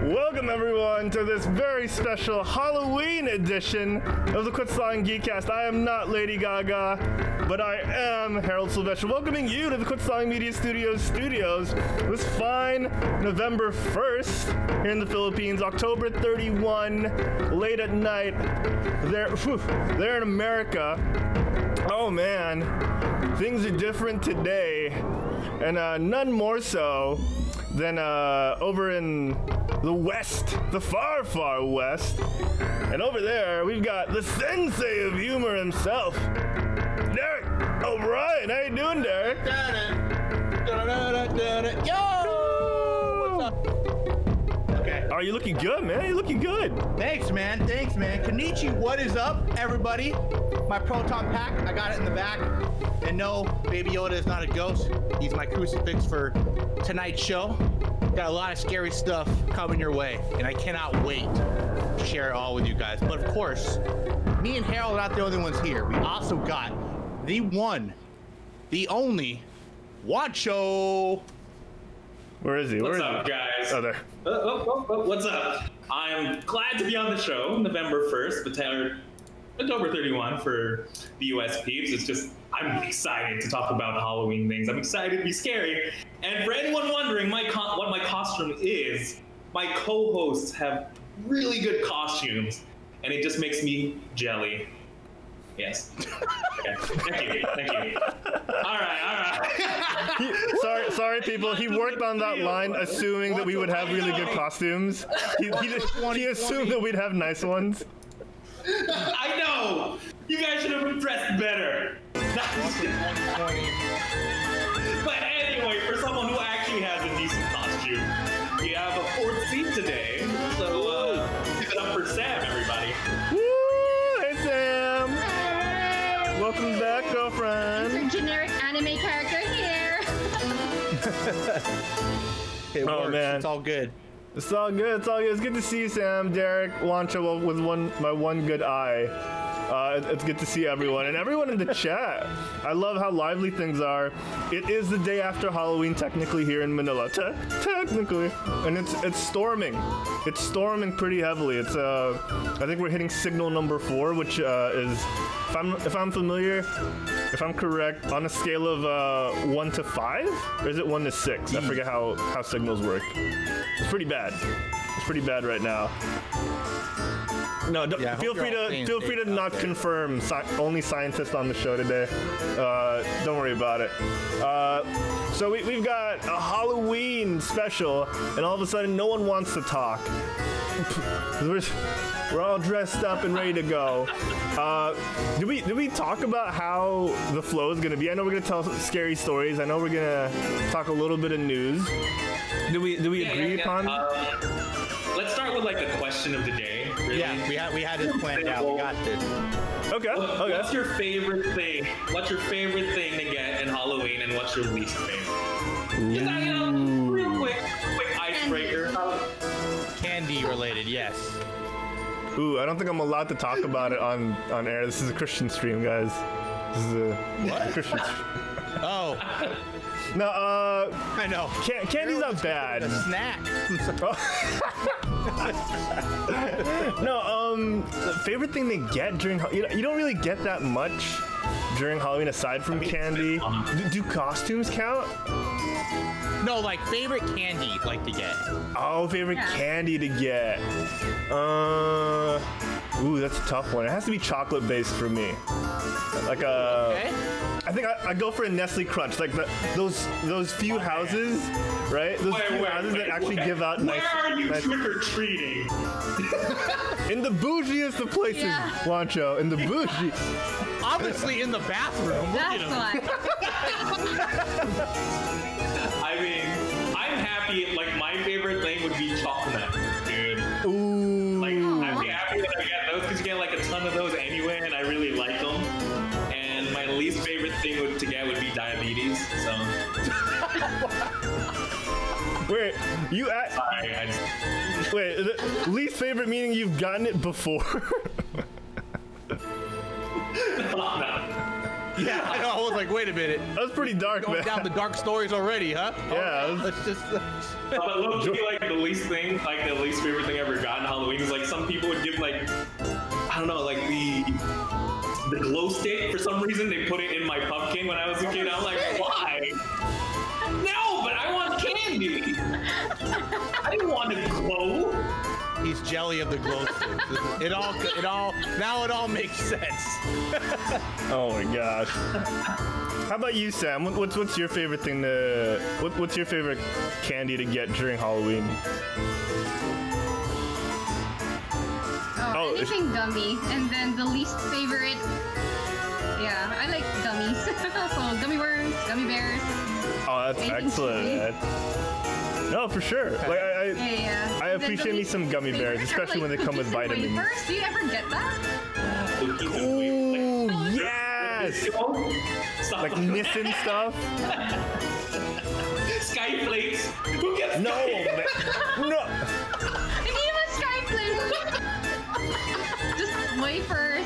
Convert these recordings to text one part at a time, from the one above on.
Welcome everyone to this very special Halloween edition of the Quit Stalling Geekcast. I am not Lady Gaga, but I am Herald Silvestre, welcoming you to the Quit Stalling Media Studios this fine November 1st here in the Philippines, October 31, late at night, there in America. Oh man, things are different today, and none more so than over in the West, the far, far West. And over there, we've got the sensei of humor himself, Derek O'Brien. How you doing, Derek? Yo! What's up? Okay. Oh, you're looking good, man. You're looking good. Thanks, man. Konnichi, what is up, everybody? My Proton Pack, I got it in the back. And no, Baby Yoda is not a ghost. He's my crucifix for tonight's show. Got a lot of scary stuff coming your way, and I cannot wait to share it all with you guys. But of course, me and Harold are not the only ones here. We also got the one, the only, Juancho. Where is he? What's up, guys? Oh, there. What's up? I'm glad to be on the show, November 1st, but October 31 for the US peeps. It's just, I'm excited to talk about Halloween things. I'm excited to be scary. And for anyone wondering what my costume is, my co-hosts have really good costumes, and it just makes me jelly. Yes. Okay. Thank you. All right. Sorry, people. He worked on that line assuming that we would have really good costumes. He assumed that we'd have nice ones. I know! You guys should have dressed better. But anyway, for someone who actually has a decent costume, we have a fourth seat today. So give it up for Sam, everybody. Woo! Hey, Sam! Welcome back, girlfriend. It's a generic anime character here. It works. Man. It's all good. It's all good. It's good to see you, Sam, Derek, Juancho with my one good eye. It's good to see everyone and everyone in the chat. I love how lively things are. It is the day after Halloween, technically here in Manila. Technically, and it's storming. It's storming pretty heavily. It's I think we're hitting signal number 4, which is, if I'm correct, on a scale of 1 to 5, or is it 1 to 6? I forget how signals work. It's pretty bad. It's pretty bad right now. No, feel free to not confirm. Only scientists on the show today. Don't worry about it. So we've got a Halloween special, and all of a sudden, no one wants to talk. We're all dressed up and ready to go. Did we talk about how the flow is gonna be? I know we're gonna tell scary stories. I know we're gonna talk a little bit of news. Did we agree upon? Let's start with like the question of the day. Really. Yeah, we had this planned out. We got this. Okay. What's your favorite thing? What's your favorite thing to get in Halloween, and what's your least favorite? Just, real quick icebreaker. Candy related, yes. Ooh, I don't think I'm allowed to talk about it on air. This is a Christian stream, guys. This is a Christian stream. Oh. No, I know. Candy's not bad. A snack. No, the favorite thing they get during you don't really get that much during Halloween aside from candy. Do costumes count? No, like favorite candy you'd like to get. Oh, favorite candy to get. Ooh, that's a tough one. It has to be chocolate based for me. Like Okay. I think I go for a Nestle Crunch, like those few houses, right? Those few houses that actually give out nice. Where are you trick-or-treating? In the bougiest of places, Juancho. In the bougie. Obviously in the bathroom. That's why. I mean, I'm happy. Like my favorite thing would be chocolate, dude. Ooh. Like I'd be happy that I get those because you get like a ton of those anyway, and I really like them. And my least favorite thing to get would be diabetes. So. Wait, you Sorry, wait, the least favorite meaning you've gotten it before? No. Yeah, I know. I was like, wait a minute. That was pretty dark, Going man. down the dark stories already, huh? Yeah, it was- Let's just. But low key, like the least favorite thing I ever got in Halloween is like some people would give like, I don't know, like the glow stick. For some reason, they put it in my pumpkin when I was a kid. I'm like, why? No, but I want candy. I didn't want to glow. He's jelly of the glow sticks. It all makes sense. Oh my gosh. How about you, Sam? What's your favorite thing to? What's your favorite candy to get during Halloween? Oh, anything gummy. And then the least favorite. Yeah, I like gummies. So gummy worms, gummy bears. Oh, that's Anything excellent. chewy. Man. No, for sure. Like Yeah. I And then appreciate the me some gummy least bears, favorite are, especially when they come with cookies and vitamins. wafers. Do you ever get that? Ooh, yes! Stop. Like Nissan stuff. Sky flakes. Who gets No, Sky? man. No. I need a skyflake. Just wafers.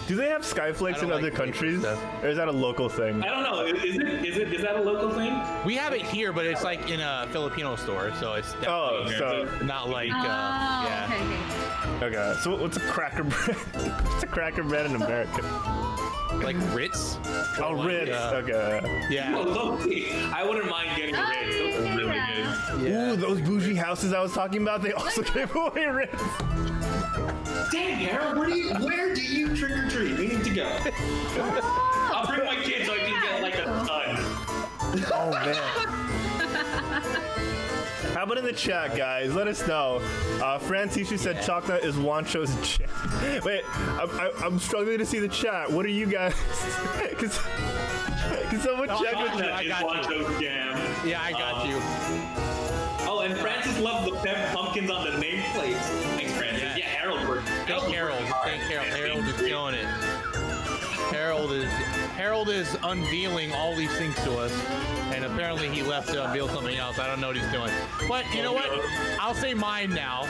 Do they have skyflakes I in don't other like countries, stuff. or is that a local thing? I don't know. Is that a local thing? We have it here, but it's like in a Filipino store, so it's Oh, so not like. Oh, yeah. okay. okay. So what's a cracker bread? What's a cracker bread in America? Like Ritz. Oh, like, Ritz. Okay. Yeah. Oh, low-key. I wouldn't mind getting the Ritz. Those are really good. Yeah. Ooh, those bougie houses I was talking about, they also gave away Ritz. Dang, Harold, where do you trick or treat? We need to go. I'll bring my kids so I can get like a ton. Oh man. How about in the chat, guys? Let us know. Francishu said chocolate is Juancho's jam. Wait, I'm struggling to see the chat. What are you guys? Can someone check with Chocolate that? is got you. Juancho's jam. Yeah, I got you. Oh, and Francis loved the pumpkins on the nameplates. Thanks, Francis. Yeah. Yeah, Harold worked. Thank Harold. Thank Harold. Harold is killing it. Harold is unveiling all these things to us, and apparently he left to unveil something else. I don't know what he's doing. But you know what? I'll say mine now.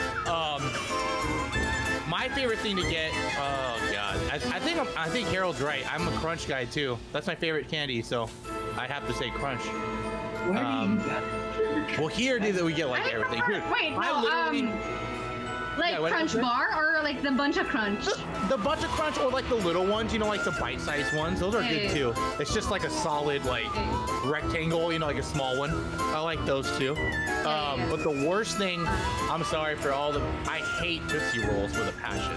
My favorite thing to get. Oh God, I think Harold's right. I'm a crunch guy too. That's my favorite candy, so I have to say crunch. Where do you get Well, here it is that we get like I everything. prefer, Here, wait, I no, literally- like Yeah, what Crunch was that? Bar or like the Bunch of Crunch? The bunch of crunch or like the little ones, you know, like the bite-sized ones. Those are good Yeah. too. It's just like a solid like rectangle, you know, like a small one. I like those too. Yeah. But the worst thing, I'm sorry for all the, I hate Tootsie Rolls with a passion.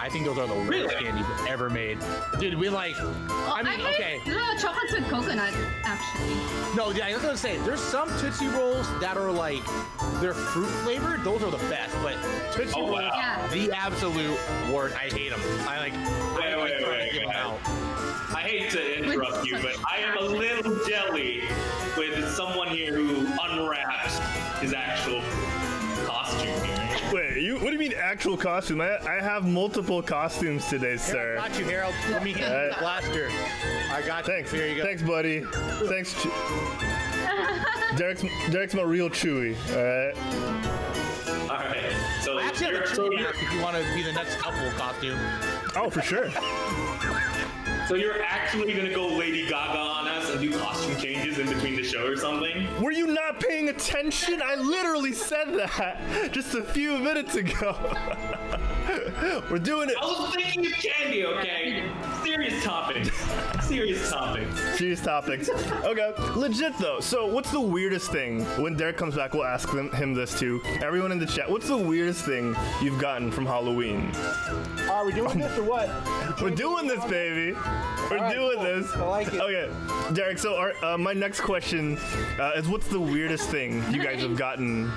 I think those are the worst Really? candies ever made. Dude, we like, I mean, okay. hate the chocolates with coconut, actually. No, yeah, I was gonna say, there's some Tootsie Rolls that are like, they're fruit flavored. Those are the best, but Tootsie Oh, Rolls, wow. Yeah. the absolute worst. I hate them. I like Wait, trying to give them out. I hate to interrupt you, but I am a little jelly with someone here who unwraps his actual costume here. Wait, what do you mean actual costume? I have multiple costumes today, sir. Got you, Harold. Let me hit Alright. the blaster. I got you. Thanks. Here you go. Thanks, buddy. Thanks. Derek's my real Chewy. All right. All right. So I actually have a you're- tree here if you want to be the next couple costume. Oh, for sure. So you're actually gonna go Lady Gaga on us and do costume changes in between the show or something? Were you not paying attention? I literally said that just a few minutes ago. We're doing it. I was thinking of candy, okay? Serious topic. Serious topic. Serious topics. Okay, legit though. So, what's the weirdest thing? When Derek comes back, we'll ask him this too. Everyone in the chat, what's the weirdest thing you've gotten from Halloween? Are we doing this or what? We're doing this, baby. We're All right, doing cool. this. I like it. Okay, Derek. So, my next question is, what's the weirdest thing you guys have gotten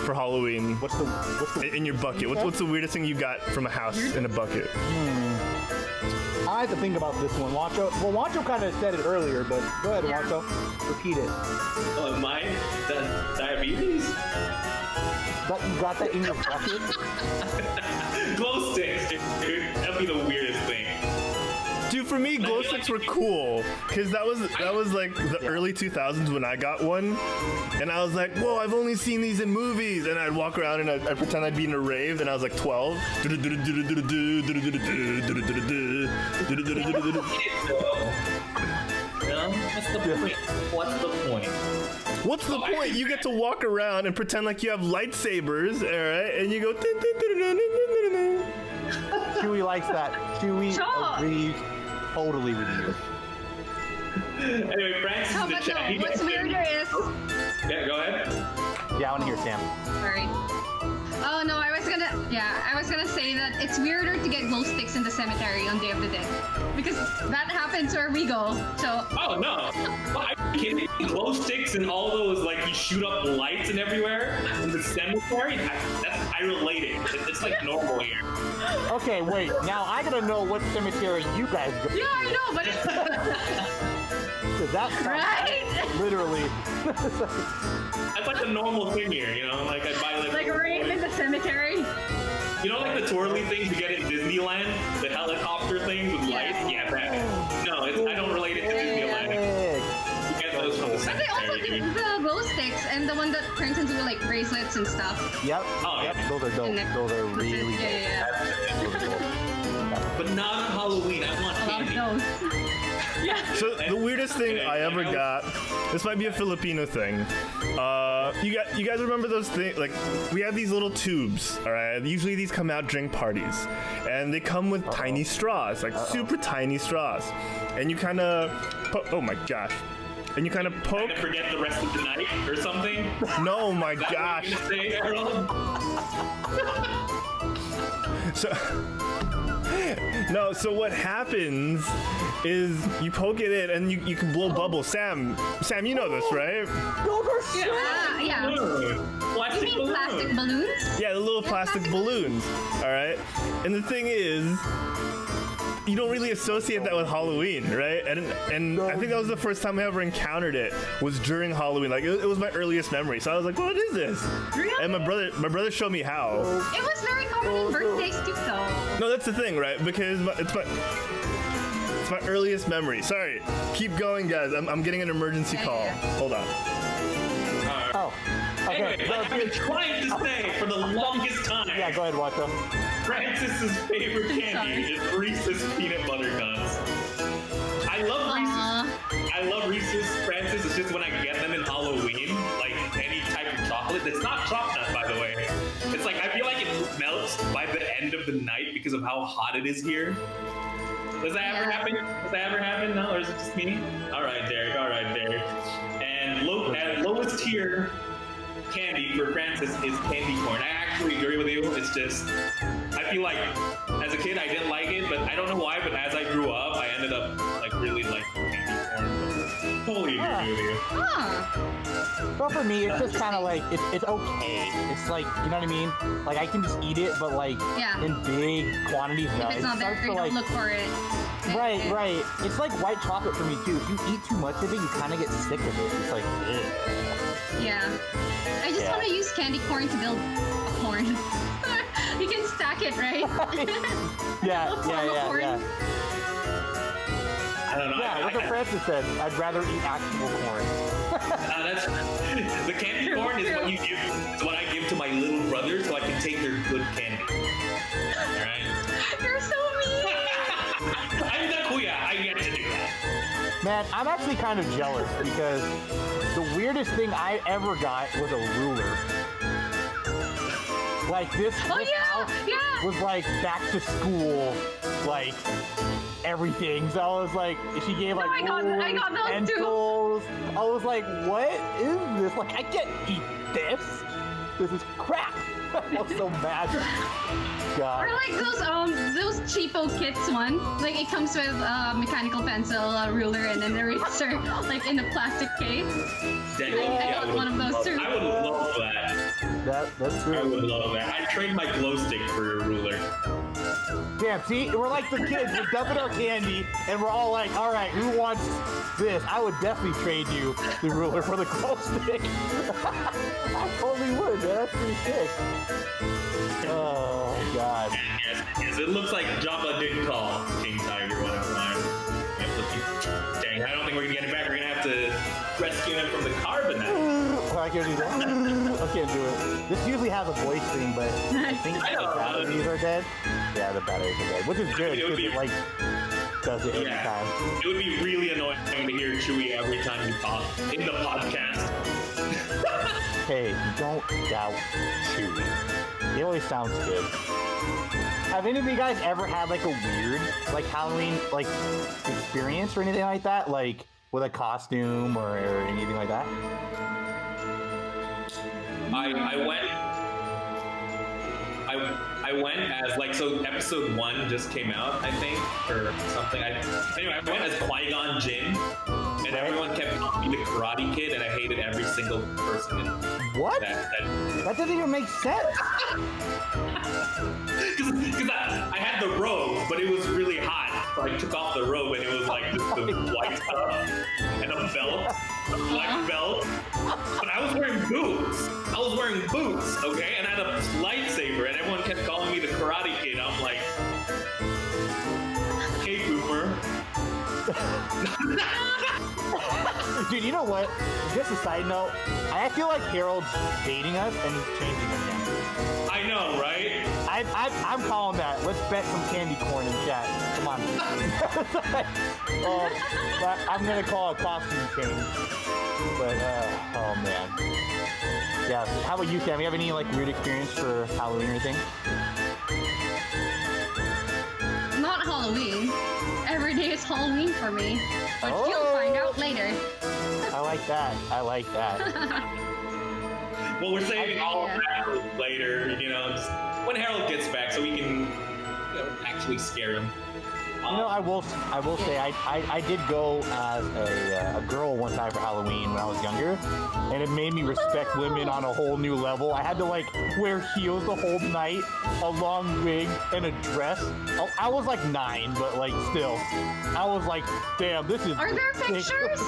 for Halloween What's the in your bucket? What's the weirdest thing you got from a house in a bucket? I have to think about this one, Juancho. Well, Juancho kind of said it earlier, but go ahead, Yeah. Juancho. Repeat it. Oh, mine? Diabetes? That, you got that in your bucket? Glow sticks, dude. That'd be the weirdest thing. Dude, for me, glow sticks were cool because that was like the early 2000s when I got one, and I was like, whoa, I've only seen these in movies, and I'd walk around and I'd pretend I'd be in a rave, and I was like 12. What's the point? What's the point? You get to walk around and pretend like you have lightsabers, all right, and you go. Chewie likes that. Chewie agrees totally with you. Anyway, Frank's in the chat. What's weirder is... Yeah, go ahead. Yeah, I want to hear Sam. Sorry. Oh no, I was gonna say that it's weirder to get glow sticks in the cemetery on Day of the Dead. Because that happens where we go, so... Oh no! Well, are you kidding? Glow sticks and all those, like, you shoot up lights and everywhere in the cemetery? I relate it. It's like normal here. Okay, wait. Now I gotta know what cemetery you guys go. Yeah, I know, but it's... That sounds Right? literally. That's like the normal thing here, you know? Like, I buy like a rave in the cemetery. you know, like the twirly things you get in Disneyland? The helicopter things with lights? Yeah, that. No, I don't relate it to Disneyland. You get those from the But they also cemetery, do dude. the glow sticks and the one that turns into like bracelets and stuff. Yep. Oh, Yep. yeah. Those are dope. Those are really dope. Yeah. But not on Halloween. I want I candy. love those. Yeah. So the weirdest thing I ever got, this might be a Filipino thing. You guys remember those things? Like, we have these little tubes, all right? Usually these come out during parties, and they come with tiny straws, like super tiny straws. And you kind of, oh my gosh. And you kind of poke. Gonna forget the rest of the night or something? No, my Is that gosh. what you're gonna say, Harold? So what happens is you poke it in and you can blow bubbles. Sam, you know this, right? Yeah. Plastic You mean plastic balloons? Yeah, the little plastic balloons. All right. And the thing is, you don't really associate that with Halloween, right? And I think that was the first time I ever encountered it was during Halloween. Like it was my earliest memory. So I was like, what is this? Really? And my brother showed me how. It was very common in birthdays too, though. No, that's the thing, right? Because it's my earliest memory. Sorry. Keep going, guys. I'm getting an emergency call. Hold on. Oh. Okay. Anyway, like I've been trying to say for the longest time. Yeah, go ahead, Watto. Francis's favorite candy is Reese's peanut butter cups. I love Reese's. I love Reese's, Francis. It's just when I get them in Halloween, like any type of chocolate. It's not chocolate, by the way. It's like I feel like it melts by the end of the night because of how hot it is here. Does that ever happen? Does that ever happen? No, or is it just me? All right, Derek. And lowest tier candy for Francis is candy corn. I actually agree with you. It's just, I feel like as a kid I didn't like it, but I don't know why, but as I grew up, I ended up like really liking candy corn. Totally agree with you. Well, for me, it's just kind of like, it's okay. It's like, you know what I mean? Like, I can just eat it, but like, in big quantities, no. If it's not there, you don't look for it. Right. It's like white chocolate for me, too. If you eat too much of it, you kind of get sick of it. It's like, ugh. Yeah. I just want to use candy corn to build a corn. You can stack it, right? Yeah. I don't know. Yeah, that's what Francis said. I'd rather eat actual corn. That's the candy corn is what you give. It's what I give to my little brothers so I can take their good candy. All right. You're so mean. I'm the kuya. I get to do that. Man, I'm actually kind of jealous because the weirdest thing I ever got was a ruler. Like this house was like back to school, like everything. So I was like, she gave like I got those pencils. I was like, what is this? Like, I can't eat this. This is crap. I was so mad. God. Or like those cheapo kits one. Like it comes with a mechanical pencil, a ruler, and an eraser, like in a plastic case. I got one of those too. I would love that. That's true. I would love that. I'd trade my glow stick for a ruler. Damn, see, we're like the kids. We're dumping our candy, and we're all like, all right, who wants this? I would definitely trade you the ruler for the glow stick. I totally would, man. That's pretty sick. Oh, God. Yes, it looks like Jabba did call King Tiger one of mine. Dang, I don't think we're gonna get him back. We're gonna have to rescue him from the carbon now. I can't do that. I can't do it. This usually has a voice thing, but I think I know. the batteries are dead. Yeah, the batteries are dead, which is good It would because be- it like does it every Yeah. time. It would be really annoying to hear Chewie every time you talk in the podcast. Hey, don't doubt Chewie. He always sounds good. Have any of you guys ever had like a weird like Halloween like experience or anything like that? Like with a costume or anything like that? I went as like, so episode 1 just came out, I think, or something. Anyway, I went as Qui-Gon Jinn, and everyone kept calling me the Karate Kid, and I hated every single person in What? that. That doesn't even make sense. Because I had the robe, but it was really hot. So I took off the robe, and it was like just the white stuff and a belt, a black belt. But I was wearing boots. Okay? And I had a lightsaber, and everyone kept calling me the Karate Kid. I'm like, hey, boomer. Dude, you know what? Just a side note, I feel like Harold's dating us and he's changing again. I know, right? I'm calling that. Let's bet some candy corn in chat. Come on. But I'm gonna call a costume change. But oh man. Yeah. How about you, Sam? You have any like weird experience for Halloween or anything? Not Halloween. Every day is Halloween for me. But Oh. you'll find out later. I like that. Well, we're saving all of Yeah. that for later, just when Harold gets back, so we can actually scare him. You know, I will say I did go as a girl one time for Halloween when I was younger, and it made me respect women on a whole new level. I had to like wear heels the whole night, a long wig, and a dress. I was like 9, but like still, I was like, damn, this is. Are there ridiculous. pictures?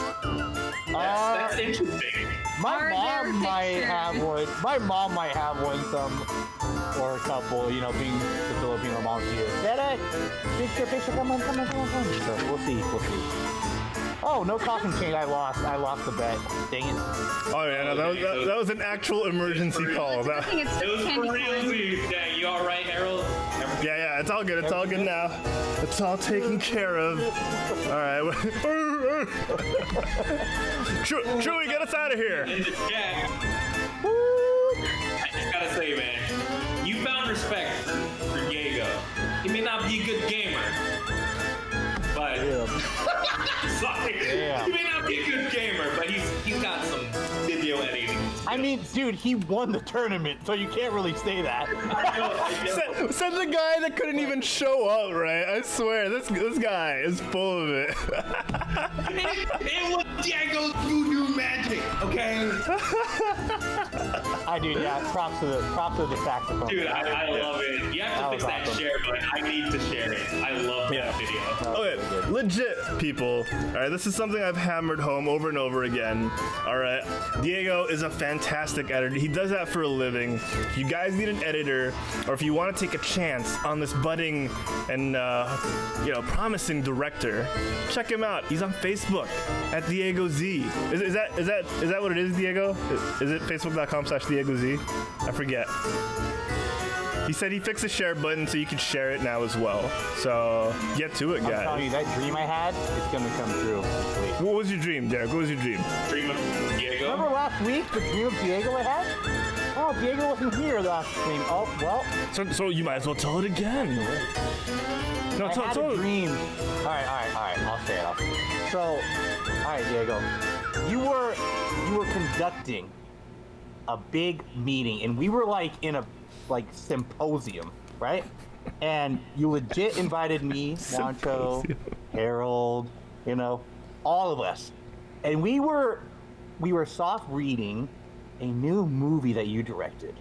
That's interesting. My Are mom there might pictures? have one. My mom might have one. Or a couple, being the Filipino mom she is. Dada, picture, come on. So we'll see. Oh, no costume change. I lost the bet. Dang it. Oh yeah, no, that was an actual emergency call. I think it's It was candy for corn. realsies. Dang, you all right, Harold? Yeah, it's all good. It's all good now. It's all taken care of. All right. Chewie, get us out of here. In the chat, I just gotta say, man, you found respect for Diego. He may not be a good gamer, but sorry, Damn. he may not be a good gamer, but he's got some video editing. I mean, dude, he won the tournament, so you can't really say that. I know. Said the guy that couldn't even show up, right? I swear, this guy is full of it. It was Diego's voodoo magic, okay? I do, yeah. Props to the saxophone. Dude, I love it. You have to That fix was that awesome. share button. I need to share it. I love that video. Okay, legit people. All right, this is something I've hammered home over and over again. All right, Diego is a fantastic editor. He does that for a living. If you guys need an editor, or if you want to take a chance on this budding and promising director, check him out. He's on Facebook at Diego Z. Is that what it is, Diego? Is it facebook.com/Diego Z? I forget. He said he fixed the share button so you can share it now as well. So get to it, I'm telling you, guys. that dream I had is gonna come true. What was your dream, Derek? What was your dream? Dream of Diego. Remember last week, the dream of Diego I had? Oh, Diego wasn't here last stream. Oh, well, So you might as well tell it again. No, I had a dream. All right. I'll say it. So, all right, Diego, you were conducting a big meeting, and we were like in a symposium, right? And you legit invited me, Juancho, Harold, all of us, and we were soft reading a new movie that you directed.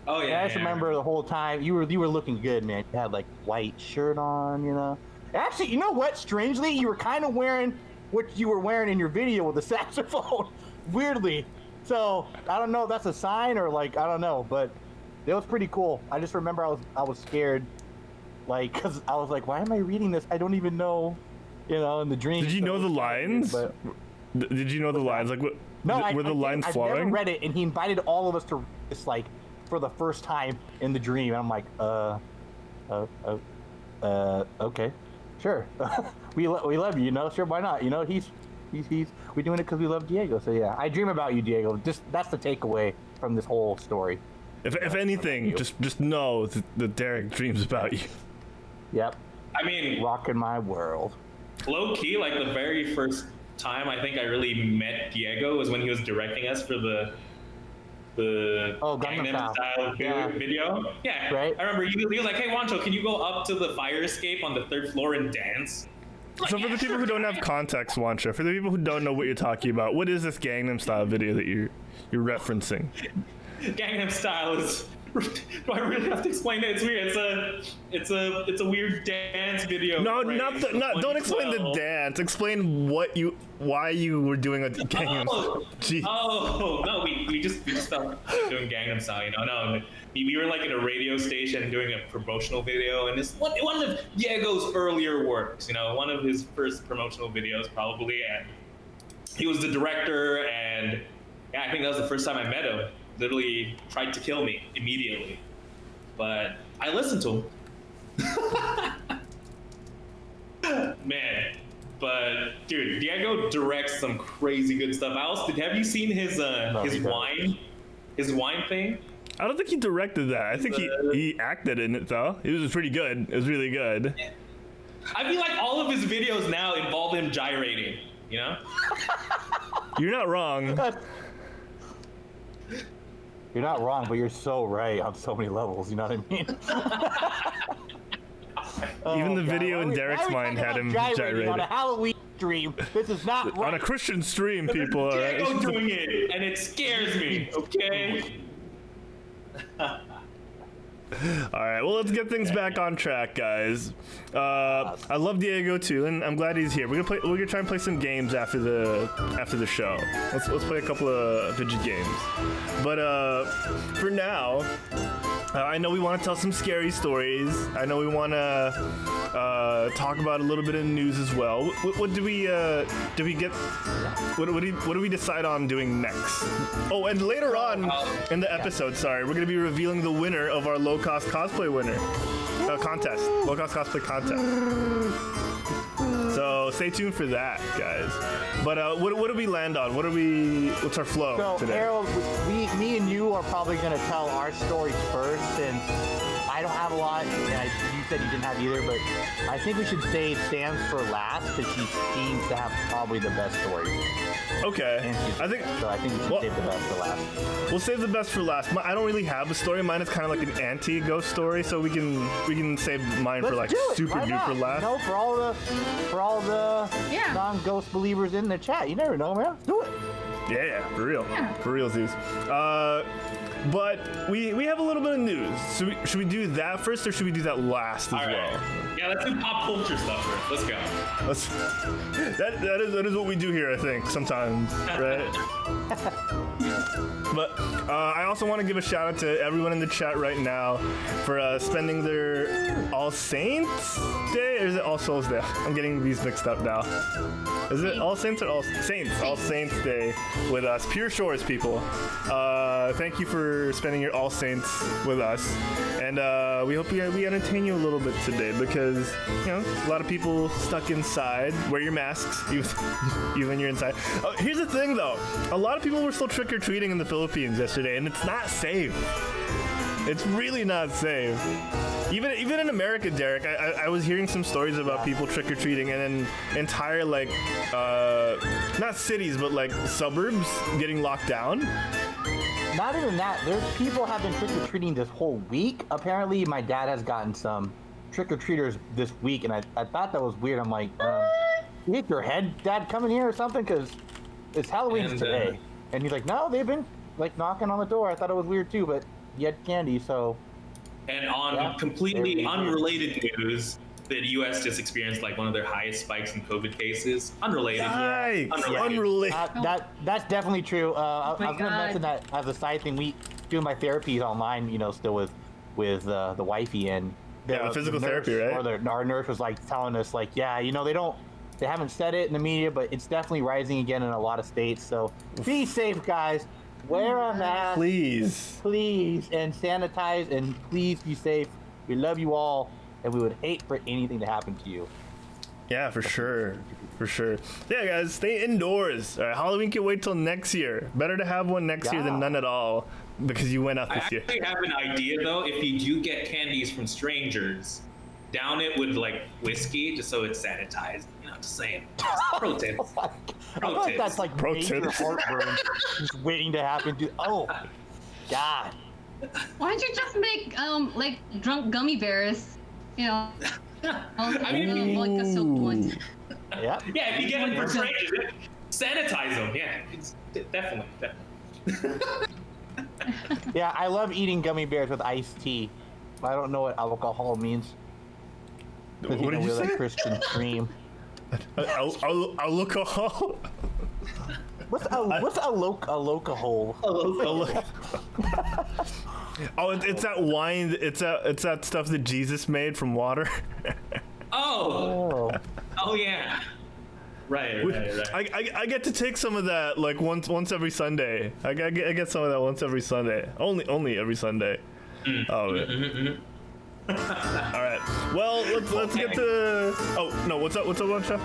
Oh And yeah. I just remember the whole time you were looking good, man. You had like white shirt on, Actually, you know what? Strangely, you were kind of wearing what you were wearing in your video with the saxophone. Weirdly. So I don't know if that's a sign or I don't know, but it was pretty cool. I just remember I was scared, because I was like, why am I reading this? I don't even know you know, in the dream. Did you know the lines? But Did you know the lines? Like, what? no, were the lines I've flowing? never read it, and he invited all of us to read this, like, for the first time in the dream. And I'm like, okay, sure. we love you, you know. Sure, why not? You know, we're doing it because we love Diego. So yeah, I dream about you, Diego. Just that's the takeaway from this whole story. If anything, just know that Derek dreams about you. Yep. I mean, Rocking my world. low key, like the very first time I think I really met Diego was when he was directing us for the Gangnam Gangnam Style video. Yeah, Right. I remember he was like, "Hey, Juancho, can you go up to the fire escape on the 3rd floor and dance?" So for the people who don't have context, Juancho, for the people who don't know what you're talking about, what is this Gangnam Style video that you're referencing? Gangnam Style is. Do I really have to explain it? It's weird. It's a weird dance video. No, framed not from don't explain the 2012. dance. Explain why you were doing a Gangnam Style. Jeez. Oh no, we just felt like doing Gangnam Style, you know. No, we were like at a radio station doing a promotional video, and it's one of Diego's earlier works, you know, one of his first promotional videos probably, and he was the director, and yeah, I think that was the first time I met him. Literally tried to kill me immediately, but I listened to him. Man, but dude, Diego directs some crazy good stuff. Have you seen his wine thing? I don't think he directed that. I think he acted in it though. It was pretty good. It was really good. I feel like all of his videos now involve him gyrating. You know? You're not wrong. You're not wrong, but you're so right on so many levels. You know what I mean? Even the God. video in Derek's mind had him gyrating. On a Halloween stream. This is not right. On a Christian stream, people. All right? Diego doing it, and it scares me. Okay. All right, well, let's get things back on track, guys. I love Diego too, and I'm glad he's here. We're gonna try and play some games after the show. Let's play a couple of video games. But for now, I know we want to tell some scary stories. I know we want to talk about a little bit of news as well. What do we get? What do we decide on doing next? Oh, and later on in the episode, sorry, we're gonna be revealing the winner of our low-cost cosplay contest, low-cost cosplay contest. So stay tuned for that, guys. But what do we land on? What's our flow So, today? Harold, me and you are probably going to tell our stories first, since I don't have a lot, and you said you didn't have either, but I think we should save Sam's for last, because she seems to have probably the best story. Okay, I think we should save the best for last. we'll save the best for last. I don't really have a story. Mine is kind of like an anti-ghost story, so we can save mine for like do it. super Why not? duper last. No, for all the Yeah. non-ghost believers in the chat. You never know, man. Do it. Yeah, for real. Yeah. For real, Zeus. But we have a little bit of news. So should we do that first, or should we do that last as All right. well? Yeah, let's do pop culture stuff first. Let's go. That is what we do here, I think, sometimes, right? But I also want to give a shout out to everyone in the chat right now for spending their All Saints Day, or is it All Souls Day? I'm getting these mixed up now. Is it All Saints or All Saints? All Saints Day with us, Pure Shores people. Thank you for spending your All Saints with us, and we hope we entertain you a little bit today, because you know a lot of people stuck inside. Wear your masks, even when you're inside. Here's the thing, though: a lot of people were still trick or treating in the Philippines yesterday, and it's not safe. It's really not safe. Even in America, Derek, I was hearing some stories about people trick or treating, and then entire like not cities but like suburbs getting locked down. Not even that. There's people have been trick-or-treating this whole week. Apparently, my dad has gotten some trick-or-treaters this week, and I thought that was weird. I'm like, you hit your head, Dad, coming here or something? Because it's Halloween today. And he's like, no, they've been like knocking on the door. I thought it was weird too, but you had candy, so. And on completely unrelated news, the U.S. just experienced like one of their highest spikes in COVID cases. Unrelated. Yikes! Unrelated. That's definitely true. I was God. gonna mention that as a side thing. We do my therapies online, you know, still with the wifey, and Yeah, the physical nurse, therapy, right? Or our nurse was like telling us like, yeah, you know, they don't They haven't said it in the media, but it's definitely rising again in a lot of states. So be safe, guys. Wear a mask, Please. and sanitize, and please be safe. We love you all, and we would hate for anything to happen to you. Yeah, for sure. For sure. Yeah, guys, stay indoors. All right, Halloween can wait till next year. Better to have one next year than none at all because you went out I this year. actually have an idea though. If you do get candies from strangers, down it with like whiskey just so it's sanitized. You know, just saying. Pro tips. I feel like that's like Pro major tips. heartburn just waiting to happen. Oh, my God. Why don't you just make like drunk gummy bears? You know, I mean, vodka soaked ones. Yeah. yeah, if you get them from strangers, sanitize them. Yeah, it's definitely. Yeah, I love eating gummy bears with iced tea. I don't know what alcohol means. Because What did you we're say? like Christian cream. Alcohol? What's a alcohol? Oh, it's that wine. It's that stuff that Jesus made from water. Oh, Oh. oh yeah. Right. I get to take some of that like once every Sunday. I get some of that once every Sunday. Only every Sunday. Oh. All right. Well, let's get to. Oh no, what's up, Juancho?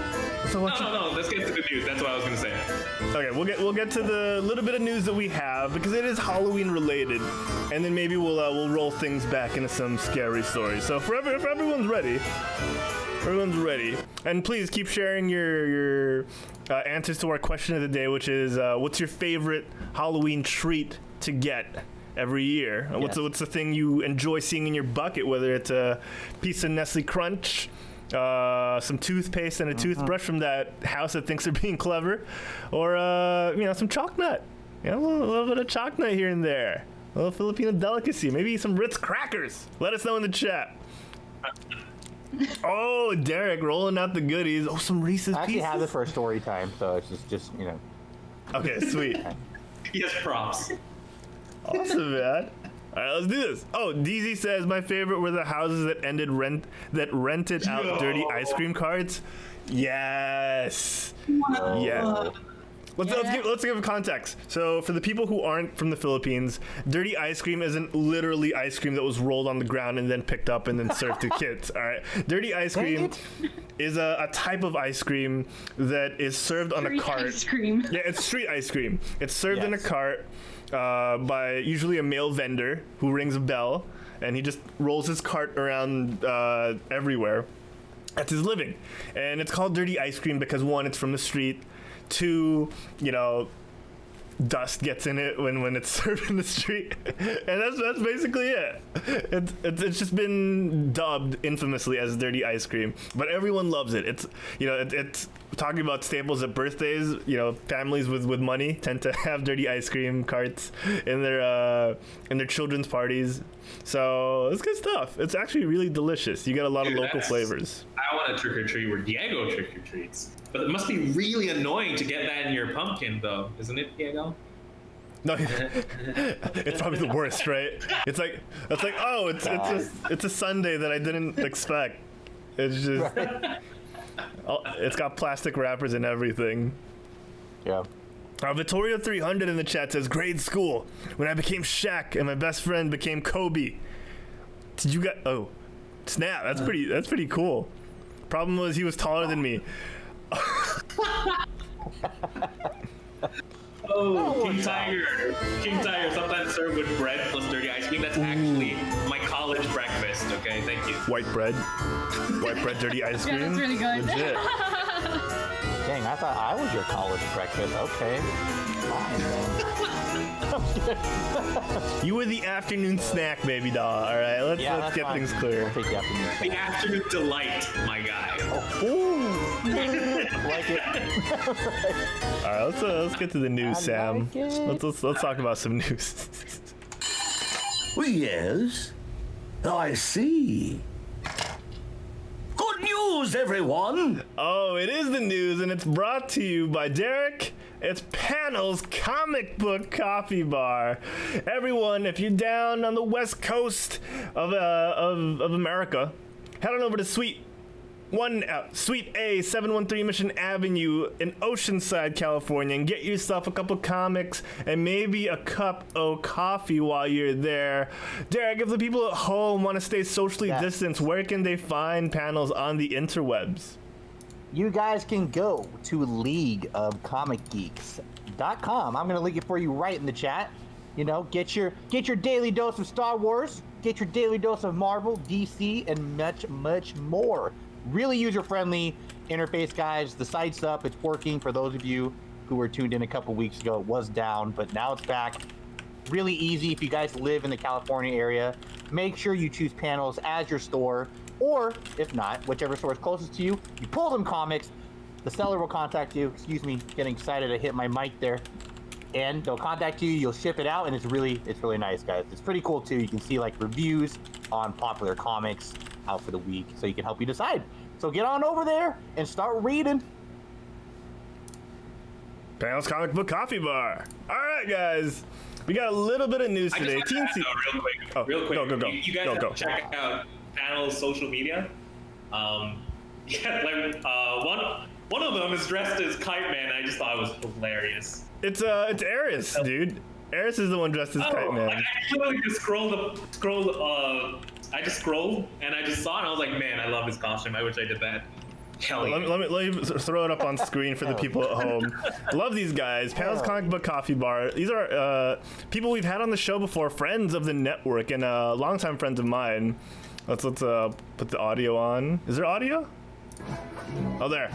No. Let's get to the news. That's what I was gonna say. Okay, we'll get to the little bit of news that we have because it is Halloween related, and then maybe we'll roll things back into some scary stories. So if everyone's ready. Everyone's ready. And please keep sharing your answers to our question of the day, which is, what's your favorite Halloween treat to get every year? Yes. What's the thing you enjoy seeing in your bucket, whether it's a piece of Nestle Crunch, some toothpaste and a toothbrush from that house that thinks they're being clever, or, some chalk nut. A little bit of chalk nut here and there. A little Filipino delicacy. Maybe some Ritz crackers. Let us know in the chat. Oh, Derek rolling out the goodies. Oh, some Reese's I actually Pieces. have it for story time, so it's just Okay, sweet. Yes, props. Awesome, man. All right, let's do this. Oh, DZ says my favorite were the houses that rented out dirty ice cream carts. Yes. Yeah. Let's give context. So for the people who aren't from the Philippines, dirty ice cream isn't literally ice cream that was rolled on the ground and then picked up and then served to kids. All right, dirty ice cream is a type of ice cream that is served on a Street cart. ice cream. Yeah, it's street ice cream. It's served in a cart by usually a male vendor who rings a bell, and he just rolls his cart around everywhere. That's his living, and it's called dirty ice cream because one, it's from the street. Two, dust gets in it when it's served in the street, and that's basically it. It's just been dubbed infamously as dirty ice cream, but everyone loves it. It's talking about staples at birthdays. Families with money tend to have dirty ice cream carts in their children's parties. So it's good stuff. It's actually really delicious. You get a lot of local flavors. I want to trick or treat where Diego trick or treats, but it must be really annoying to get that in your pumpkin, though, isn't it, Diego? No, it's probably the worst, right? It's like oh, it's a Sunday that I didn't expect. It's just it's got plastic wrappers and everything. yeah. Vittoria 300 in the chat says grade school when I became Shaq and my best friend became Kobe. Did you get? Oh, snap! That's pretty cool. Problem was he was taller than me. Oh, King Tiger, sometimes served with bread plus dirty ice cream. That's actually my college breakfast. Okay, thank you. White bread, dirty ice cream. Yeah, that's really good. Legit. Dang, I thought I was your college breakfast. Okay. Fine, then. You were the afternoon snack, baby doll. All right, let's that's get fine. things clear. I'll take the afternoon The snack. afternoon delight, my guy. Ooh. Like it. All right, let's get to the news, I Sam. like it. Let's talk about some news. Oh, yes. I see. Good news, everyone! Oh, it is the news, and it's brought to you by Derek. It's Panel's Comic Book Coffee Bar. Everyone, if you're down on the west coast of America, head on over to Sweet Suite A, 713 Mission Avenue in Oceanside, California, and get yourself a couple comics and maybe a cup of coffee while you're there. Derek, if the people at home want to stay socially distanced, where can they find panels on the interwebs? You guys can go to leagueofcomicgeeks.com. I'm gonna link it for you right in the chat. You know, get your daily dose of Star Wars, get your daily dose of Marvel, DC, and much more. Really user-friendly interface, guys. The site's up, it's working. For those of you who were tuned in a couple weeks ago, it was down, but now it's back. Really easy if you guys live in the California area. Make sure you choose panels as your store. Or, if not, whichever store is closest to you, you pull them comics, the seller will contact you. Excuse me, getting excited, I hit my mic there. And they'll contact you, you'll ship it out, and it's really nice, guys. It's pretty cool, too. You can see, like, reviews on popular comics out for the week, so you can help you decide. So get on over there and start reading. Panels Comic Book Coffee Bar. All right, guys. We got a little bit of news today. Real quick. Go. You guys have to check out Panel's social media. One of them is dressed as Kite Man. I just thought it was hilarious. It's Eris, dude. Eris is the one dressed as Kite Man. I literally just scrolled I just scrolled and I just saw it and I was like, man, I love his costume. I wish I did that. Hell yeah. Let me throw it up on screen for the people at home. Love these guys. Panels Comic Book Coffee Bar. These are people we've had on the show before, friends of the network and longtime friends of mine. Let's put the audio on. Is there audio? Oh, there.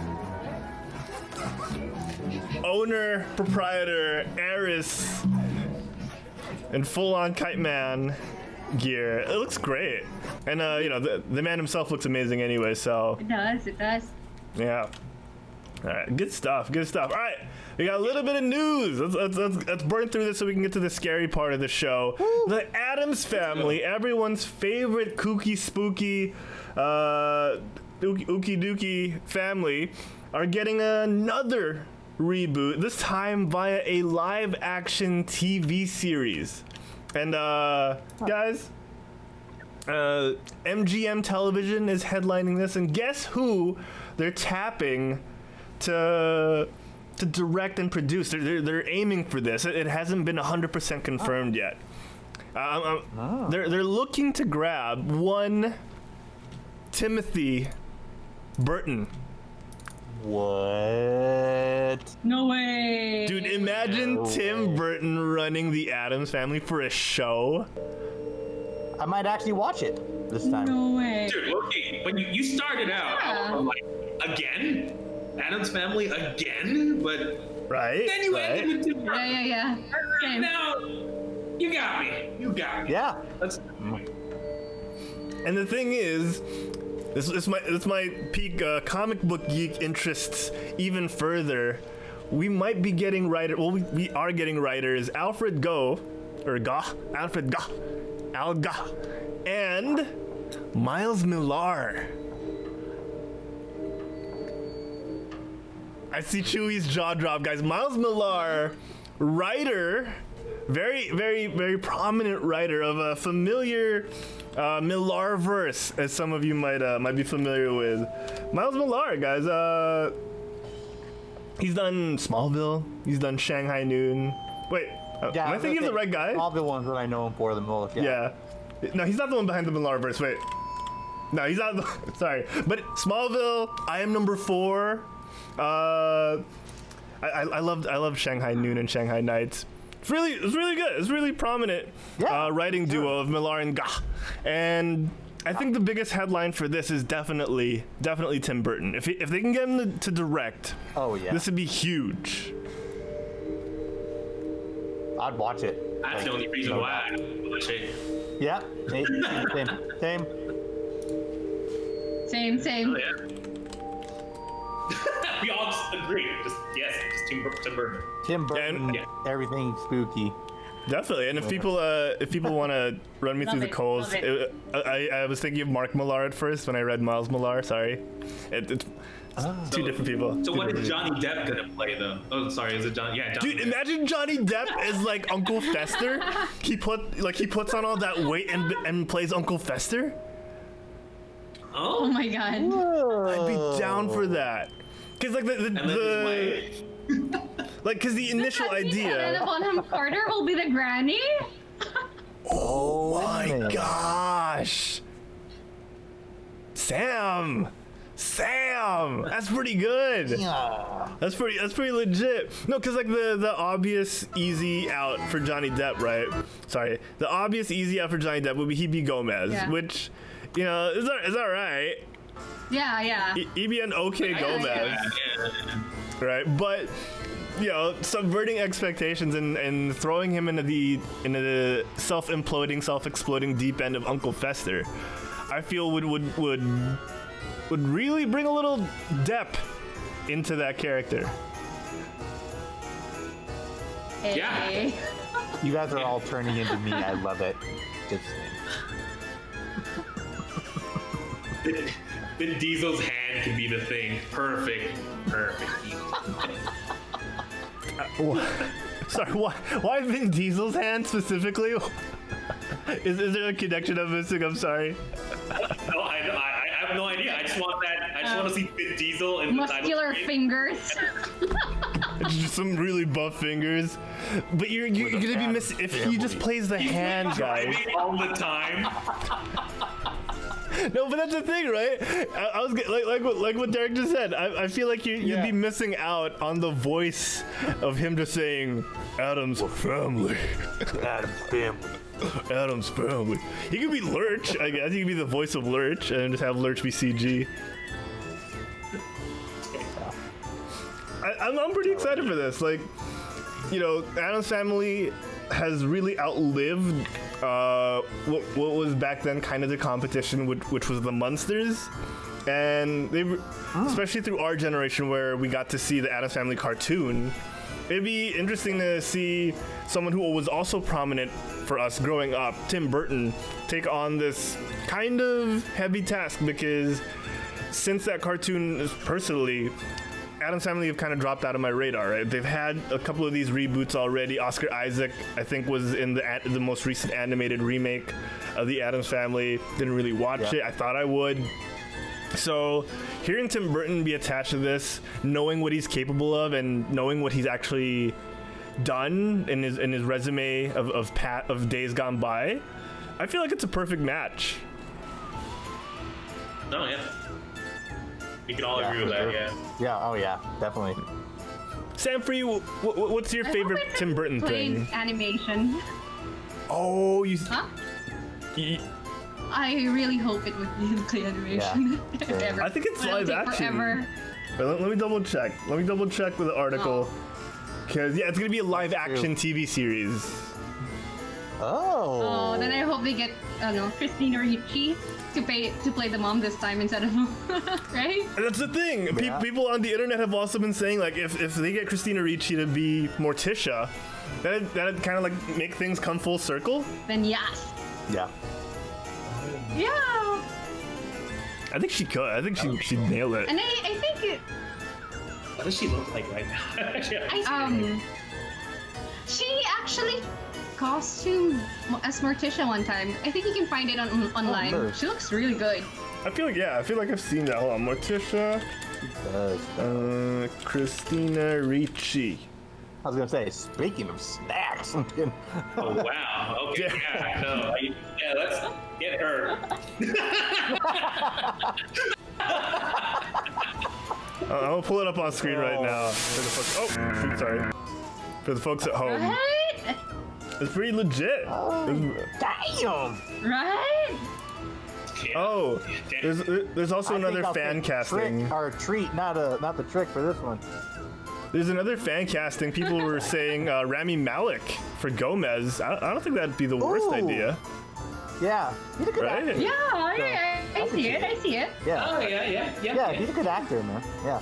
Owner, proprietor, Eris, and full-on Kite Man gear. It looks great. And, you know, the man himself looks amazing anyway, so. It does. Yeah. All right, good stuff. All right, we got a little bit of news. Let's burn through this so we can get to the scary part of the show. Woo. The Addams Family, everyone's favorite kooky, spooky, ookie dookie family, are getting another reboot, this time via a live-action TV series. And, guys, MGM Television is headlining this, and guess who they're tapping to direct and produce? They're aiming for this. It hasn't been 100% confirmed yet. They're looking to grab one Timothy Burton. What? No way. Dude, imagine Tim Burton running the Addams Family for a show. I might actually watch it this time. No way. Dude, okay, when you started out, I'm like, again? Addams Family again? But right? then you ended with Tim Yeah. Burton. Same. Now, you got me. Yeah. And the thing is, this might pique comic book geek interests even further. We might be getting we are getting writers Alfred Goh, and Miles Millar. I see Chewy's jaw drop, guys. Miles Millar, writer, very, very, very prominent writer of a familiar Millarverse, as some of you might be familiar with. Miles Millar, guys. He's done Smallville. He's done Shanghai Noon. Wait, am I thinking of the right guy? Smallville one's what I know him for the most. Yeah. No, he's not the one behind the Millarverse. Wait. No, he's not. Sorry, but Smallville. I Am Number 4. I loved Shanghai Noon and Shanghai Nights. It's really good. It's really prominent writing duo of Millar and Gah. And I think the biggest headline for this is definitely Tim Burton. If they can get him to direct, this would be huge. I'd watch it. That's the only reason why I watch it. Yeah. Same. Oh, yeah. We all just agree. Just Tim Burton. Tim Burton. And, everything spooky. Definitely. And if people want to run me through the coals, I was thinking of Mark Millar at first when I read Miles Millar. Sorry, it's two different people. So what is Johnny Depp gonna play though? Oh, sorry, is it Johnny? Yeah, Johnny Dude, Depp. imagine Johnny Depp as like Uncle Fester. He puts on all that weight and plays Uncle Fester. Oh my god. I'd be down for that. Cause like cause the initial idea. Helena Bonham Carter will be the granny. Oh my gosh. Sam, that's pretty good. Yeah. That's pretty legit. No, cause like the obvious easy out for Johnny Depp, right? Sorry, the obvious easy out for Johnny Depp would be he'd be Gomez, which, you know, is all right. Yeah. He'd be an okay Gomez, Yeah. right? But you know, subverting expectations and throwing him into the self-imploding, self-exploding deep end of Uncle Fester, I feel would really bring a little depth into that character. Yeah. You guys are all turning into me. I love it. Just Vin Diesel's hand can be the thing. Perfect. Sorry, why Vin Diesel's hand specifically? Is there a connection I'm missing? I'm sorry. No, I have no idea. I just want that. I just want to see Vin Diesel in the Muscular title screen. fingers. Just some really buff fingers. But you're gonna be missing if he just plays the hand, guys. All the time. No, but that's the thing, right? I was like what Derek just said. I feel like you'd be missing out on the voice of him just saying Adam's family. Adam's family. He could be Lurch, I guess. He could be the voice of Lurch and just have Lurch be CG. I'm pretty excited for this. Like, you know, Adam's family has really outlived what was back then kind of the competition, which was the Munsters. And they've, especially through our generation where we got to see the Addams Family cartoon, it'd be interesting to see someone who was also prominent for us growing up, Tim Burton, take on this kind of heavy task, because since that cartoon, personally, Addams Family have kind of dropped out of my radar, right? They've had a couple of these reboots already. Oscar Isaac, I think, was in the most recent animated remake of the Addams Family. Didn't really watch it. I thought I would. So hearing Tim Burton be attached to this, knowing what he's capable of and knowing what he's actually done in his resume of days gone by, I feel like it's a perfect match. Oh yeah. We can all agree with that, yeah. Oh yeah, definitely. Sam, for you, what's your favorite Tim Burton thing? Animation. Oh, you. Huh? you I really hope it would be in clay animation. If ever. I think it's But it'll live take action. forever. Wait, let me double check. Let me double check with the article. Because it's gonna be a live action TV series. Oh, then I hope they get Christina Ricci to play the mom this time instead of right? And that's the thing. Yeah. People on the internet have also been saying, like, if they get Christina Ricci to be Morticia, that'd kind of like make things come full circle. Then yes. Yeah. Yeah. I think she could. I think she'd nail it. And I think it. What does she look like right now? She actually costumed as Morticia one time. I think you can find it online. nice. She looks really good. I feel like I've seen that. Hold on, Morticia, Christina Ricci. I was gonna say, speaking of snacks. Oh wow. Okay. Yeah. No. Let's get her. I'll pull it up on screen right now. For the folks, I'm sorry. For the folks at home. Right? It's pretty legit. Damn. Right? Oh, there's also another I'll fan take casting. Trick or treat, not the trick for this one. There's another fan casting. People were saying Rami Malek for Gomez. I don't think that'd be the worst Ooh. idea. Yeah, he's a good Right? actor. Yeah, I see it. I see it. Yeah. Oh yeah. Yeah, he's a good actor, man. Yeah.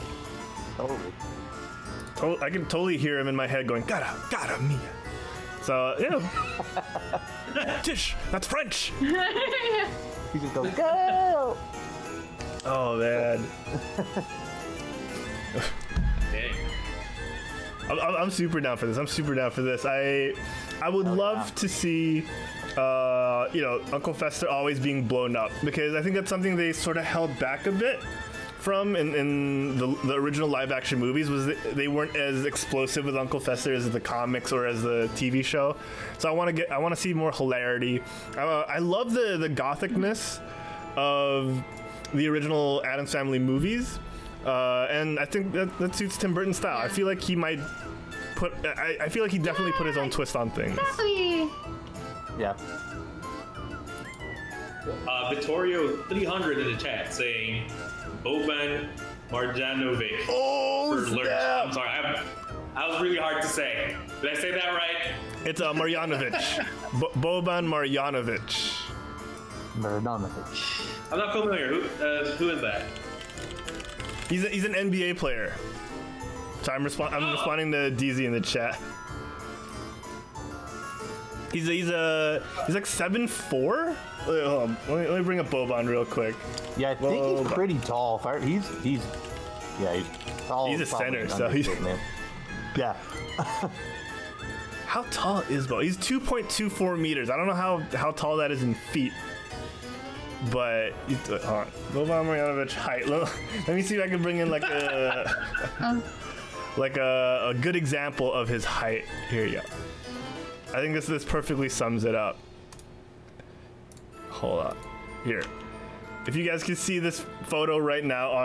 Totally. I can totally hear him in my head going, gotta, Mia. So, yeah. Tish, that's French. He's just going, go! Oh, man. Dang. I'm super down for this. I would love to see Uncle Fester always being blown up, because I think that's something they sort of held back a bit from in the original live action movies, was they weren't as explosive with Uncle Fester as the comics or as the TV show. So I want to see more hilarity. I love the gothicness of the original Addams Family movies, and I think that suits Tim Burton's style. I feel like he might I feel like he definitely put his own twist on things. Exactly. Yeah. Vittorio 300 in the chat saying Boban Marjanovic for Lurch. snap. I'm sorry, I was really hard to say. Did I say that right? It's Marjanovic. Boban Marjanovic. Murdonovich. I'm not familiar. Who is that? He's an NBA player. So I'm responding to DZ in the chat. He's like 7'4". Let me bring up Boban real quick. Yeah, I think he's Boban. pretty tall. He's tall. He's a center, so he's. Yeah. How tall is Boban? He's 2.24 meters. I don't know how tall that is in feet. But hold on. Boban Marjanovic height. Let me see if I can bring in like a good example of his height. Here you go. I think this perfectly sums it up. Hold on. Here. If you guys can see this photo right now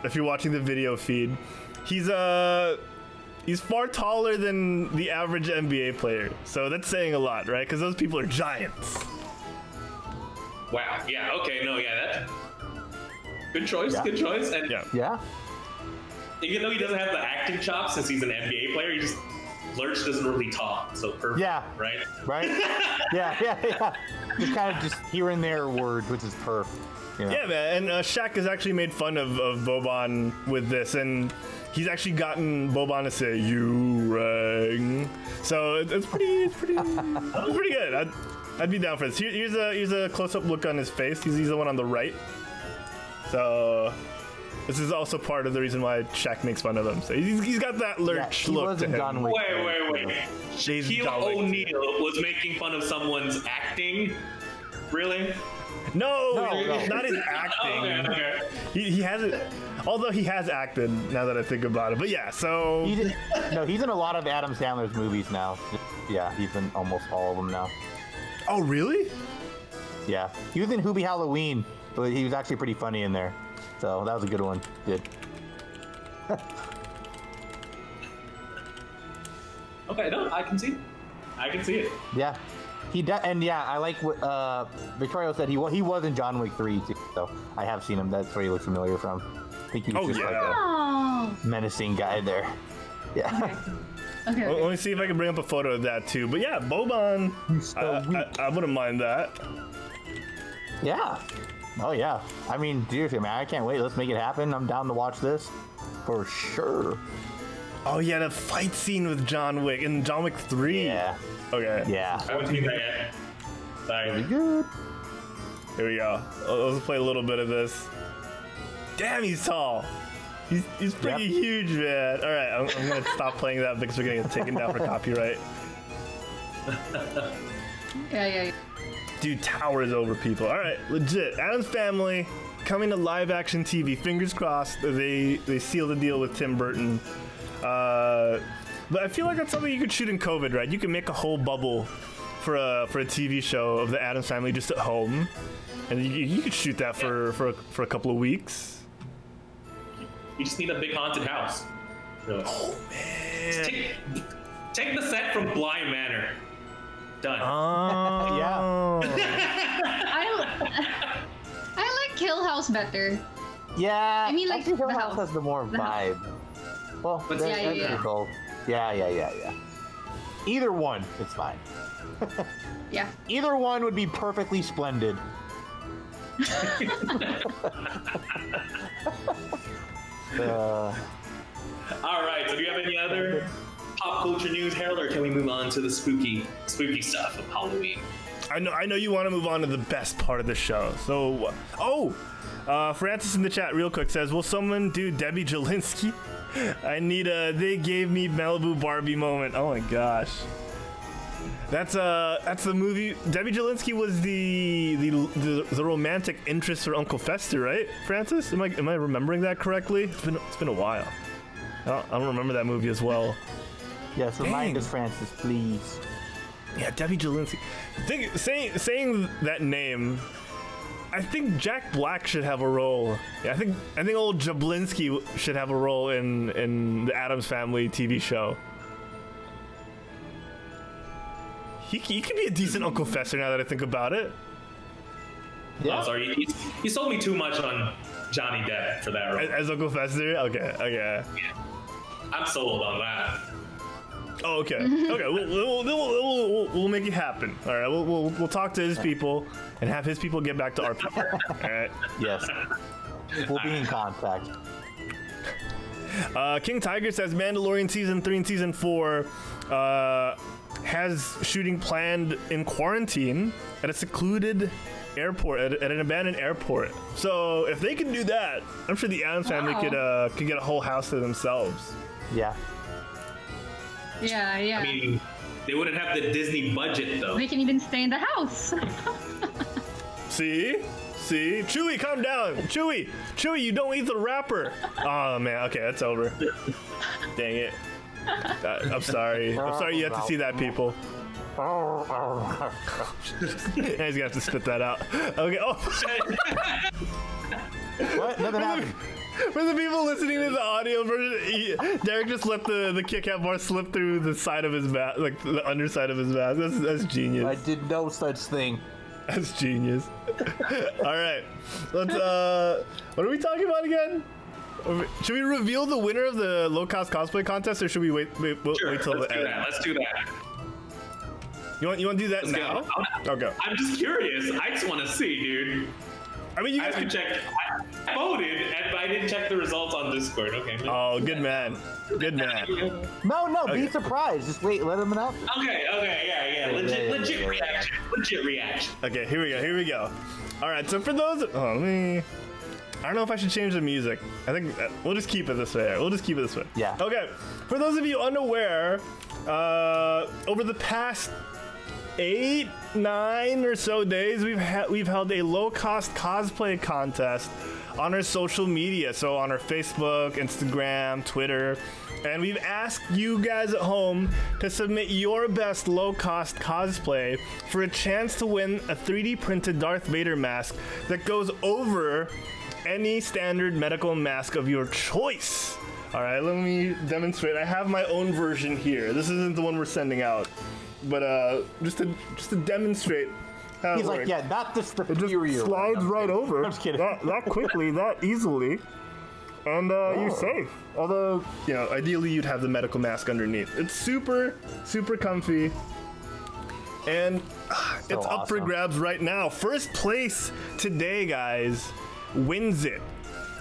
if you're watching the video feed, he's far taller than the average NBA player. So that's saying a lot, right? Because those people are giants. Wow. Yeah. Okay. No. Yeah. That's good choice. Yeah. Good choice. And Yeah. even though he doesn't have the acting chops since he's an NBA player, Lurch doesn't really talk. So perfect. Yeah. Right. Right? yeah. Just kind of just here and there words, which is perfect. You know? Yeah, man. And Shaq has actually made fun of Boban with this, and he's actually gotten Boban to say "you rang." So it's pretty good. I'd be down for this. Here's a close-up look on his face. He's the one on the right. So this is also part of the reason why Shaq makes fun of him. So he's got that Lurch he look to wasn't him. John Wick. Wait. He's Shaquille John Wick. O'Neal was making fun of someone's acting. Really? No, No. not his acting. Okay. He hasn't. Although he has acted, now that I think about it. But yeah, so He's in a lot of Adam Sandler's movies now. Yeah, he's in almost all of them now. Oh, really? Yeah, he was in Hoobie Halloween, but he was actually pretty funny in there. So that was a good one. Good. Okay, no, I can see it. Yeah, and yeah, I like what Victoria said. He was in John Wick 3 too. So I have seen him. That's where he looks familiar from. I think he was just like Oh. a menacing guy there. Yeah. Okay. Let me see if I can bring up a photo of that too. But yeah, Boban, I wouldn't mind that. Yeah. Oh yeah. I mean, seriously, man, I can't wait. Let's make it happen. I'm down to watch this for sure. Oh yeah, the fight scene with John Wick in John Wick 3. Yeah. Okay. Yeah. I haven't seen that yet. Sorry. Good. Here we go. Let's play a little bit of this. Damn, he's tall. He's pretty huge, man. All right, I'm gonna stop playing that because we're gonna get taken down for copyright. Yeah. Dude towers over people. All right, legit. Addams Family coming to live action TV. Fingers crossed they seal the deal with Tim Burton. But I feel like that's something you could shoot in COVID, right? You can make a whole bubble for a TV show of the Addams Family just at home, and you could shoot that for a couple of weeks. You just need a big haunted house. Really. Oh man. Take the set from Bly Manor. Done. Oh. I like Hill House better. Yeah. I mean, like, actually, Hill the House house. has the more The house. vibe. Well, But that's yeah. pretty cool. Yeah. Either one, it's fine. Yeah. Either one would be perfectly splendid. All right. So do you have any other pop culture news, Harold, or can we move on to the spooky stuff of Halloween? I know you want to move on to the best part of the show. So, Francis in the chat real quick says, will someone do Debbie Jelinski? I need a they gave me Malibu Barbie moment. Oh my gosh. That's the movie. Debbie Jelinski was the romantic interest for Uncle Fester, right? Francis, am I remembering that correctly? It's been a while. I don't remember that movie as well. Yes, remind us, Francis, please. Yeah, Debbie Jelinski. Saying that name, I think Jack Black should have a role. Yeah, I think old Jablinski should have a role in the Addams Family TV show. He could be a decent Uncle Fester now that I think about it. Yeah. Oh, sorry, you sold me too much on Johnny Depp for that role. As Uncle Fester? Okay. Yeah. I'm sold on that. Oh, okay. Okay, we'll make it happen. All right, we'll talk to his people and have his people get back to our people. All right. Yes. We'll be in contact. King Tiger says Mandalorian season 3 and season 4 has shooting planned in quarantine at a secluded airport, at an abandoned airport. So if they can do that, I'm sure the Addams family could get a whole house to themselves. Yeah. Yeah. I mean, they wouldn't have the Disney budget though. They can even stay in the house. See? Chewie, calm down. Chewie, you don't eat the wrapper. Oh man, okay, that's over. Dang it. I'm sorry you have to see that, people. Now he's gonna have to spit that out. Okay. Oh. What? Nothing happened. For the people listening to the audio version, Derek just let the Kit Kat bar slip through the side of his mask, like the underside of his mask. That's genius. I did no such thing. That's genius. All right, let's. What are we talking about again? Should we reveal the winner of the low-cost cosplay contest, or should we wait till the end? Let's do that. You want to do that now? Okay. I'm just curious. I just want to see, dude. I mean, you I guys haven't checked. I voted, but I didn't check the results on Discord. Okay. Oh, good man. Good man. No, be surprised. Just wait, let them know. Okay, yeah. Legit reaction. Legit reaction. Okay, here we go. All right, so for those, I don't know if I should change the music. I think we'll just keep it this way. Yeah. Okay, for those of you unaware, over the past 8, 9 or so days, we've held a low-cost cosplay contest on our social media, so on our Facebook, Instagram, Twitter, and we've asked you guys at home to submit your best low-cost cosplay for a chance to win a 3D printed Darth Vader mask that goes over any standard medical mask of your choice. All right, let me demonstrate. I have my own version here. This isn't the one we're sending out, but just to demonstrate how He's it like, works. yeah, not the superior. It just slides right over. I'm just kidding. That quickly, that easily, and you're safe. Although, ideally you'd have the medical mask underneath. It's super, super comfy, and it's up for awesome. grabs right now. First place today, guys, wins it.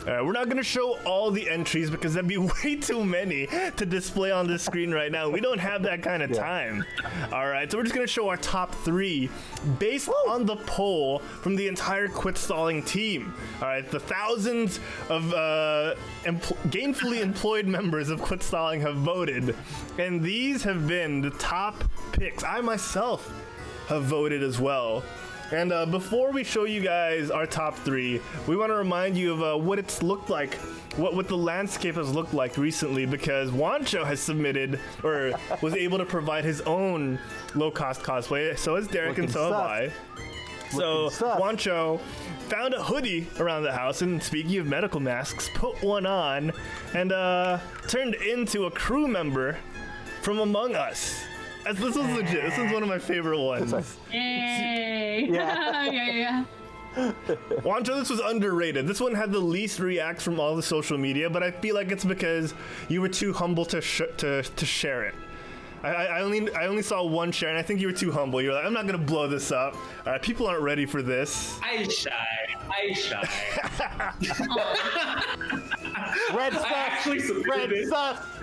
We're not going to show all the entries because that'd be way too many to display on this screen right now. We don't have that kind of time. All right, so we're just going to show our top 3 based on the poll from the entire Quit Stalling team. All right, the thousands of gainfully employed members of Quit Stalling have voted, and these have been the top picks. I myself have voted as well. And before we show you guys our top 3, we want to remind you of what it's looked like, what the landscape has looked like recently, because Juancho has submitted, or was able to provide his own low-cost cosplay. So has Derek, and so have I. So Juancho found a hoodie around the house, and speaking of medical masks, put one on, and turned into a crew member from Among Us. This was legit. This is one of my favorite ones. Yay! Yeah. yeah. Juancho, this was underrated. This one had the least reacts from all the social media, but I feel like it's because you were too humble to share it. I only saw one share, and I think you were too humble. You're like, I'm not gonna blow this up. All right, people aren't ready for this. I shy. Red I stuff. actually submitted Red it. stuff.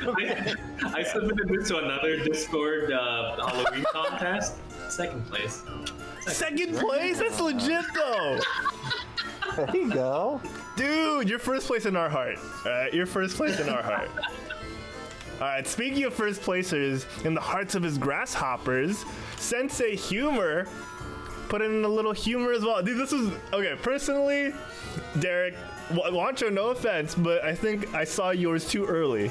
I submitted this to another Discord Halloween contest. Second place. Second place? That's legit though. There you go. Dude, you're first place in our heart. All right, you're first place in our heart. All right, speaking of first placers, in the hearts of his grasshoppers, Sensei Humor put in a little humor as well. Dude, this was, okay, personally, Derek, Juancho, no offense, but I think I saw yours too early.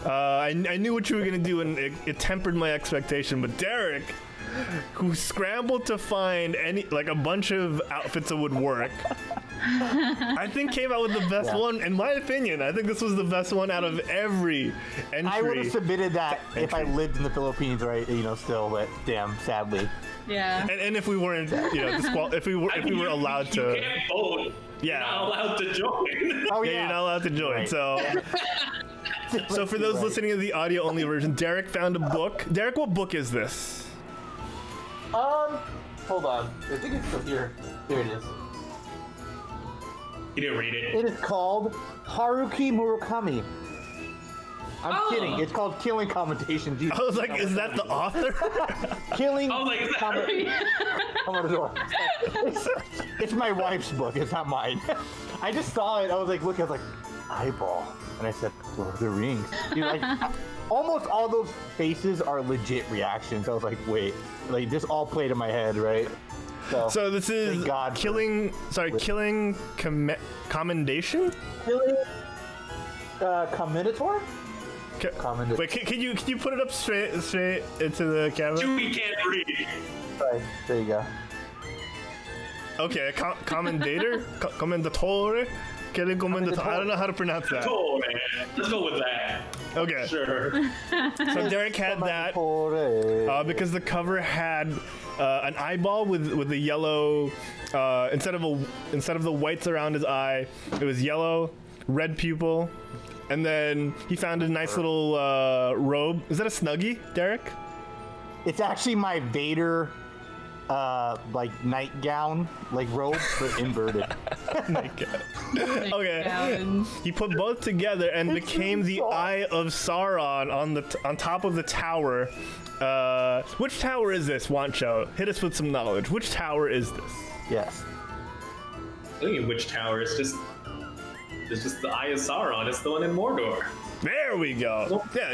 I knew what you were gonna do, and it tempered my expectation, but Derek, who scrambled to find a bunch of outfits that would work, I think came out with the best one. In my opinion, I think this was the best one out of every entry. I would have submitted that if I lived in the Philippines, right? Still, but damn, sadly. Yeah. And if we weren't, if we were allowed to. You can't vote. Yeah. You're not allowed to join. Oh Yeah, you're not allowed to join. Right. So for those listening to the audio-only version, Derek found a book. Derek, what book is this? Hold on. I think it's still here. Here it is. You didn't read it. It is called Haruki Murakami. I'm kidding. It's called Killing Commentation. Jesus. I was like, is that the author? Killing. I was like, is that It's my wife's book. It's not mine. I just saw it. I was like, look. I was like, eyeball, and I said, Lord of the Rings. Almost all those faces are legit reactions. I was like, wait, this all played in my head, right? So this is Killing Commendation? Killing Commendator? Wait, can you put it up straight into the camera? Chewie can't read. Right, there you go. Okay, commendator? Commendatore? Killing Commendatore. I don't know how to pronounce that. Cool, man. Let's go with that. Okay. Sure. So Derek had that because the cover had an eyeball with the yellow instead of the whites around his eye, it was yellow, red pupil, and then he found a nice little robe. Is that a Snuggie, Derek? It's actually my Vader nightgown, robe, but inverted. Nightgown. Okay. He put both together and became the Eye of Sauron on top of the tower. Which tower is this, Juancho? Hit us with some knowledge. Which tower is this? Yes. I think which tower? It's just the Eye of Sauron. It's the one in Mordor. There we go. Yeah,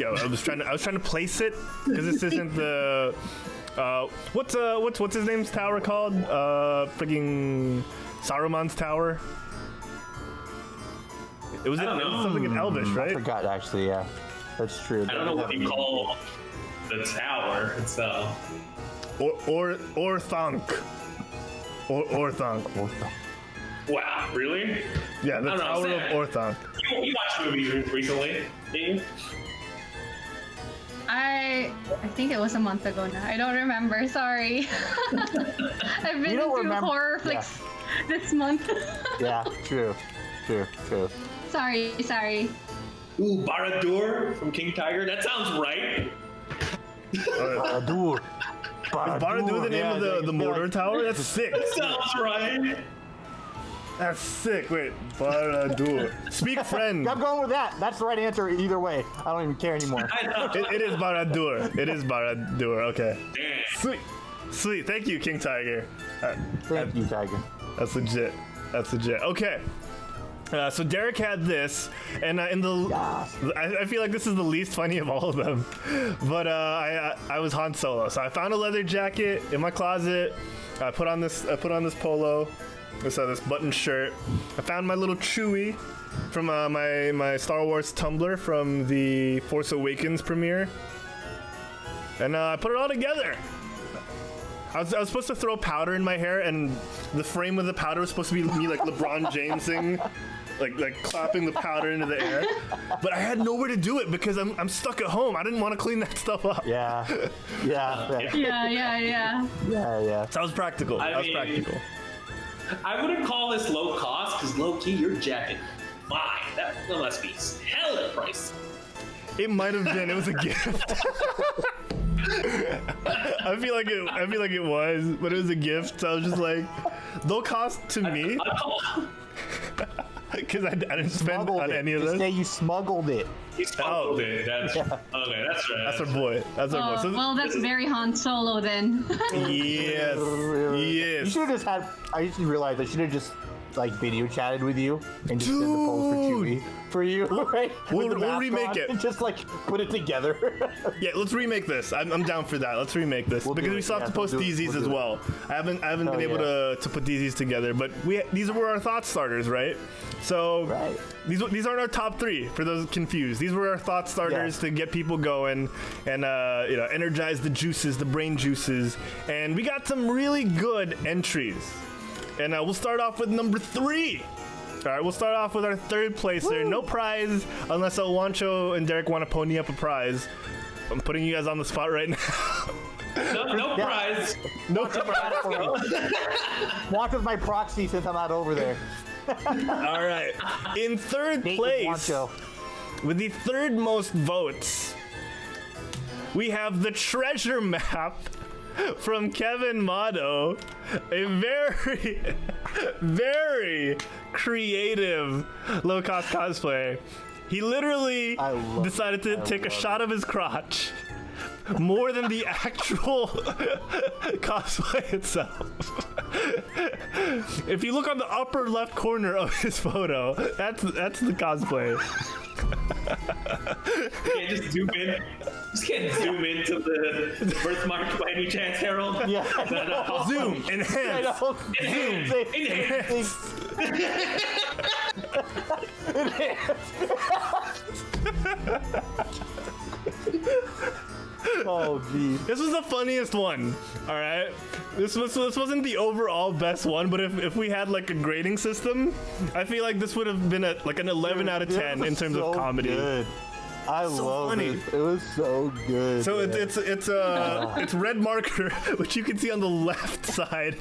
I was trying to place it because this isn't the. What's his name's tower called? Freaking Saruman's tower. It was something in Elvish, right? I forgot actually. Yeah, that's true. I don't know what you call the tower itself. Orthanc. Orthanc. Wow, really? Yeah, the Tower of Orthanc. You watched movies recently, didn't you? I think it was a month ago now. I don't remember. Sorry. I've been into horror flicks this month. Yeah, true. Sorry. Ooh, Barad-dûr from King Tiger. That sounds right. Barad-dûr. Is Barad-dûr the name of the Mordor tower? That's sick. That sounds right. That's sick. Wait, Barad-dûr. Speak friend. I'm going with that. That's the right answer either way. I don't even care anymore. I know. It is Barad-dûr. It is Barad-dûr. Okay. Damn. Sweet. Thank you, King Tiger. Thank you, Tiger. That's legit. Okay. So Derek had this, and I feel like this is the least funny of all of them. But I was Han Solo, so I found a leather jacket in my closet. I put on this polo. This button shirt. I found my little Chewie from my Star Wars Tumblr from the Force Awakens premiere, and I put it all together. I was supposed to throw powder in my hair, and the frame of the powder was supposed to be me like LeBron Jamesing, like clapping the powder into the air. But I had nowhere to do it because I'm stuck at home. I didn't want to clean that stuff up. Yeah. Yeah. So I was practical. Practical. I wouldn't call this low cost because low key your jacket, fine. That must be hella price. It might have been. It was a gift. I feel like it was, but it was a gift. So I was just like, low cost to me, because I didn't spend on any of this. Yeah, you smuggled it. You smuggled it. Okay, that's right. That's our boy. So well, that's very Han Solo then. Yes. You should have just had. I just realized I should have just like video chatted with you and just did the pose for Chewie for you, right? We'll With the mask remake on it. and just like put it together. Yeah, let's remake this. I'm down for that. Let's remake this We'll because do we it. still have Yeah, to post we'll do it. DZs We'll as do it. well. I haven't been Hell able to put DZs together, but these were our thought starters, right? So Right. these aren't our top 3 for those confused. These were our thought starters Yes. to get people going and energize the juices, the brain juices, and we got some really good entries. And we'll start off with number 3. All right, we'll start off with our 3rd placer. No prize unless Juancho and Derek want to pony up a prize. I'm putting you guys on the spot right now. No prize. No prize. Watch with my proxy since I'm not over there. All right. In 3rd Date with place, Juancho. with the 3rd most votes, we have the treasure map from Kevin Motto, a very, very creative low-cost cosplay. He literally I love decided to take a shot of his crotch more than the actual cosplay itself. If you look on the upper left corner of his photo, that's the cosplay. Can't just zoom in. Just can't zoom into the birthmark by any chance, Harold. Yeah. Zoom, I enhance. know. Enhance. Oh, geez. This was the funniest one. All right, this wasn't the overall best one, but if we had like a grading system, I feel like this would have been like an 11 out of 10 in terms of comedy. Good. I love funny. it. It was so good. So man. it's red marker, which you can see on the left side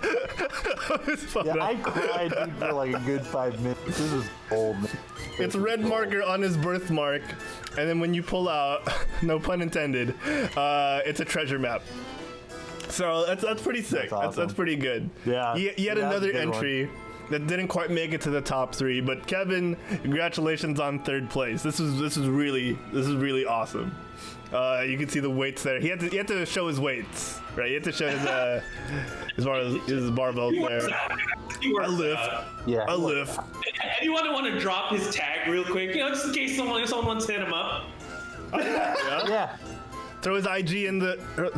of his photo. Yeah, I cried dude, for like a good 5 minutes. This is old. Man. It's red marker on his birthmark, and then when you pull out, no pun intended, it's a treasure map. So that's pretty sick. That's awesome. That's pretty good. Yeah. Yet Yeah, another good one. entry that didn't quite make it to the top 3. But Kevin, congratulations on 3rd place. This is really awesome. You can see the weights there. He had to show his weights, right? He had to show his barbell there. I lift. Yeah. I lift. Anyone want to drop his tag real quick? Just in case someone wants to hit him up. Yeah. Throw his IG in the. For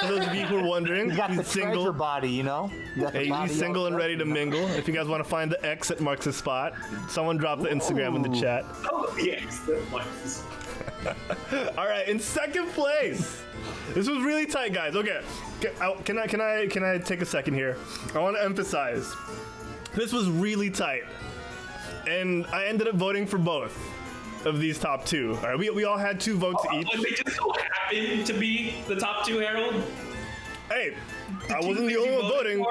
those of you who are wondering, You got the he's single. treasure body, you know? You got the Hey, body he's single all and ready to mingle. If you guys want to find the X that marks his spot, someone drop the Instagram in the Ooh. chat. Oh, yes. That was. All right, in 2nd place. This was really tight, guys. Okay, can I take a second here? I want to emphasize, this was really tight, and I ended up voting for both of these top 2. All right, we all had 2 votes each. They just so happen to be the top 2, Harold. Hey, I wasn't the only one voting.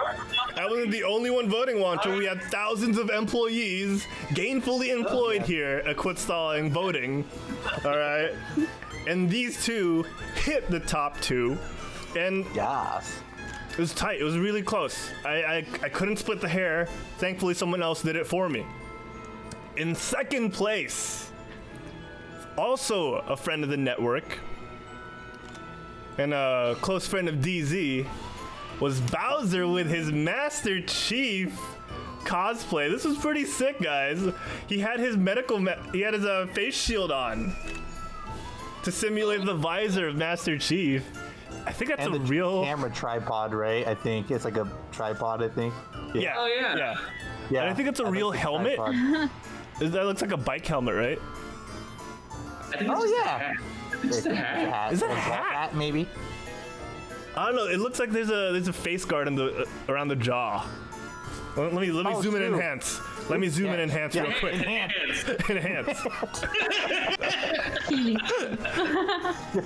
I wasn't the only one voting, Juancho. We had thousands of employees gainfully employed here at Quit Stalling voting. All right. And these 2 hit the top 2. And Yes. it was tight. It was really close. I couldn't split the hair. Thankfully, someone else did it for me. In 2nd place, also a friend of the network and a close friend of DZ, was Bowser with his Master Chief cosplay. This was pretty sick, guys. He had his he had his face shield on to simulate the visor of Master Chief. I think that's And a the real camera tripod, right? I think it's like a tripod. I think. Yeah. Oh, yeah. Yeah. Yeah. And I think it's a real it's helmet. tripod. That looks like a bike helmet, right? I think it's Oh, just yeah. a hat. It's just a hat. Is that a Like hat? maybe? I don't know. It looks like there's a face guard in the around the jaw. Let me Oh, zoom in and true. enhance. Let me zoom in and enhance real quick. Enhance. Enhance.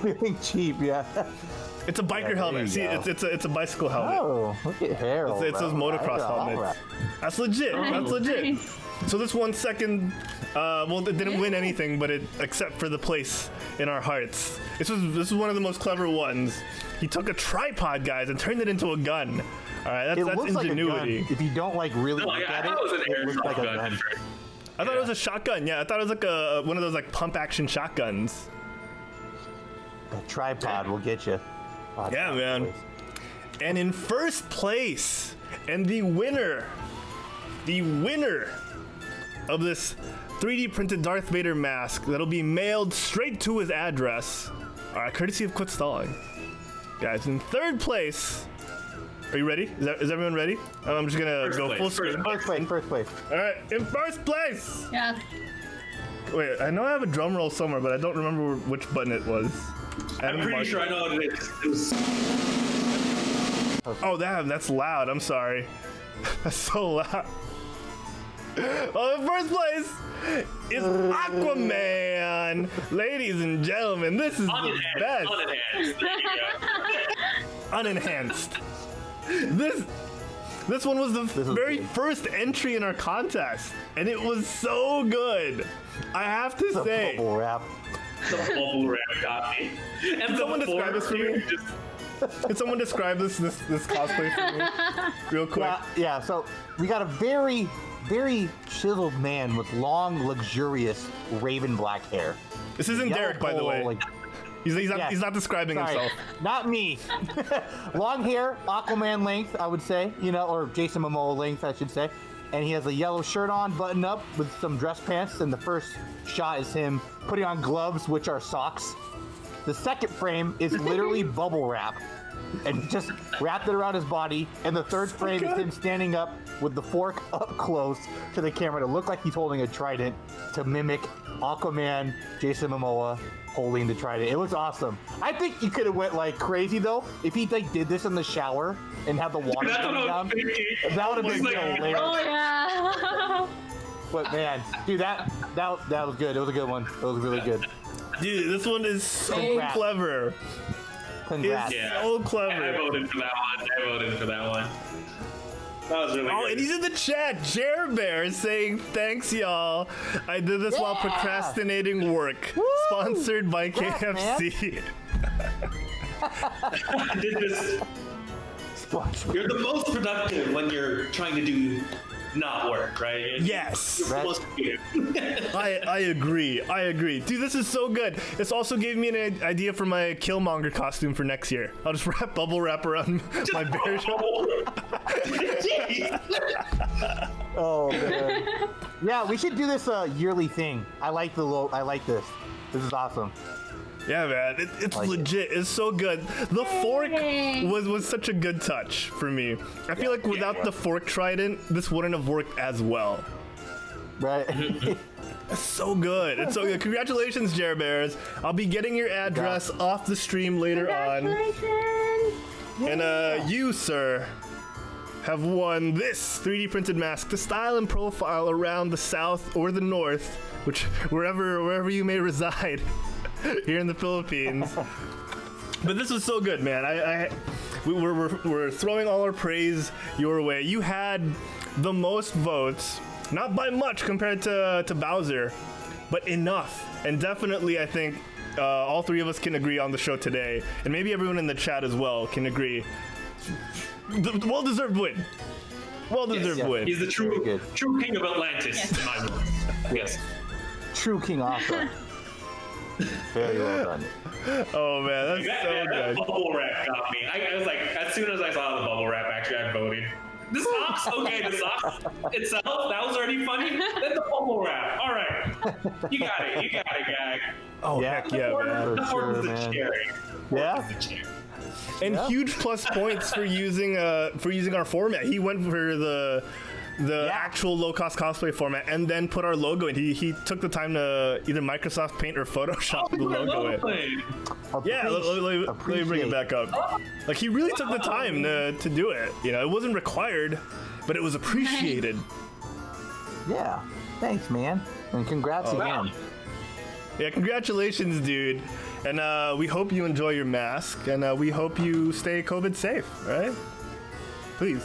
Feeling cheap, yeah. It's a biker there helmet. you See, go. it's a bicycle helmet. Oh, look at Harold. It's those motocross helmets. That's legit. That's legit. Nice. So this 1 second, well, it didn't win anything, but except for the place in our hearts. This was one of the most clever ones. He took a tripod, guys, and turned it into a gun. All right, that's Looks ingenuity. like a gun. If you don't like really No, look yeah, I at it, thought it was an it looks airsoft like a gun. gun. I thought it was a shotgun. Yeah, I thought it was like one of those like pump action shotguns. A tripod will get you. Yeah, man. And in 1st place, and the winner the winner of this 3D printed Darth Vader mask that'll be mailed straight to his address. All right, courtesy of Quit Stalling. Guys, in third place. Are you ready? Is everyone ready? I'm just gonna go full screen. First place. All right, in first place. Yeah. Wait, I know I have a drum roll somewhere, but I don't remember which button it was. I'm pretty sure I know what it is. It was... Oh, that's loud. I'm sorry. That's so loud. Well, in first place is Aquaman. Ladies and gentlemen, this is the best. Unenhanced. There you Unenhanced. This one was the very first entry in our contest, and it was so good. I have to say. Bubble wrap. go. The bubble wrap got me. And someone describe this for me? Can someone describe this cosplay for me, real quick? Yeah. So we got a very, very chiseled man with long, luxurious raven black hair. This isn't Yellow Derek, by the way. like- He's not describing Sorry, himself. not me. Long hair, Aquaman length, I would say, or Jason Momoa length, I should say. And he has a yellow shirt on, button up with some dress pants. And the first shot is him putting on gloves, which are socks. The second frame is literally bubble wrap. And he just wrapped it around his body. And the third frame is him standing up with the fork up close to the camera to look like he's holding a trident to mimic Aquaman, Jason Momoa holding the trident. It looks awesome. I think you could have went like crazy though if he did this in the shower and had the water coming down. That would have been hilarious. Oh yeah. But man, dude, that was good. It was a good one. It was really good. Dude, this one is so Congrats. clever. Congrats. It's so clever. I voted for that one. That was really Oh, good. and he's in the chat. Jer Bear is saying, thanks, y'all. I did this while procrastinating work. Woo! Sponsored by Congrats, KFC. I did this. You're the most productive when you're trying to do not work, right? Yes. You're supposed to do. I agree. Dude, this is so good. This also gave me an idea for my Killmonger costume for next year. I'll just bubble wrap around my bear shoulder. Oh man. Yeah, we should do this yearly thing. I like this. This is awesome. Yeah, man, it's like legit. It's so good. The fork was such a good touch for me. I feel like without the fork trident, this wouldn't have worked as well. Right. It's so good. It's so good. Congratulations, Jer Bears. I'll be getting your address off the stream later on. And you, sir, have won this 3D printed mask to style and profile around the south or the north, wherever you may reside. Here in the Philippines. But this was so good, man. We're throwing all our praise your way. You had the most votes, not by much compared to Bowser, but enough. And definitely, I think all three of us can agree on the show today, and maybe everyone in the chat as well can agree. Well-deserved win. Well-deserved win. He's the true king of Atlantis, in my book. Yes. True King Arthur. Very well done. Oh man, that's so that good. bubble wrap got me. I was like, as soon as I saw the bubble wrap, actually, I voted. The socks, okay, the socks itself, that was already funny. Then the bubble wrap, all right. You got it, gag. Oh Yeah. heck yeah, man. The fork is the man. cherry. Yeah. And huge plus points for using our format. He went for the actual low-cost cosplay format and then put our logo in. He took the time to either Microsoft Paint or Photoshop the logo in. Yeah, let me bring it back up. Like, he really took the time to do it. It wasn't required, but it was appreciated. Yeah. Thanks, man. And congrats again. Yeah, congratulations, dude. And we hope you enjoy your mask, and we hope you stay COVID safe, right? Please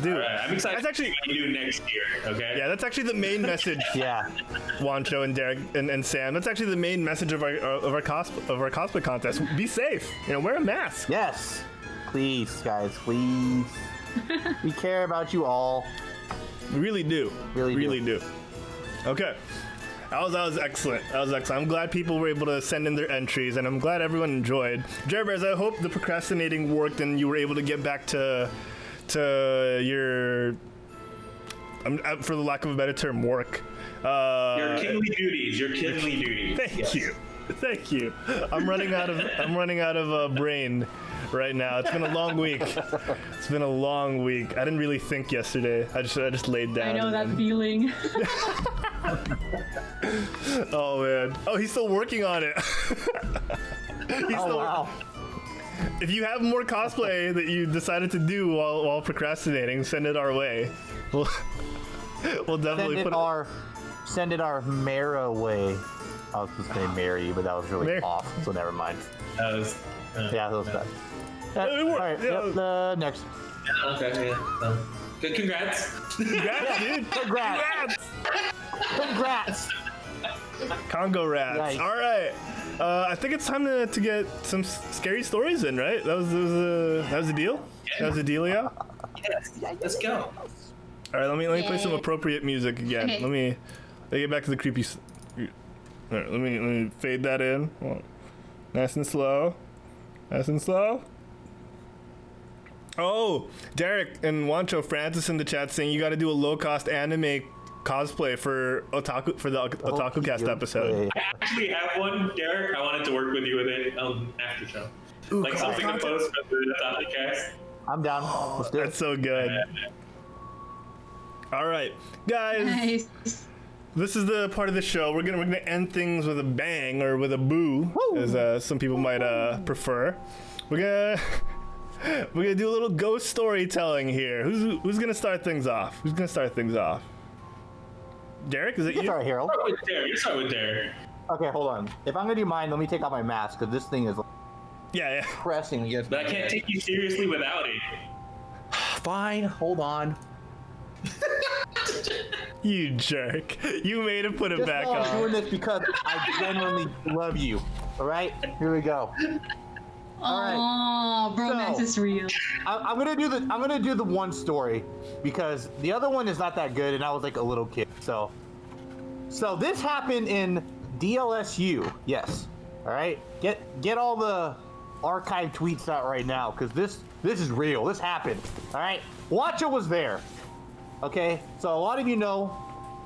do. All right, I'm excited That's actually, what you do next year, okay? yeah, that's actually the main message. Yeah. Juancho and Derek and Sam. That's actually the main message of our cosplay contest. Be safe. Wear a mask. Yes. Please, guys, please. We care about you all. We really do. Really do. Okay. That was excellent. I'm glad people were able to send in their entries, and I'm glad everyone enjoyed. Jer Bears, I hope the procrastinating worked and you were able to get back to your for the lack of a better term, work. Your kingly duties. Your kingly duties. Thank you. I'm running out of brain right now. It's been a long week. I didn't really think yesterday. I just laid down. I know that feeling. Oh man. Oh, he's still working on it. Wow. If you have more cosplay that you decided to do while procrastinating, send it our way. We'll definitely send it our Mara way. I was supposed to say Mary, but that was really off, so never mind. That was. Yeah, that was bad. It worked. All right, Yeah. Next. Okay. Yeah. Good. Congrats. Congrats, dude. Congrats. Congo rats. Yikes. All right. I think it's time to get some scary stories in, right? That was the deal. That was the deal, yeah. Yes. Let's go. All right. Let me play some appropriate music again. Okay. Let me get back to the creepy. All right, let me fade that in. Nice and slow. Oh, Derek and Juancho Francis in the chat saying you got to do a low-cost anime cosplay for the Otaku Cast episode. I actually have one, Derek. I wanted to work with you with it after show. Ooh, Like something to post for the Otaku Cast. I'm down. Let's do it. That's so good. All right, guys. Nice. This is the part of the show we're gonna end things with a bang or with a boo, as some people might prefer. We're gonna do a little ghost storytelling here. Who's gonna start things off? Derek, is it you? Sorry, Harold. You start with Derek. Okay, hold on. If I'm gonna do mine, let me take off my mask because this thing is Yeah. pressing against. But I can't take you seriously without it. Fine, hold on. You jerk. You made him put it back I'm doing on. this because I genuinely love you. All right, here we go. All right. Oh, romance is real. I'm gonna do the one story because the other one is not that good, and I was like a little kid. So this happened in DLSU. Yes. All right. Get all the archive tweets out right now because this is real. This happened. All right. Juancho was there. Okay. So a lot of you know,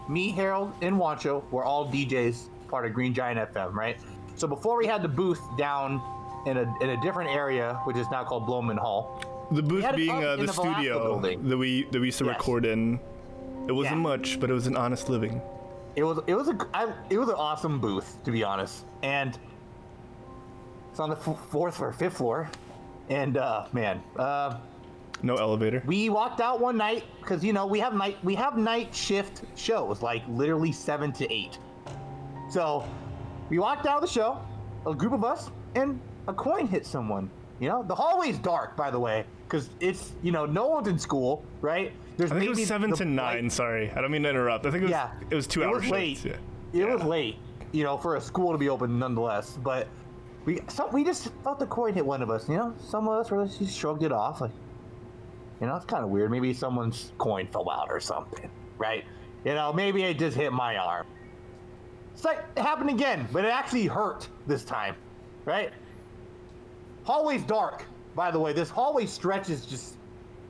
me, Harold, and Juancho were all DJs, part of Green Giant FM, right? So before we had the booth down in a different area, which is now called Blowman Hall. The booth had it being up in the the Velasco studio building. that we used to Yes. record in. It wasn't Yeah. much, but it was an honest living. It was an awesome booth, to be honest, and it's on the fourth or fifth floor, and No elevator. we walked out one night because we have night shift shows, like literally 7 to 8. So we walked out of the show, a group of us, and a coin hit someone. The hallway's dark, by the way, because it's no one's in school, right? There's I think it was maybe 7 to 9. light- Sorry, I don't mean to interrupt. I think it was 2 hours late. Yeah. It was late, for a school to be open nonetheless. But we just felt the coin hit one of us. Some of us were just shrugged it off, like, it's kind of weird. Maybe someone's coin fell out or something, right? Maybe it just hit my arm. It's like it happened again, but it actually hurt this time, right? Hallway's dark, by the way. This hallway stretches just,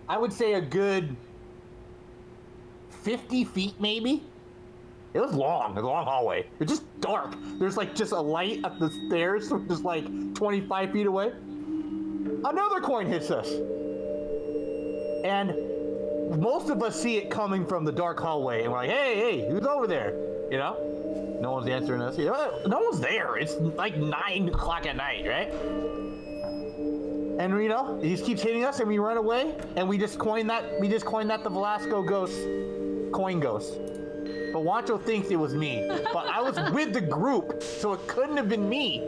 I would say, a good 50 feet maybe. It was long, a long hallway. It's just dark. There's like just a light up the stairs, just like 25 feet away. Another coin hits us. And most of us see it coming from the dark hallway, and we're like, hey, who's over there? No one's answering us. No one's there. It's like 9 o'clock at night, right? And he just keeps hitting us, and we run away, and we just coined that the Velasco ghost, coin ghost. But Juancho thinks it was me, but I was with the group, so it couldn't have been me.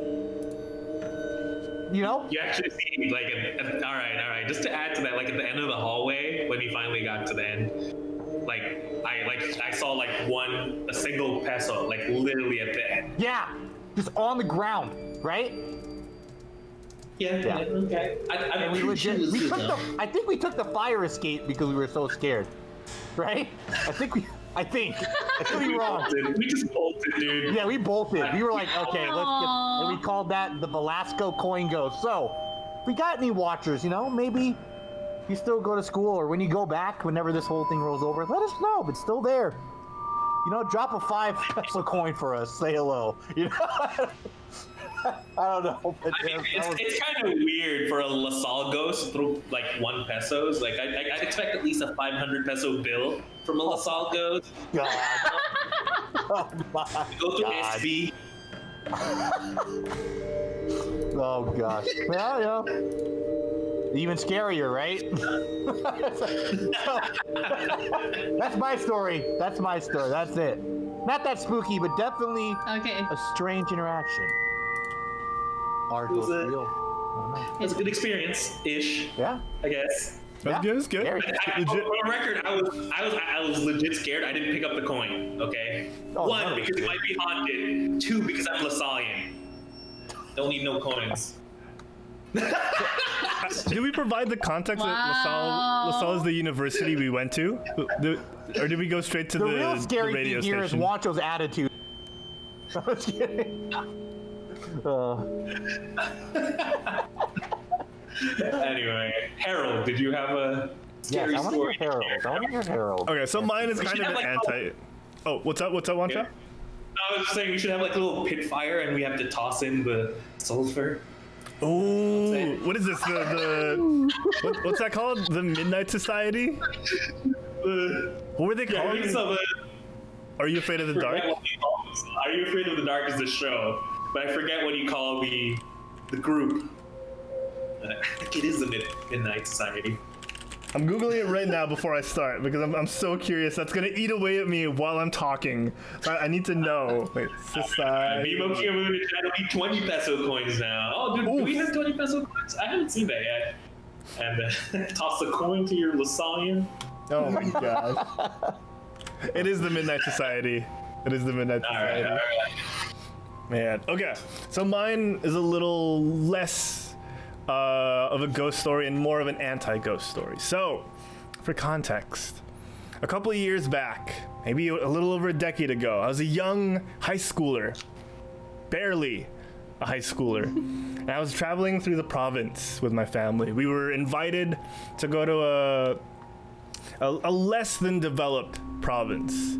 You actually see like all right. Just to add to that, like at the end of the hallway, when we finally got to the end, I saw like a single peso, like literally at the end. Yeah, just on the ground, right? Yeah. Okay. And I think we took the fire escape because we were so scared, right? I could be wrong. We just bolted, dude. Yeah, we bolted. We were like, okay, let's get. And we called that the Velasco coin ghost. So, if we got any watchers, maybe you still go to school, or when you go back, whenever this whole thing rolls over, let us know if it's still there. You know, drop a 5 peso coin for us. Say hello. You know, I don't know. But I mean, it's kind of weird for a La Salle ghost through like 1 pesos. Like I'd expect at least a 500 peso bill from a La Salle ghost. God. Oh my Go through God. SB. Oh gosh. Well, yeah. Even scarier, right? That's my story. That's my story. That's it. Not that spooky, but definitely Okay. a strange interaction. Are Was those it- real? I don't know. It was a good experience-ish, Yeah. I guess. That's good. That's good. Very- Legit. For the record, I was legit scared. I didn't pick up the coin. Okay. Oh, 1, no, because it dude. might be haunted. 2, because I'm LaSallian. Don't need no coins. Did we provide the context that Wow. LaSalle is the university we went to? Or did we go straight to The the real scary radio thing here is station? Juancho's attitude. I was kidding. Anyway, Harold, did you have a Yes, scary I want to hear story? Harold. I want to hear Harold. Okay, so mine is We kind should of an have, like, anti. Oh, what's up? What's up, Wancho? Yeah. I was saying we should have like a little pit fire and we have to toss in the sulfur. Oh, what is this? What's that called? The Midnight Society? What were they Yeah, called? it's of a, Are you afraid of the dark? forget what you call this. Are You Afraid of the Dark is the show, but I forget what you call the group. I think it is the Midnight Society. I'm googling it right now before I start because I'm so curious. That's gonna eat away at me while I'm talking. So I need to know. Wait, society. Vivo Kiamu is trying to be 20 peso coins now. Oh, dude, do we have 20 peso coins? I haven't seen that yet. And toss a coin to your LaSallian. Oh my god. It is the Midnight Society. It is the Midnight All right, Society. all right. Man. Okay. So mine is a little less of a ghost story and more of an anti-ghost story. So, for context, a couple of years back, maybe a little over a decade ago, I was a young high schooler, barely a high schooler, and I was traveling through the province with my family. We were invited to go to a less than developed province.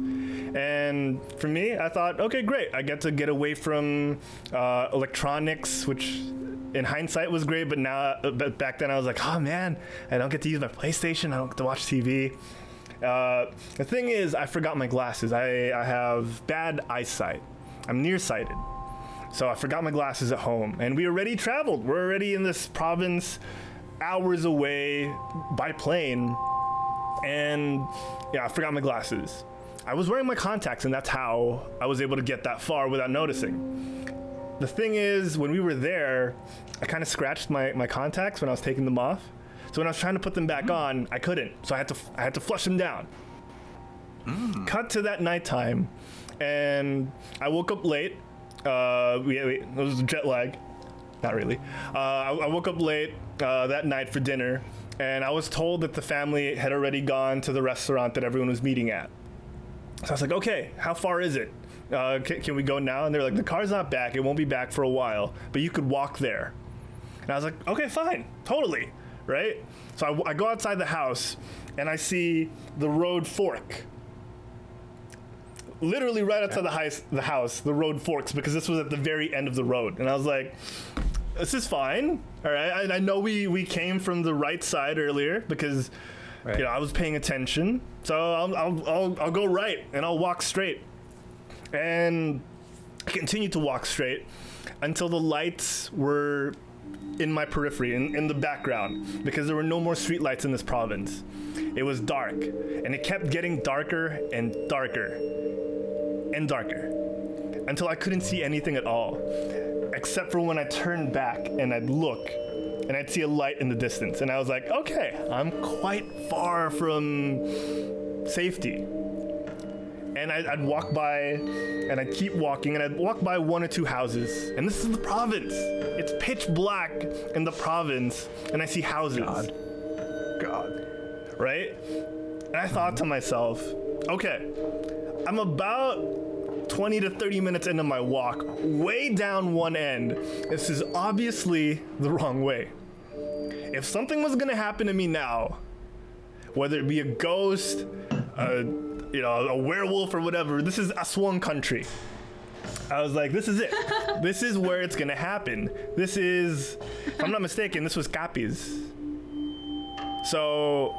And for me, I thought, okay, great. I get to get away from electronics, which in hindsight was great, but back then I was like, oh man, I don't get to use my PlayStation. I don't get to watch TV. The thing is, I forgot my glasses. I have bad eyesight. I'm nearsighted. So I forgot my glasses at home. And we already traveled. We're already in this province, hours away by plane. And yeah, I forgot my glasses. I was wearing my contacts, and that's how I was able to get that far without noticing. The thing is, when we were there, I kind of scratched my contacts when I was taking them off. So when I was trying to put them back on, I couldn't. So I had to flush them down. Cut to that nighttime, and I woke up late. It was jet lag. Not really. I woke up late that night for dinner, and I was told that the family had already gone to the restaurant that everyone was meeting at. So I was like, okay, how far is it? Can we go now? And they're like, the car's not back. It won't be back for a while, but you could walk there. And I was like, okay, fine, totally, right? So I go outside the house, and I see the road fork. Literally right outside the house, the road forks, because this was at the very end of the road. And I was like, this is fine, all right? I know we came from the right side earlier because you know, I was paying attention. So I'll go right, and I'll walk straight. And I continued to walk straight until the lights were in my periphery, in the background, because there were no more street lights in this province. It was dark, and it kept getting darker and darker and darker until I couldn't see anything at all, except for when I turned back and I'd look and I'd see a light in the distance. And I was like, okay, I'm quite far from safety. And I'd walk by, and I'd keep walking, and I'd walk by 1 or 2 houses. And this is the province. It's pitch black in the province, and I see houses. God. Right? And I thought to myself, okay, I'm about 20 to 30 minutes into my walk, way down one end. This is obviously the wrong way. if something was gonna happen to me now, whether it be a ghost, a werewolf or whatever, this is Aswan country. I was like, this is it. This is where it's gonna happen. This is, if I'm not mistaken, this was Capiz. So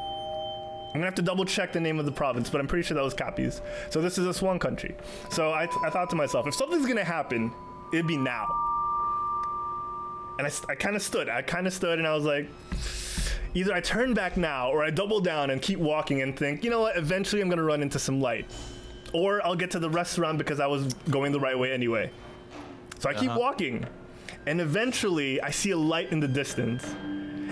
I'm gonna have to double check the name of the province, but I'm pretty sure that was Capiz. So this is Aswan country. So I thought to myself, if something's gonna happen, it'd be now. And I kind of stood and I was like, either I turn back now or I double down and keep walking and think, you know what, eventually I'm gonna run into some light. Or I'll get to the restaurant because I was going the right way anyway. So I keep walking, and eventually I see a light in the distance.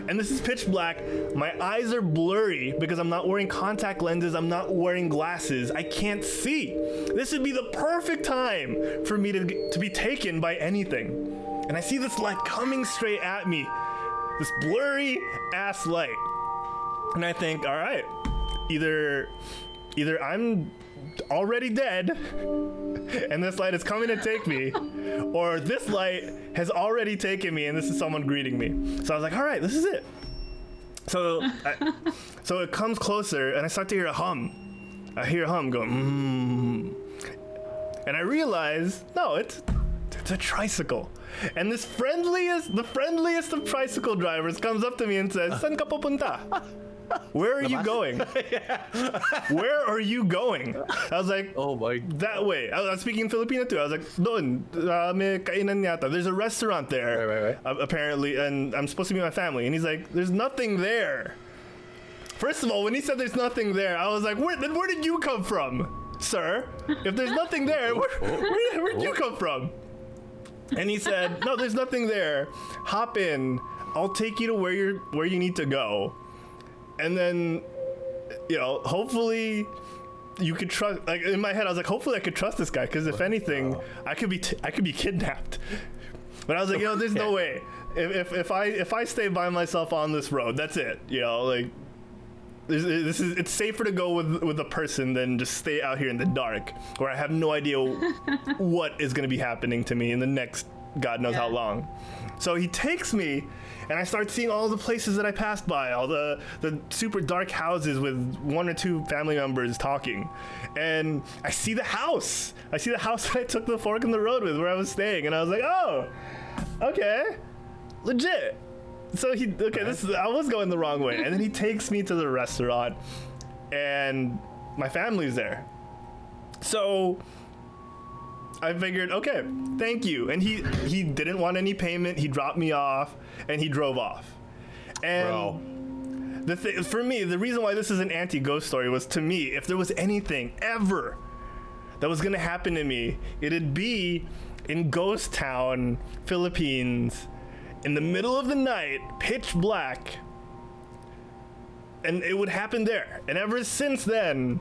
And this is pitch black. My eyes are blurry because I'm not wearing contact lenses. I'm not wearing glasses. I can't see. This would be the perfect time for me to be taken by anything. And I see this light coming straight at me. This blurry ass light. And I think, all right, either I'm already dead and this light is coming to take me, or this light has already taken me and this is someone greeting me. So I was like, all right, this is it. So it comes closer and I start to hear a hum. I hear a hum going, and I realize, no, it's a tricycle. And the friendliest of tricycle drivers comes up to me and says, "Saan ka pupunta? Where are you going? Where are you going?" I was like, Oh my. that way. I was speaking Filipino too. I was like, doon, may kainan yata. There's a restaurant there, Right. apparently, and I'm supposed to meet my family. And he's like, there's nothing there. First of all, when he said there's nothing there, I was like, where did you come from, sir? If there's nothing there, where'd you come from? And he said, no, there's nothing there. Hop in. I'll take you to where you need to go. And then, hopefully you could trust, like in my head, I was like, hopefully I could trust this guy. Cause if anything, I could be kidnapped. But I was like, there's no way. If I stay by myself on this road, that's it. It's safer to go with a person than just stay out here in the dark where I have no idea what is going to be happening to me in the next God knows how long. So he takes me and I start seeing all the places that I passed by, all the super dark houses with one or two family members talking. And I see the house. That I took the fork in the road with where I was staying. And I was like, oh, okay, legit. So I was going the wrong way. And then he takes me to the restaurant and my family's there. So I figured, okay, thank you. And he didn't want any payment. He dropped me off and he drove off. And for me, the reason why this is an anti-ghost story was, to me, if there was anything ever that was gonna happen to me, it'd be in Ghost Town, Philippines, in the middle of the night, pitch black, and it would happen there. And ever since then,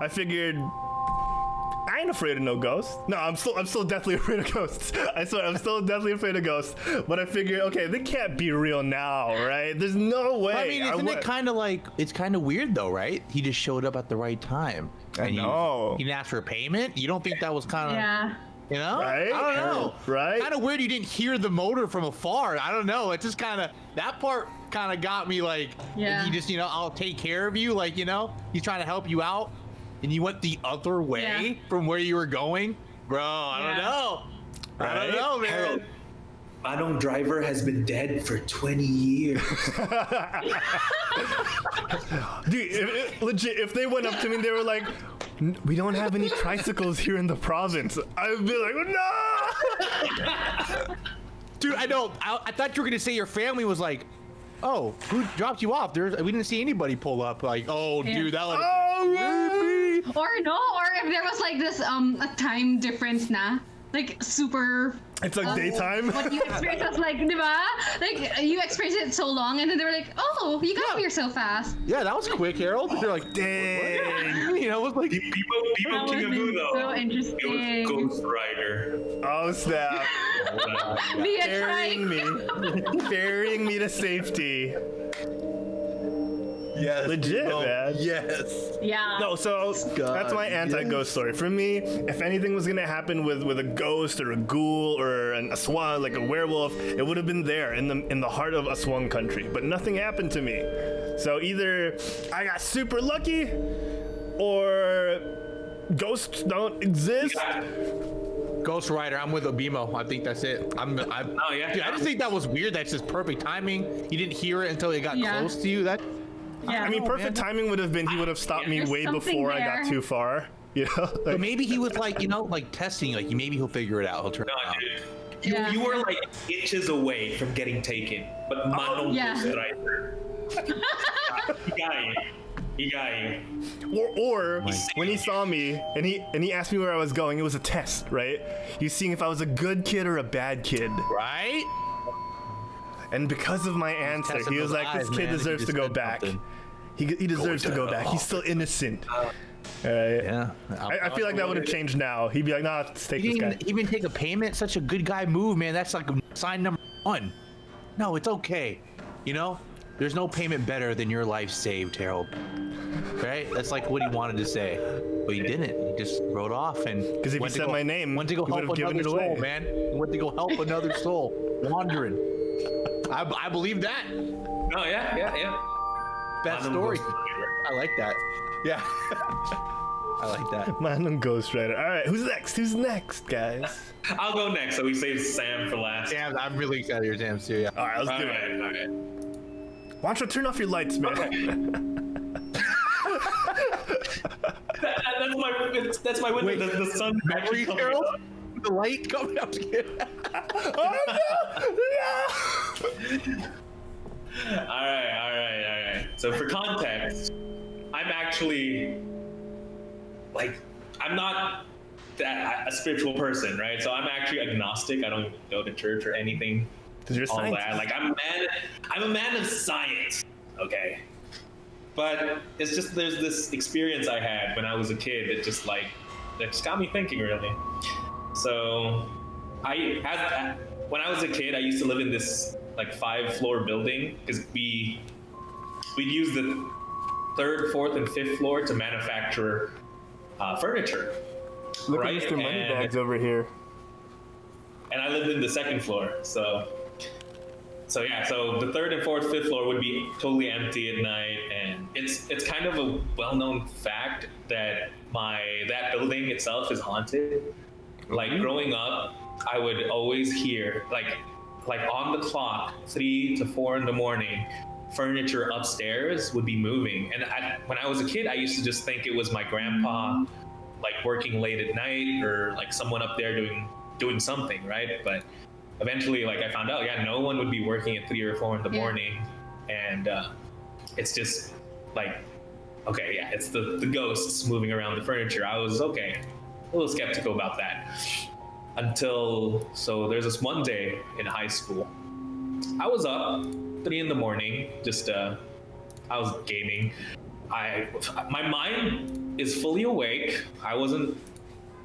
I figured, I ain't afraid of no ghosts. No, I'm still definitely afraid of ghosts. I swear, I'm still definitely afraid of ghosts. But I figured, okay, they can't be real now, right? There's no way. I mean, isn't it kind of like, it's kind of weird though, right? He just showed up at the right time. I know. He didn't ask for a payment. You don't think that was kind of... Yeah. Right? I don't know. Right? Kind of weird you didn't hear the motor from afar. I don't know. It just kind of, that part kind of got me like, yeah. He just, I'll take care of you. Like, he's trying to help you out. And you went the other way from where you were going. Bro, I don't know. Right? I don't know, man. Harold, Manong Driver has been dead for 20 years. Dude, legit, if they went up to me and they were like, we don't have any tricycles here in the province, I would be like, no! Dude, I know. I thought you were going to say your family was like, oh, who dropped you off? We didn't see anybody pull up. Like, oh, dude, that was... Or if there was like this a time difference like super... It's like daytime. What you experience was like, diba? Like, you experienced it so long, and then they were like, oh, you got here so fast. Yeah, that was quick, Harold. They're like, dang. It was like... People Kickapoo, though. So interesting. It was Ghost Rider. Oh, snap. Ferrying me to safety. Yes. Legit, bro. man. Yes. Yeah. No, so that's my anti-ghost story. For me, if anything was gonna happen with a ghost or a ghoul or a swan, like a werewolf, it would have been there in the heart of Aswang country. But nothing happened to me. So either I got super lucky, or ghosts don't exist. Ghost Rider, I'm with Obimo. I think that's it. Oh yeah. Dude, I just think that was weird. That's just perfect timing. You didn't hear it until it got Yeah. close to you. That Yeah. I mean, perfect timing would have been he would have stopped me There's way something before I got there. too far. You know, but like, maybe he was like, like testing. Like maybe he'll figure it out. He'll turn No, it out. dude. Yeah. You were like inches away from getting taken, but Mano Yeah. was right there. He got you. or when he saw me and he asked me where I was going, it was a test, right? You seeing if I was a good kid or a bad kid. Right? And because of my answer, testing he was those like, eyes, "This kid man. deserves He to just go said back. something. He deserves to go back. He's still innocent." All right. Yeah. I feel like that would have changed now. He'd be like, "Nah, let's take He this guy." didn't even take a payment. Such a good guy move, man. That's like sign number 1. No, it's okay. You know, there's no payment better than your life saved, Harold. Right? That's like what he wanted to say, but he didn't. He just wrote off and. 'Cause if went he to said my name, went to go he help would've given another it away. soul, man. He went to go help another soul wandering. I believe that. Oh yeah. Best Mano story. Ghost Rider. I like that. Yeah. I like that. Man, I'm Ghost Rider. All right, who's next? Who's next, guys? I'll go next, so we save Sam for last. Sam, I'm really excited to hear Sam's too. Yeah. All right, let's All do it. right. Wancho, turn off your lights, man. That's my window. Wait, the sun Memory, actually coming Harold? up. The light coming up. Oh no! All right. So for context, I'm actually like I'm not that a spiritual person, right? So I'm actually agnostic. I don't go to church or anything. Because you're All science. that. Like I'm a man of science. Okay. But it's just there's this experience I had when I was a kid that just got me thinking really. So when I was a kid, I used to live in this like 5-floor building because we'd use the 3rd, 4th, and 5th floor to manufacture furniture. Look right? at Mr. Moneybags over here. And I lived in the 2nd floor, so yeah, so the 3rd and 4th, 5th floor would be totally empty at night, and it's kind of a well-known fact that that building itself is haunted. Like growing up, I would always hear like on the clock, 3 to 4 in the morning, furniture upstairs would be moving. And when I was a kid, I used to just think it was my grandpa, like working late at night, or like someone up there doing something, right? But eventually, like I found out, yeah, no one would be working at 3 or 4 in the morning, and it's just like, okay, yeah, it's the ghosts moving around the furniture. I was a little skeptical about that so there's this one day in high school. I was up 3 in the morning, just I was gaming. My mind is fully awake. I wasn't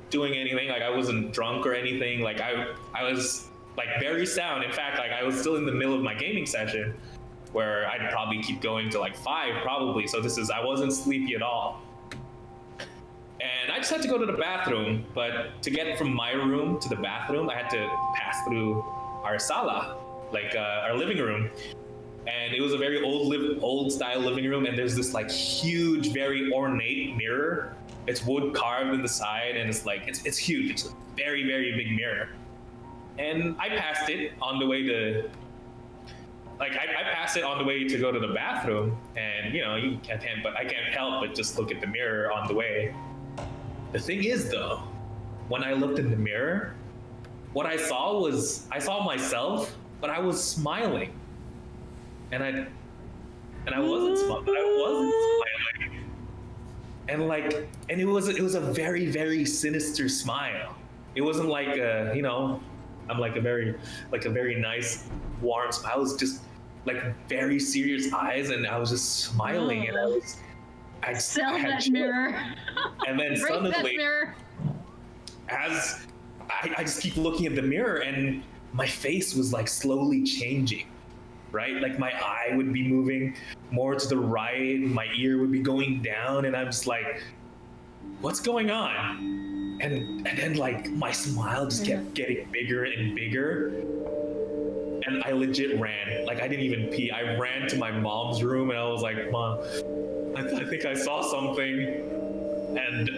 doing anything. Like I wasn't drunk or anything. Like I was like very sound. In fact, like I was still in the middle of my gaming session where I'd probably keep going to like 5 probably. So I wasn't sleepy at all. And I just had to go to the bathroom, but to get from my room to the bathroom, I had to pass through our sala, like our living room. And it was a very old style living room, and there's this like huge, very ornate mirror. It's wood carved in the side, and it's like it's huge. It's a very, very big mirror. And I passed it on the way to go to the bathroom, and I can't help but just look at the mirror on the way. The thing is though, when I looked in the mirror, what I saw myself, but I was smiling. And I wasn't smiling. And it was a very, very sinister smile. It wasn't like I'm like a very nice, warm smile. It was just like very serious eyes, and I was just smiling, and I had that chills. mirror. And then Break that suddenly, mirror. as I just keep looking at the mirror, and my face was like slowly changing. right? Like my eye would be moving more to the right, my ear would be going down, and I'm just like, what's going on? And then like my smile just kept getting bigger and bigger. And I legit ran. Like I didn't even pee. I ran to my mom's room and I was like, Mom, I think I saw something. And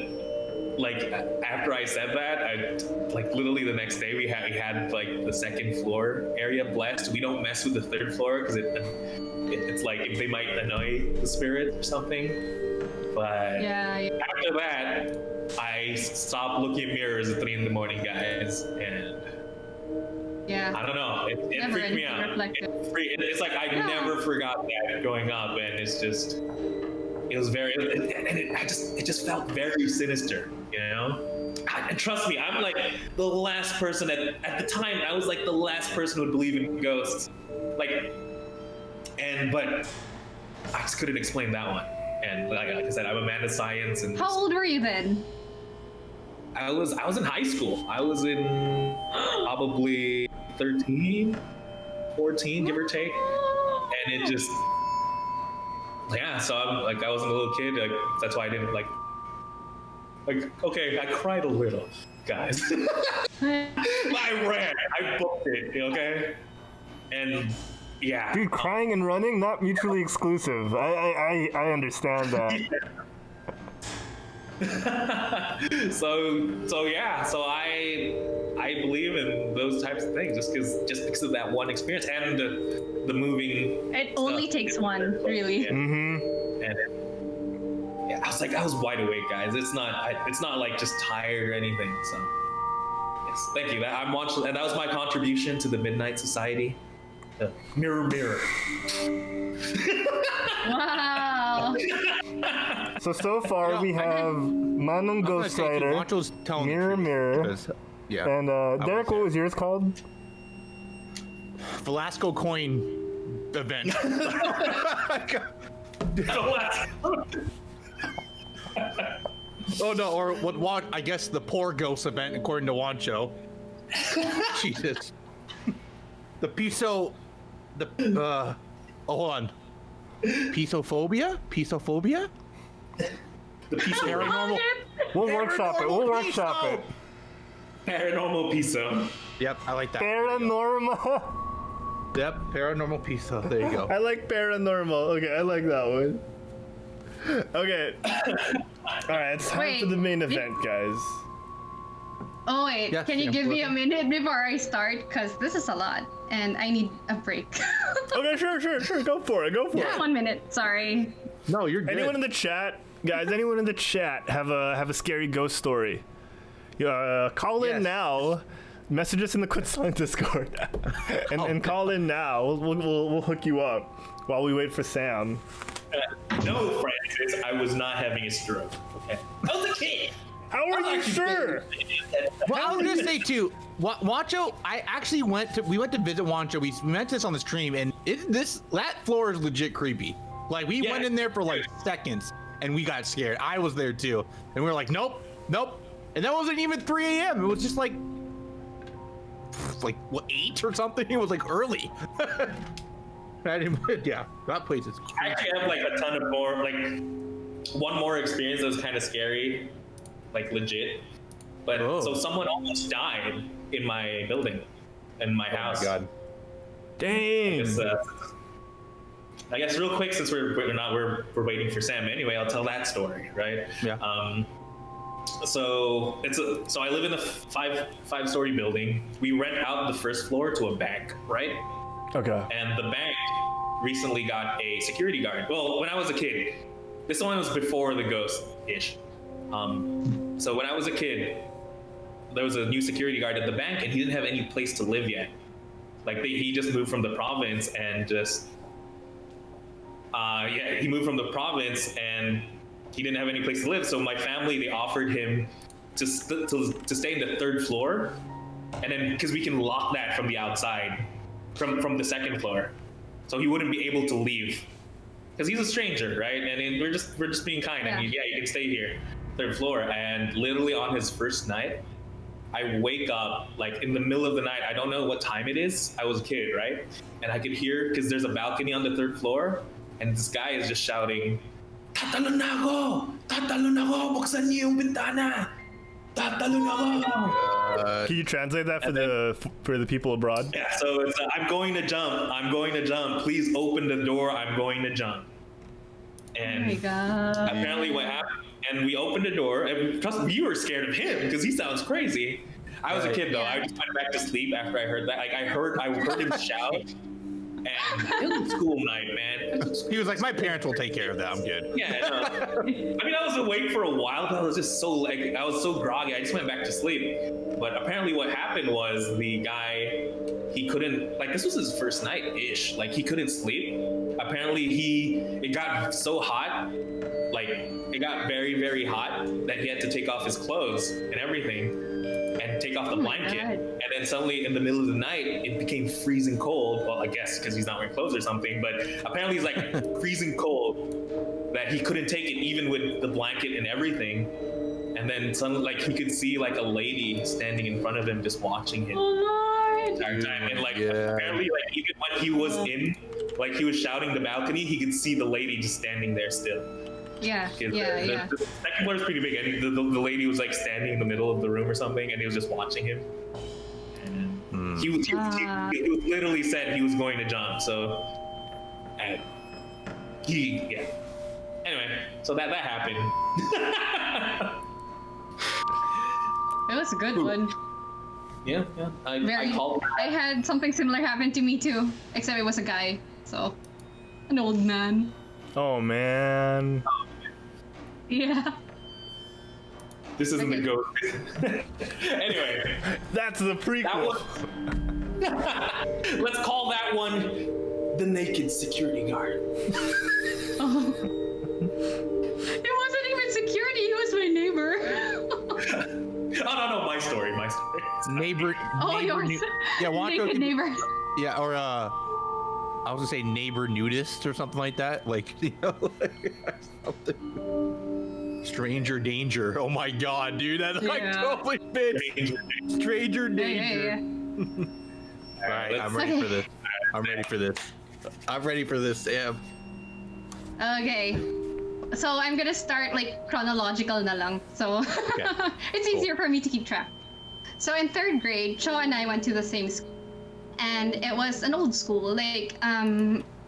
like after I said that, I like literally the next day we had like the second floor area blessed. We don't mess with the third floor because it's like if they might annoy the spirit or something. But after that, I stopped looking at mirrors at 3 in the morning, guys, and I don't know. It freaked me out. It's like I never forgot that growing up, and it's just it was very and it just felt very sinister, you know. And trust me, I'm like the last person at the time. I was like the last person who would believe in ghosts, like, but I just couldn't explain that one. And like I said, I'm a man of science. And how old were you then? I was in high school. I was in probably 13, 14, give or take. And it just, so I'm like, I wasn't a little kid. Like, that's why I didn't like, okay, I cried a little, guys. I ran, I booked it, okay? And dude, crying and running, not mutually exclusive. I understand that. So I believe in those types of things just because of that one experience and the moving. It only takes one, really. And I was wide awake, guys. It's not like just tired or anything. So yes, thank you. I'm watching, and that was my contribution to the Midnight Society. Mirror. Wow. So far we have Manong Ghost Rider, Mirror, and Derek, what was yours called? Velasco coin event. Oh no, or what? I guess the poor ghost event, according to Juancho. Jesus. The piso. Hold on. Pisophobia? The Paranormal. We'll workshop it. Paranormal piso. Yep, I like that. Paranormal. Yep, paranormal piso. There you go. I like paranormal. Okay, I like that one. Okay. All right, it's time for the main event, guys. Oh wait, Yes, can you give me a minute before I start? Because this is a lot, and I need a break. Okay, sure. Go for it. 1 minute, sorry. No, you're good. Anyone in the chat, guys? Anyone in the chat have a scary ghost story? Call in now. Message us in the Quit Song Discord, and call in now. We'll hook you up while we wait for Sam. No, Francis, I was not having a stroke. Okay, I was a kid. How are you sure? Well, I was gonna say too, Juancho. We went to visit Juancho. We mentioned this on the stream, and that floor is legit creepy. Like we went in there for like seconds, and we got scared. I was there too, and we were like, nope, and that wasn't even 3 a.m. It was just like what 8 or something. It was like early. That place is creepy. I actually have like a ton of more, like one more experience that was kind of scary, like legit. But so someone almost died in my building, in my house. Oh my God. Dang. I guess real quick, since we're waiting for Sam. Anyway, I'll tell that story, right? Yeah. So I live in a five-story building. We rent out the first floor to a bank, right? Okay. And the bank recently got a security guard. Well, when I was a kid, this one was before the ghost-ish. So when I was a kid, there was a new security guard at the bank, and he didn't have any place to live yet. Like he just moved from the province and just he moved from the province and he didn't have any place to live. So my family, they offered him to stay in the third floor, and then because we can lock that from the outside, from the second floor, so he wouldn't be able to leave because he's a stranger, right? And we're just being kind, and you can stay here, third floor. And literally on his first night, I wake up like in the middle of the night. I don't know what time it is. I was a kid, right? And I could hear, because there's a balcony on the 3rd floor, and this guy is just shouting, "Tatalon na ako! Tatalon ako! Buksan niyo yung bintana! Tatalon ako!" Can you translate that for the people abroad? Yeah, so it's I'm going to jump. I'm going to jump. Please open the door. I'm going to jump. And Oh my god. apparently what happened, and we opened the door, and trust me, you were scared of him because he sounds crazy. I was a kid though. I just went back to sleep after I heard that. Like I heard him shout, and it was school night, man. He was like, my parents will take care of that. I'm good. Yeah, no. I mean, I was awake for a while, but I was just so I was so groggy. I just went back to sleep. But apparently, what happened was the guy, he couldn't, like, this was his first night ish. Like, he couldn't sleep. Apparently, it got so hot, like, it got very, very hot that he had to take off his clothes and everything, and take off the blanket. God. And then suddenly, in the middle of the night, it became freezing cold. Well, I guess because he's not wearing clothes or something. But apparently, he's like freezing cold that he couldn't take it even with the blanket and everything. And then suddenly, like, he could see like a lady standing in front of him, just watching him Oh the Lord. entire time. And like, Yeah. apparently, like, even when he was in, like, he was shouting the balcony, he could see the lady just standing there still. Yeah. The second floor is pretty big, and the lady was like standing in the middle of the room or something, and he was just watching him. He was literally said he was going to jump, so and yeah. Anyway, so that happened. It was a good one. yeah. I called. I had something similar happen to me too, except it was a guy. So, an old man. Oh man. Yeah. This isn't the ghost. Anyway, That's the that prequel. one. Let's call that one the naked security guard. Oh. It wasn't even security. He was my neighbor. Oh no, my story. Neighbor. Oh, neighbor yours. Yeah, Juancho. Naked neighbor. Yeah, or I was gonna say neighbor nudist or something like that. Like, you know, like, something. Stranger danger. Oh my god, dude, that like Yeah. totally fits. Stranger danger. Yeah. All right, I'm ready Okay. for this. I'm ready for this, Sam. Okay. So I'm gonna start like chronological na lang. So it's easier for me to keep track. So in 3rd grade, Cho and I went to the same school. And it was an old school. Like,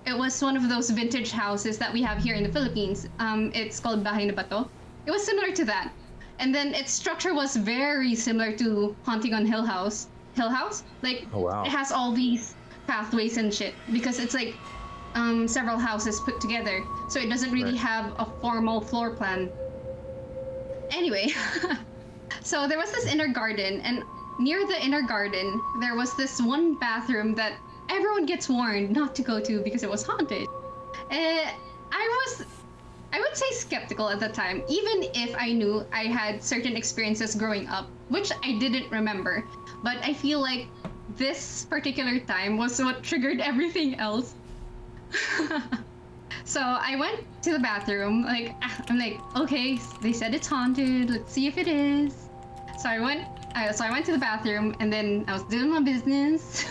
it was one of those vintage houses that we have here in the Philippines. It's called Bahay na Bato. It was similar to that. And then its structure was very similar to Haunting on Hill House. Hill House? Like, Oh, wow. it has all these pathways and shit. Because it's like several houses put together. So it doesn't really have a formal floor plan. Anyway, so there was this inner garden, and near the inner garden, there was this one bathroom that everyone gets warned not to go to because it was haunted. I would say skeptical at the time, even if I knew I had certain experiences growing up, which I didn't remember. But I feel like this particular time was what triggered everything else. So I went to the bathroom, like, I'm like, okay, they said it's haunted, let's see if it is. So I went to the bathroom, and then I was doing my business,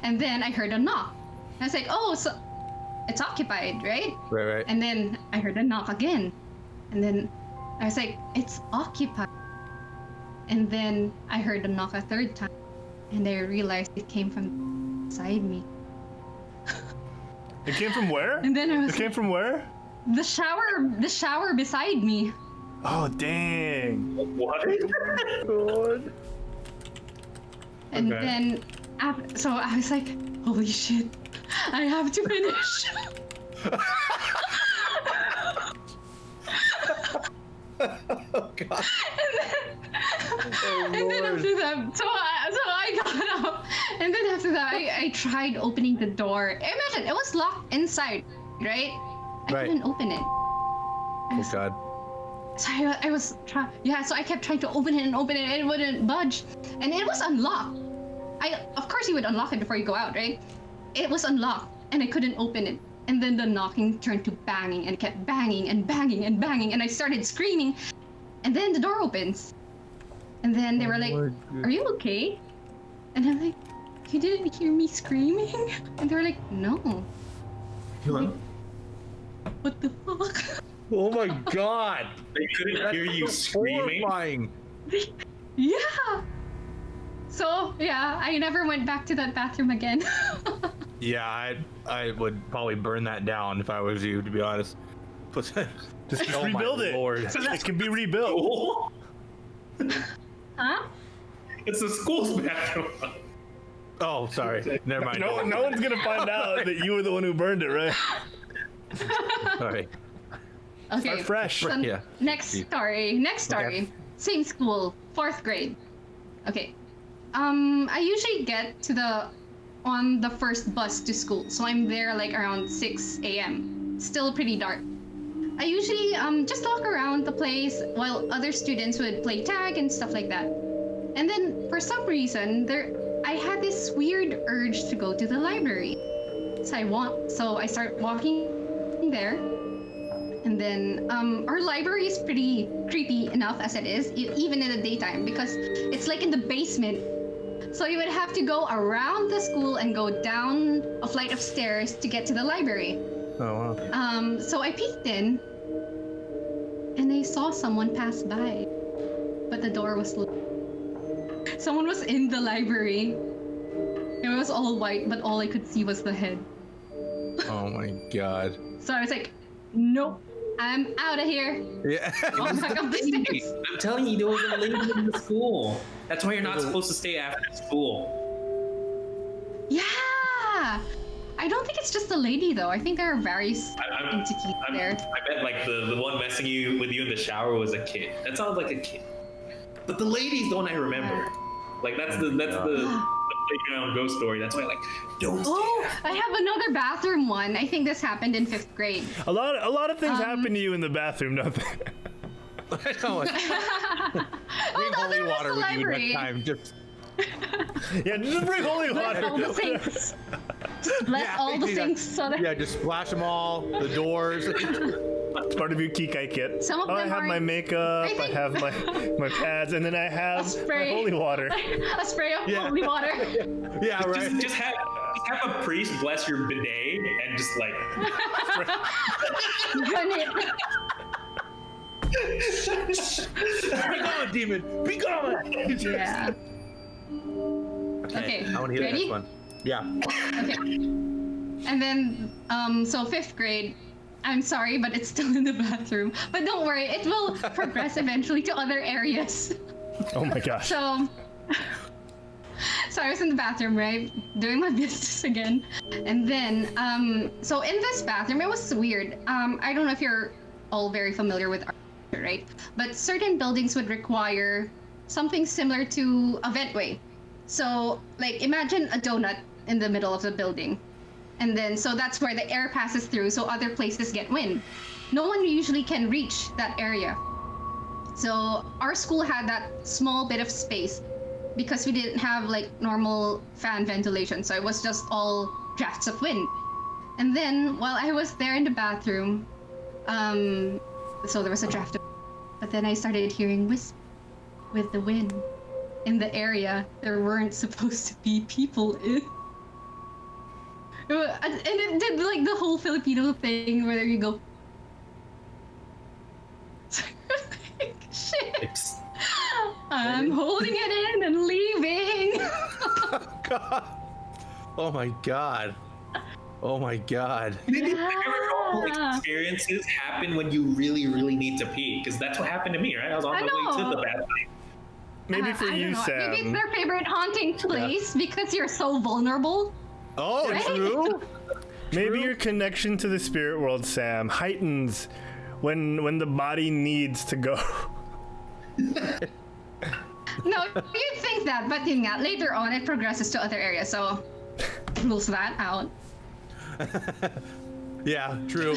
and then I heard a knock. I was like, oh, so it's occupied, right? Right. And then I heard a knock again, and then I was like, it's occupied. And then I heard a knock a 3rd time, and I realized it came from beside me. It came from where? And then I was It came from where? the shower beside me. Oh dang. What? And Okay. then, so I was like, holy shit, I have to finish. Oh god. And then after that, so I got up. And then after that, I tried opening the door. Imagine, it was locked inside, right? I Right. couldn't open it. Oh god. So I was trying, so I kept trying to open it, and it wouldn't budge. And it was unlocked. Of course you would unlock it before you go out, right? It was unlocked, and I couldn't open it. And then the knocking turned to banging, and kept banging and banging and banging, and I started screaming. And then the door opens. And then they were like, "Are you okay?" And I'm like, "You didn't hear me screaming?" And they were like, "No." Like, what the fuck? Oh my god. They couldn't hear you screaming. Horrifying. Yeah. So yeah, I never went back to that bathroom again. Yeah, I would probably burn that down if I was you, to be honest. Just Oh my rebuild it. Lord. It can be rebuilt. Huh? It's the school's bathroom. Oh, sorry. Never mind. No one's gonna find out that you were the one who burned it, right? Sorry. Okay. Start fresh. So Yeah. Next story. Okay. Same school, 4th grade. Okay. I usually get on the first bus to school, so I'm there like around 6 a.m. Still pretty dark. I usually just walk around the place while other students would play tag and stuff like that. And then for some reason, I had this weird urge to go to the library. So I start walking there. And then our library is pretty creepy enough as it is, even in the daytime, because it's like in the basement. So you would have to go around the school and go down a flight of stairs to get to the library. Oh, wow. So I peeked in, and I saw someone pass by, but the door was locked. Someone was in the library. It was all white, but all I could see was the head. Oh my god. So I was like, nope, I'm out of here. Yeah. Walk back up the stairs. I'm telling you, there was a lady in the school. That's why you're not supposed to stay after school. Yeah. I don't think it's just a lady though. I think there are various entities there. I bet like the one messing with you in the shower was a kid. That sounds like a kid. But the lady's the one I remember. Like that's the playground ghost story. That's why like don't stay. Oh, I have another bathroom one. I think this happened in 5th grade. A lot of things happen to you in the bathroom, don't they? I know. Bring Oh, holy there was water the with you library. next time. Just Yeah, just bring holy Bless all the water. sinks. Bless all the sinks. So that yeah, just splash them all. The doors. It's part of your Kikai kit. Some of I them have are- my makeup, I I think- have my pads, and then I have my spray. holy water. a spray of Yeah. holy water. Yeah, right. Just have a priest bless your bidet and just like Run it. Be gone, demon. Be gone. Yeah. Okay, I want to hear ready? the next one. Yeah. Okay. And then, so 5th grade, I'm sorry, but it's still in the bathroom. But don't worry, it will progress eventually to other areas. Oh my gosh. So I was in the bathroom, right? Doing my business again. And then, so in this bathroom, it was weird. I don't know if you're all very familiar with architecture, right? But certain buildings would require something similar to a ventway. So, like, imagine a donut in the middle of the building. And then, so that's where the air passes through, so other places get wind. No one usually can reach that area. So our school had that small bit of space because we didn't have like normal fan ventilation. So it was just all drafts of wind. And then while I was there in the bathroom, so there was a draft of, but then I started hearing whispers with the wind in the area there weren't supposed to be people in. And it did like the whole Filipino thing where you go. Like, shit. I'm holding it in and leaving. God. Oh my god. Oh my god. all experiences happen when you really, really need to pee. Because that's what happened to me, right? I was on my way to the bathroom. Maybe for I you, don't know. Sam. Maybe it's their favorite haunting place because you're so vulnerable. Oh, Right? true. Maybe your connection to the spirit world, Sam, heightens when the body needs to go. No, you'd think that, but yun nga, later on it progresses to other areas, so rules that out. Yeah, true.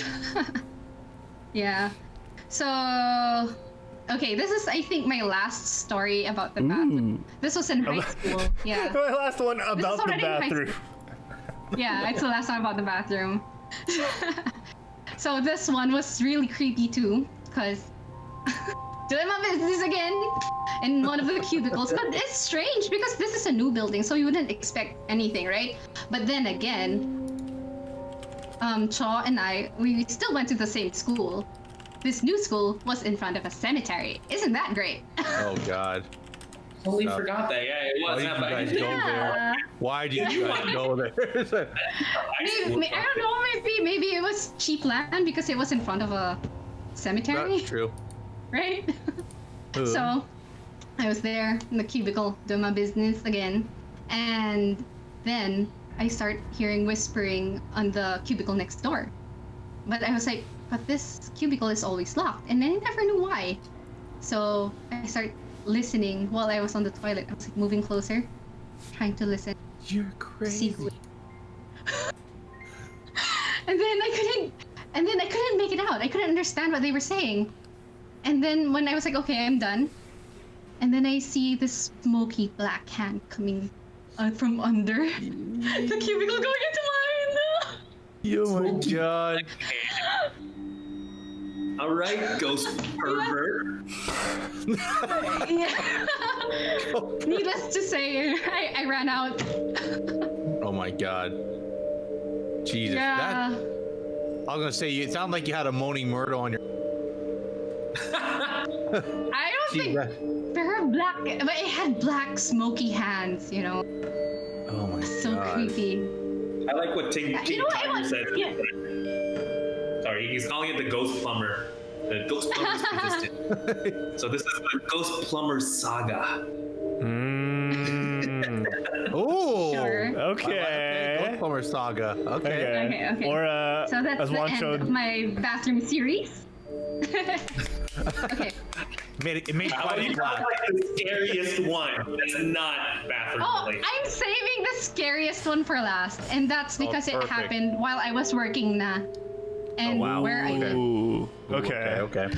Yeah. So, okay, this is, I think, my last story about the bathroom. This was in high school. Yeah. My last one about the already in high bathroom. Yeah, it's the last one about the bathroom. So this one was really creepy too, because doing my business again in one of the cubicles. But it's strange because this is a new building, so you wouldn't expect anything, right? But then again, Cho and we still went to the same school. This new school was in front of a cemetery. Isn't that great? Oh God. Totally forgot that. Yeah, it Why was. did you guys go there? Why did you guys go there? Maybe, I don't know. Maybe it was cheap land because it was in front of a cemetery. That's true. Right? So I was there in the cubicle doing my business again, and then I start hearing whispering on the cubicle next door. But I was like, but this cubicle is always locked, and I never knew why. So I start listening while I was on the toilet. I was like moving closer, trying to listen. You're crazy. And then I couldn't make it out. I couldn't understand what they were saying. And then when I was like, okay, I'm done. And then I see this smoky black hand coming from under the cubicle going into mine. Oh my God. All right, ghost pervert. Yeah. Needless to say, I ran out. Oh my God. Jesus. Yeah. I was gonna say, it sounded like you had a moaning Myrtle on your. I don't think there are black, but it had black smoky hands, you know. Oh my So God. creepy. I like what Ting You know what? Tiger said. Yeah. Sorry, he's calling it the ghost plumber. The ghost plumber's resistant. So this is the ghost plumber saga. Oh. Sure. Okay. Ghost Plumber Saga. Okay. Okay. Or So that's as the Juan end showed. of my bathroom series. Okay. It made How quite do a you splash. like the scariest one? That's not bathroom Oh, related. I'm saving the scariest one for last, and that's because it perfect. happened while I was working na. And wow. where I Okay. live. Ooh. Okay. Okay.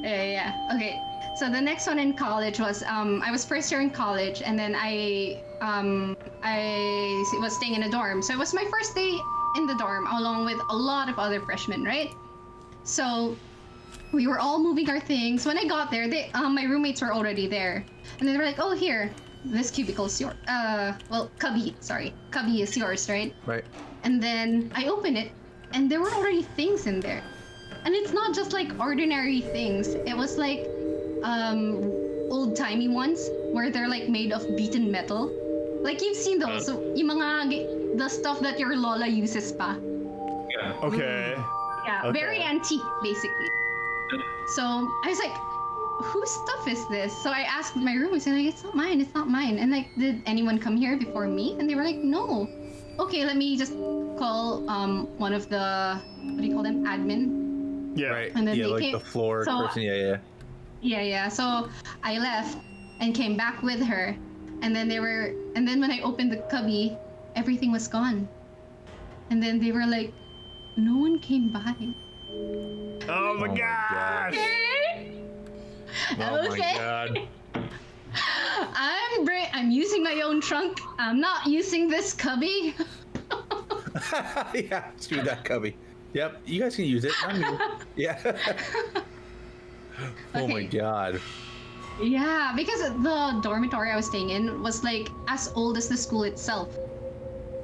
Yeah. Okay. So the next one in college was I was first year in college, and then I was staying in a dorm. So it was my first day in the dorm, along with a lot of other freshmen, right? So we were all moving our things. When I got there, my roommates were already there, and they were like, "Oh, here, this cubicle is yours. Cubby. Sorry, cubby is yours, right?" Right. And then I open it, and there were already things in there. And it's not just like ordinary things. It was like old-timey ones where they're like made of beaten metal. Like you've seen those, yung mga the stuff that your lola uses pa. Yeah. Okay. Yeah, Okay. very antique basically. So I was like, whose stuff is this? So I asked my roommates, and like, it's not mine, it's not mine. And like, did anyone come here before me? And they were like, no. Okay, let me just call one of the, what do you call them, admin? Yeah. Right. And then yeah, they like came- the floor so- person. Yeah. Yeah. So I left and came back with her, and then when I opened the cubby, everything was gone. And then they were like, no one came by. Oh my gosh. Okay. Oh Okay. my God. I'm using my own trunk. I'm not using this cubby. Yeah, screw that cubby. Yep, you guys can use it. I'm new. Yeah. Oh my Okay. God. Yeah, because the dormitory I was staying in was like as old as the school itself,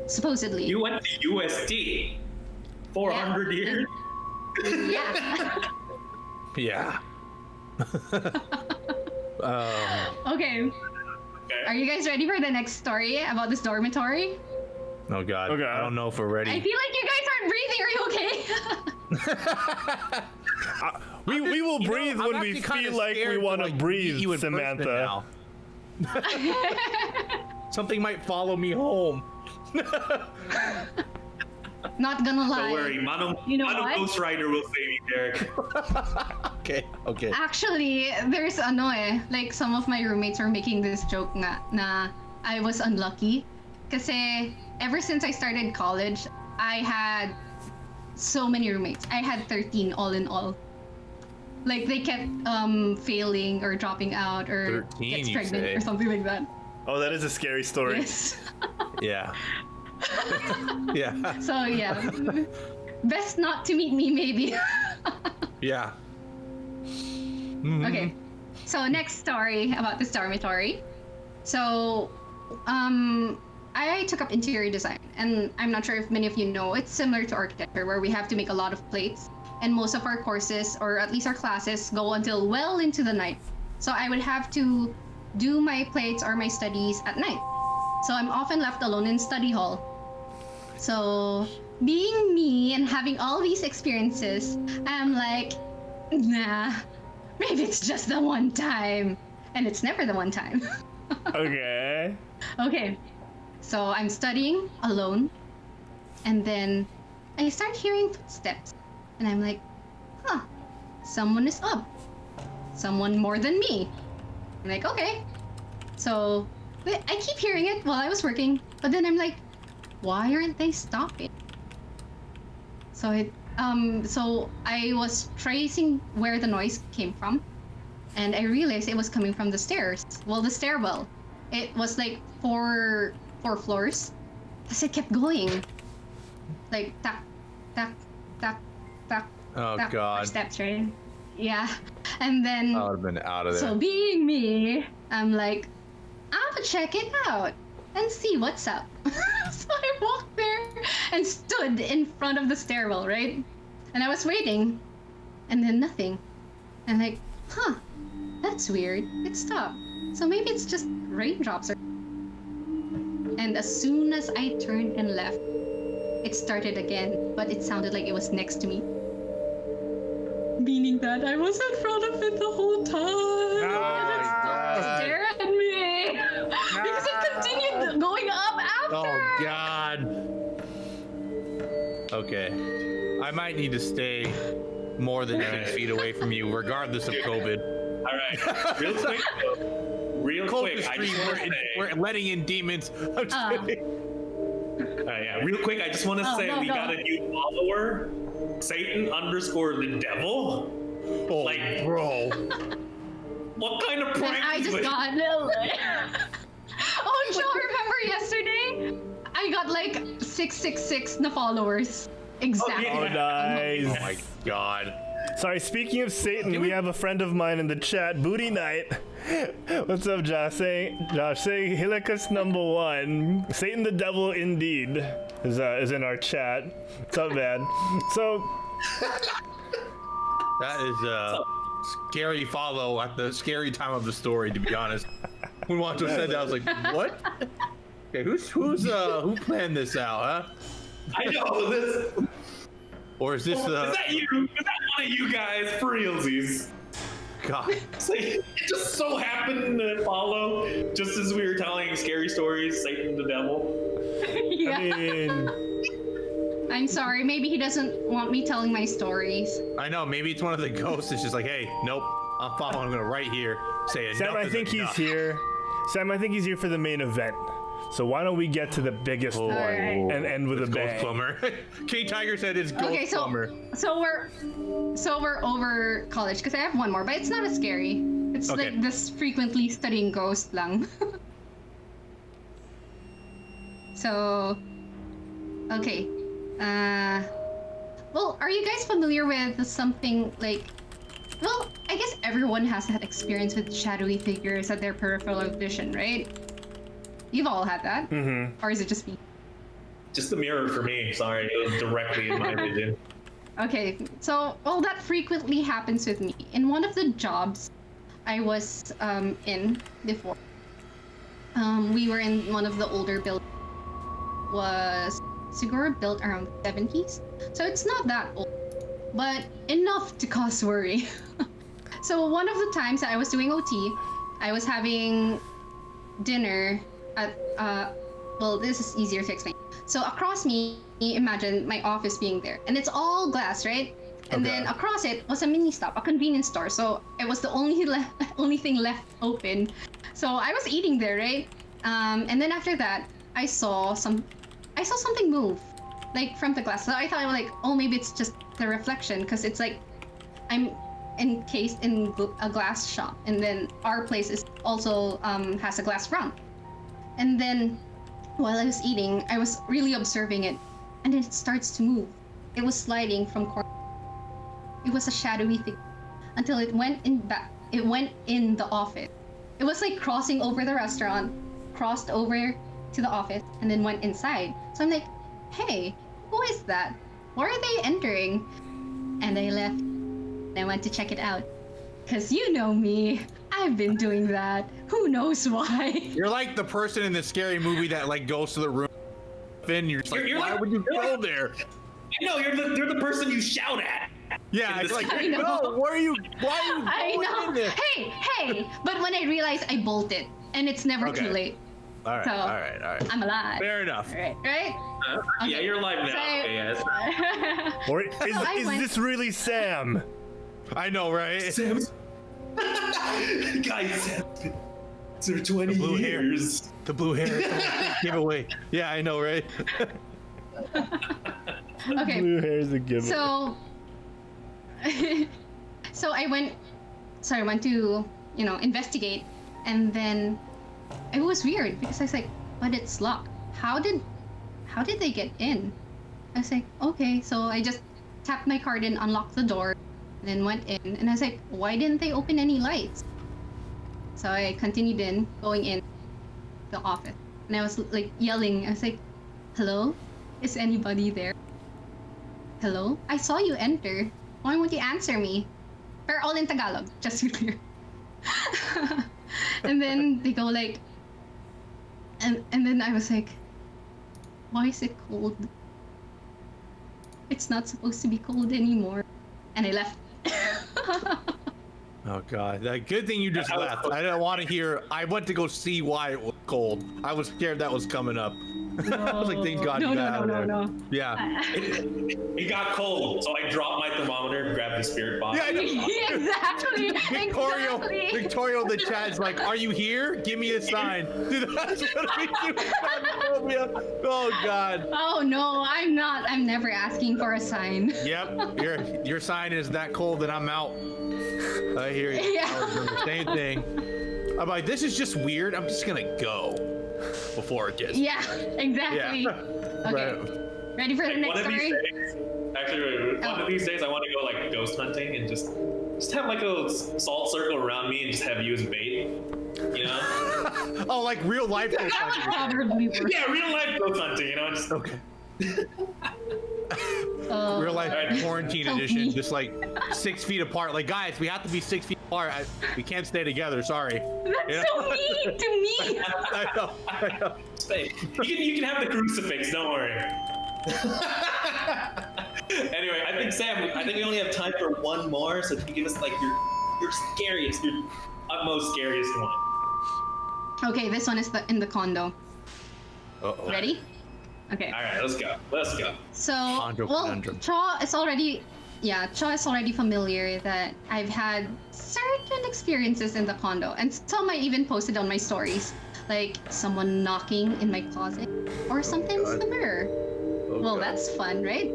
supposedly. You went to USD. 400 Yeah. years? Yeah. Yeah. Okay. Are you guys ready for the next story about this dormitory? Oh God. Okay. I don't know if we're ready. I feel like you guys aren't breathing. Are you okay? We will breathe I'm when we actually kinda feel like we scared want to meet breathe, you in person Samantha. now. Something might follow me home. Not gonna lie. Don't worry, Mano You know what? Ghost Rider will save you, Derek. Okay. Actually, there's like some of my roommates were making this joke na I was unlucky. Kasi ever since I started college, I had so many roommates. I had 13 all in all. Like they kept failing or dropping out or 13, gets you pregnant say? or something like that. Oh, that is a scary story. Yes. Yeah. Yeah. So yeah. Best not to meet me maybe. Yeah. Okay. So next story about this dormitory. So, I took up interior design, and I'm not sure if many of you know, it's similar to architecture where we have to make a lot of plates, and most of our courses, or at least our classes, go until well into the night. So I would have to do my plates or my studies at night. So I'm often left alone in study hall. So being me and having all these experiences, I'm like, nah, maybe it's just the one time. And it's never the one time. Okay. Okay. So I'm studying alone, and then I start hearing footsteps, and I'm like, huh, someone is up. Someone more than me. I'm like, okay. So I keep hearing it while I was working, but then I'm like, why aren't they stopping? So I was tracing where the noise came from, and I realized it was coming from the stairs. Well, the stairwell. It was like four floors. Because it kept going. Like, tap, tap, tap, tap, Oh, tap. God. Steps, right? Yeah. And then, I would have been out of there. so being me, I'm like, I'm gonna check it out and see what's up. So I walked there and stood in front of the stairwell, right? And I was waiting, and then nothing. And like, huh, that's weird. It stopped. So maybe it's just raindrops. And as soon as I turned and left, it started again, but it sounded like it was next to me. Meaning that I was in front of it the whole time. And it stopped to stare at me. Because it continued going up after. Oh, God. Okay. I might need to stay more than 6 feet away from you, regardless of COVID. All right, real quick. Real quick, I just want to say. We're letting in demons. I'm just kidding. Yeah, real quick, I just want to say we got a new follower, Satan_the devil. Oh, Like, bro. what kind of prank And I is just this? got Oh, Joe, remember yesterday? I got like 666 na followers. Exactly. Oh, nice. Oh, my God. Sorry, speaking of Satan, we have a friend of mine in the chat, Booty Knight. What's up, Josh? Saying Helikas #1, Satan the Devil indeed, is in our chat. What's up, man? So That is a scary follow at the scary time of the story, to be honest. When Juancho said that, I was like, what? Okay, who planned this out, huh? I know this. Or is this Is that you? Is that one of you guys for realsies? God. It's like, it just so happened to follow just as we were telling scary stories, Satan the devil. Yeah. I mean, I'm sorry. Maybe he doesn't want me telling my stories. I know, maybe it's one of the ghosts that's just like, hey, nope, I'm following, I'm gonna right here say Sam, enough I is think he's enough. here. Sam, I think he's here for the main event. So why don't we get to the biggest one Alright. and end with a Ghost bang? Plumber. King Tiger said it's Ghost Okay, Plumber. so we're over college because I have one more, but it's not as scary. It's Okay. like this frequently studying ghost lang. So, okay. Well, are you guys familiar with something like? Well, I guess everyone has that experience with shadowy figures at their peripheral vision, right? You've all had that, or is it just me? Just the mirror for me. Sorry, it was directly in my vision. Okay, so well, that frequently happens with me. In one of the jobs I was in before, we were in one of the older buildings. Was Siguro built around the 70s, so it's not that old, but enough to cause worry. So one of the times that I was doing OT, I was having dinner at well, this is easier to explain. So across me, imagine my office being there, and it's all glass, right? And Okay. then across it was a mini stop, a convenience store. So it was the only thing left open. So I was eating there, right? And then after that, I saw something move, like from the glass. So I thought, like, oh, maybe it's just the reflection, because it's like I'm encased in a glass shop, and then our place is also has a glass front. And then while I was eating, I was really observing it, and then it starts to move. It was sliding from corner. It was a shadowy thing until it went it went in the office. It was like crossing over the restaurant, crossed over to the office, and then went inside. So I'm like, hey, who is that? Why are they entering? And I left. And I went to check it out. Because you know me, I've been doing that. Who knows why? You're like the person in the scary movie that like goes to the room. And you're just like, why would you go there? I know, you're the person you shout at. Yeah, it's like, I know. no, why are you I going know. in there? Hey. But when I realized, I bolted. And it's never too late. All right, So, all right. I'm alive. Fair enough. Right? Yeah, you're alive now. So- Okay, yes. Or is I went- this really Sam? I know, right? Sam's. Guys, Sam's been for 20 blue years. The blue hair giveaway. Yeah, I know, right? Okay. Blue hair is a giveaway. So, so I went to, investigate, and then it was weird because I was like, but it's locked. How did they get in? I was like, okay, so I just tapped my card and unlocked the door, and then went in, and I was like, why didn't they open any lights? So I continued going in the office, and I was like yelling. I was like, hello? Is anybody there? Hello? I saw you enter. Why won't you answer me? We're all in Tagalog, just to be clear. And then they go like, and then I was like, why is it cold? It's not supposed to be cold anymore. And I left. Oh God! Good thing you just left. I didn't want to hear. I went to go see why it was cold. I was scared that was coming up. I was like, thank God you got out of there. No. Yeah. It got cold, so I dropped my thermometer and grabbed the spirit box. Yeah, I know. Exactly. Victoria in the chat's like, are you here? Give me a sign. Dude, that's gonna be you. Oh God. Oh no, I'm not. I'm never asking for a sign. Yep. Your sign is that cold and I'm out. I hear you. Yeah. I was doing the same thing. I'm like, this is just weird. I'm just gonna go before it gets. Yeah, exactly. Yeah. Okay. Right. Ready for the next One of these story? days, actually, one of these days, I want to go like ghost hunting and just have like a salt circle around me and just have you as bait. You know? Oh, like real life. That would probably work. Yeah, real life ghost hunting. You know, just Okay. Oh, Real life Alright. quarantine Help edition, me. just like 6 feet apart. Like, guys, we have to be 6 feet apart. We can't stay together. Sorry. That's so mean to me. I know. stay. You can have the crucifix. Don't worry. Anyway, I think we only have time for one more. So can you give us like your scariest, your utmost scariest one? Okay, this one is in the condo. Uh-oh. Ready? Okay. All right, let's go. So, Condo conundrum. Chaw is already familiar that I've had certain experiences in the condo, and some I even posted on my stories, like someone knocking in my closet or something's in the mirror. Well, God. that's fun, right?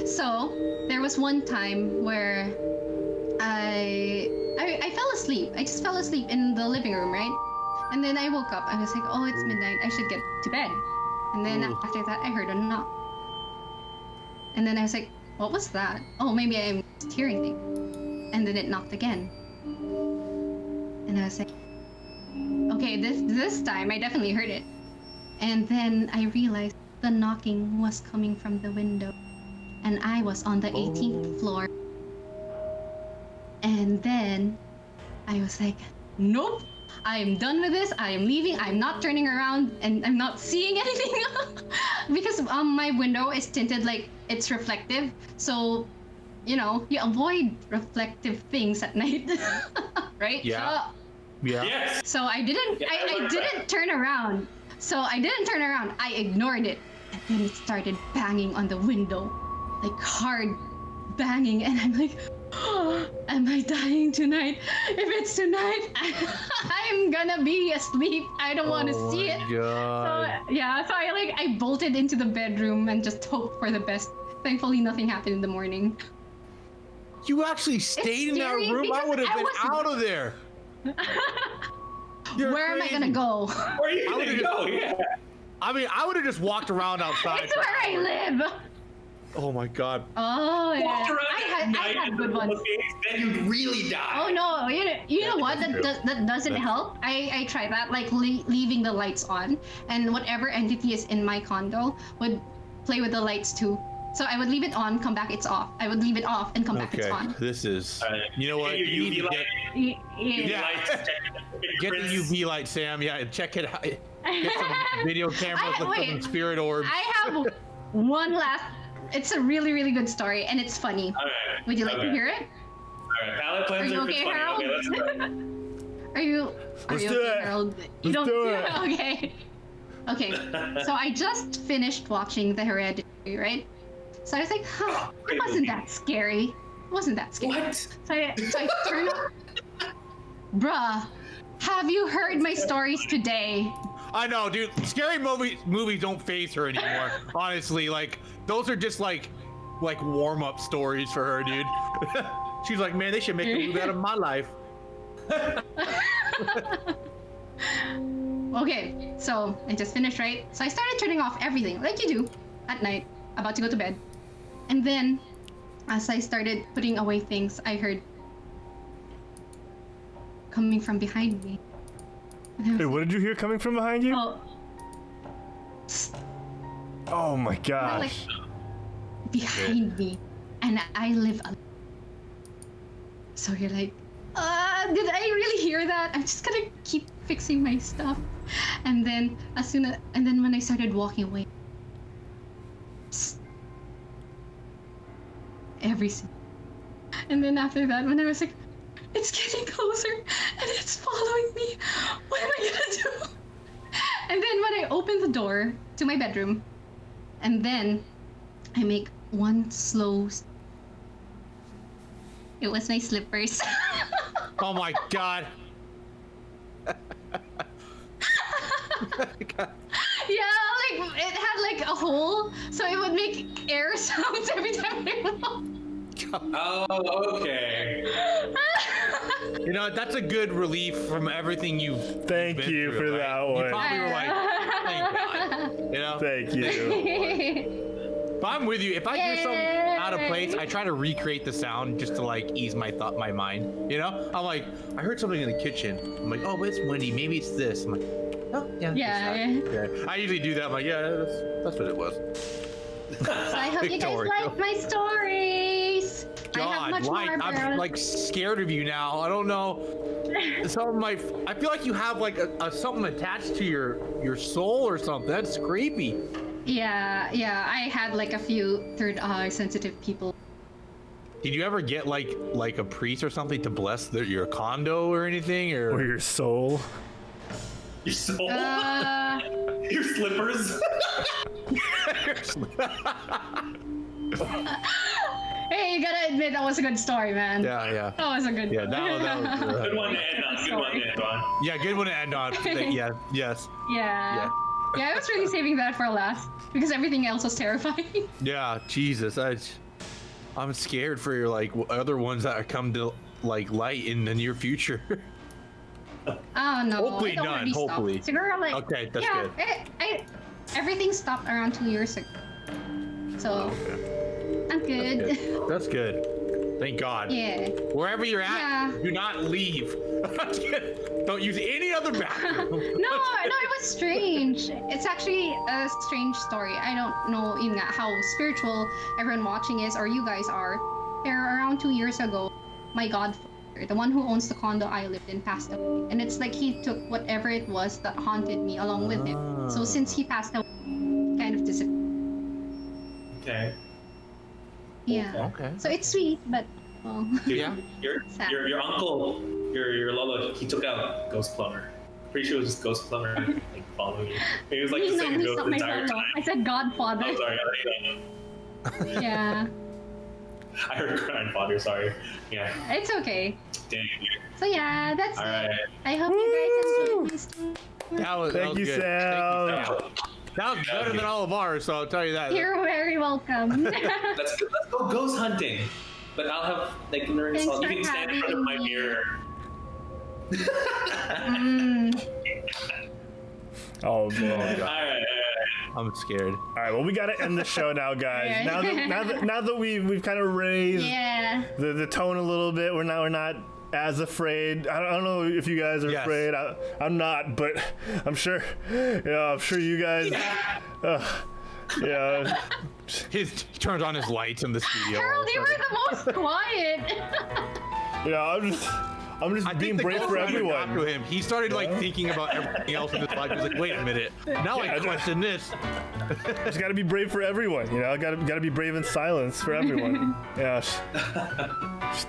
So there was one time where I fell asleep. I just fell asleep in the living room, right? And then I woke up. I was like, oh, it's midnight. I should get to bed. And then after that, I heard a knock. And then I was like, what was that? Oh, maybe I'm just hearing things. And then it knocked again. And I was like, okay, this time I definitely heard it. And then I realized the knocking was coming from the window. And I was on the 18th floor. And then I was like, nope. I am done with this. I am leaving. I'm not turning around and I'm not seeing anything because my window is tinted, like it's reflective. So, you avoid reflective things at night, right? Yeah. Yeah. Yes. So I didn't. Yeah, I didn't turn around. I ignored it, and then it started banging on the window, like hard banging, and I'm like, oh, am I dying tonight? If it's tonight, I'm gonna be asleep. I don't want to see it. God. So I bolted into the bedroom and just hoped for the best. Thankfully, nothing happened in the morning. You actually stayed in that scary room? I because would have I been was- out of there. You're Where am I crazy. gonna go? Where are you gonna go? Yeah. I mean, I would have just walked around outside. It's where I live. Oh my god. Oh yeah. Walked around I at night had in good the ones. Then you'd really die. Oh no, you know what? That doesn't help. I tried that, like leaving the lights on, and whatever entity is in my condo would play with the lights too. So I would leave it on, come back, it's off. I would leave it off and come back, it's on. This is. You know what? Your You need UV to light. Yeah. Lights, get the UV light, Sam. Yeah, check it out. Get some video cameras with some spirit orbs. I have one last. It's a really, really good story, and it's funny. All right. Would you like to hear it? All right. Palette cleanser. Are you okay, Harold? Okay, let's go. Are you Let's okay, do it. Harold? You Let's don't do it. Okay. Okay. So I just finished watching The Hereditary, right? So I was like, huh, it wasn't that scary. It wasn't that scary. What? So I turned Bruh, have you heard my stories today? I know, dude. Scary movies don't faze her anymore. Honestly, like those are just like warm-up stories for her, dude. She's like, man, they should make a movie out of my life. Okay, so I just finished, right? So I started turning off everything, like you do, at night, about to go to bed. And then, as I started putting away things, I heard coming from behind me. And I was Hey, what did you hear coming from behind you? oh, Oh my like gosh. behind me, and I live alone. So you're like, did I really hear that? I'm just gonna keep fixing my stuff. And then when I started walking away, every single. And then after that, when I was like, it's getting closer and it's following me. What am I gonna do? And then when I open the door to my bedroom, and then I make one slow. It was my slippers. Oh my god. Yeah, like it had like a hole, so it would make air sounds every time I walk. Oh, okay. You know, that's a good relief from everything you've Thank been you through, for right? that You one. probably were like, thank God. You know? Thank you. But I'm with you. If I hear something out of place, I try to recreate the sound just to like ease my mind. You know? I'm like, I heard something in the kitchen. I'm like, oh, but it's windy. Maybe it's this. I'm like, oh, yeah. Yeah. Yeah. I usually do that. I'm like, yeah, that's what it was. So I hope you guys Victoria. like my stories. I have God, much why? more, I'm but- like scared of you now. I don't know. Some of my, I feel like you have like a something attached to your soul or something. That's creepy. Yeah. I had like a few third eye sensitive people. Did you ever get like a priest or something to bless your condo or anything or? Or your soul. Your soul? Uh, Your slippers? hey, you gotta admit that was a good story, man. Yeah. That was a good. Yeah, that was Good one to end on. Good one to end on. Yeah, good one to end on. Yeah, yes. Yeah. Yeah, I was really saving that for last because everything else was terrifying. Yeah, Jesus, I'm scared for your like other ones that come to like light in the near future. Oh no. Hopefully it already none, hopefully. stopped. So girl, like, Okay, that's yeah, good. Everything stopped around 2 years ago. So I'm good. That's good. Thank God. Yeah. Wherever you're at, Yeah. do not leave. Don't use any other bathroom. No, it was strange. It's actually a strange story. I don't know even how spiritual everyone watching is or you guys are. There around 2 years ago, my godfather, the one who owns the condo I lived in, passed away. And it's like he took whatever it was that haunted me along with him. So since he passed away, kind of disappeared. Okay. Yeah. Okay. So it's sweet, but well, Dude, Yeah. Sad. Your uncle, your Lolo, he took out Ghost Plumber. Pretty sure it was just Ghost Plumber like following you. He was like the no, same he's ghost not the my entire lolo. time. I said godfather. Oh, sorry, I don't know. Yeah, I heard grandfather. Sorry. Yeah. it's okay. Dang. So yeah, that's All it. right. I hope you guys enjoyed this. That was Thank you, good. Sam. Thank you, Sam. That was better than all of ours, so I'll tell you that. You're very welcome. Let's go ghost hunting. But I'll have like learn Thanks salt. You for can stand in front of my having me. mirror. Oh boy. All right. I'm scared. All right, well, we got to end the show now, guys. Now that we've kind of raised the tone a little bit, we're not as afraid. I don't know if you guys are afraid. I'm not, but I'm sure. I'm sure you guys. He turns on his lights in the studio. Harold, you were the most quiet. I'm just being brave for everyone. To him. He started thinking about everything else in his life. He was like, wait a minute. Now I question this. Just gotta be brave for everyone, gotta be brave in silence for everyone. Just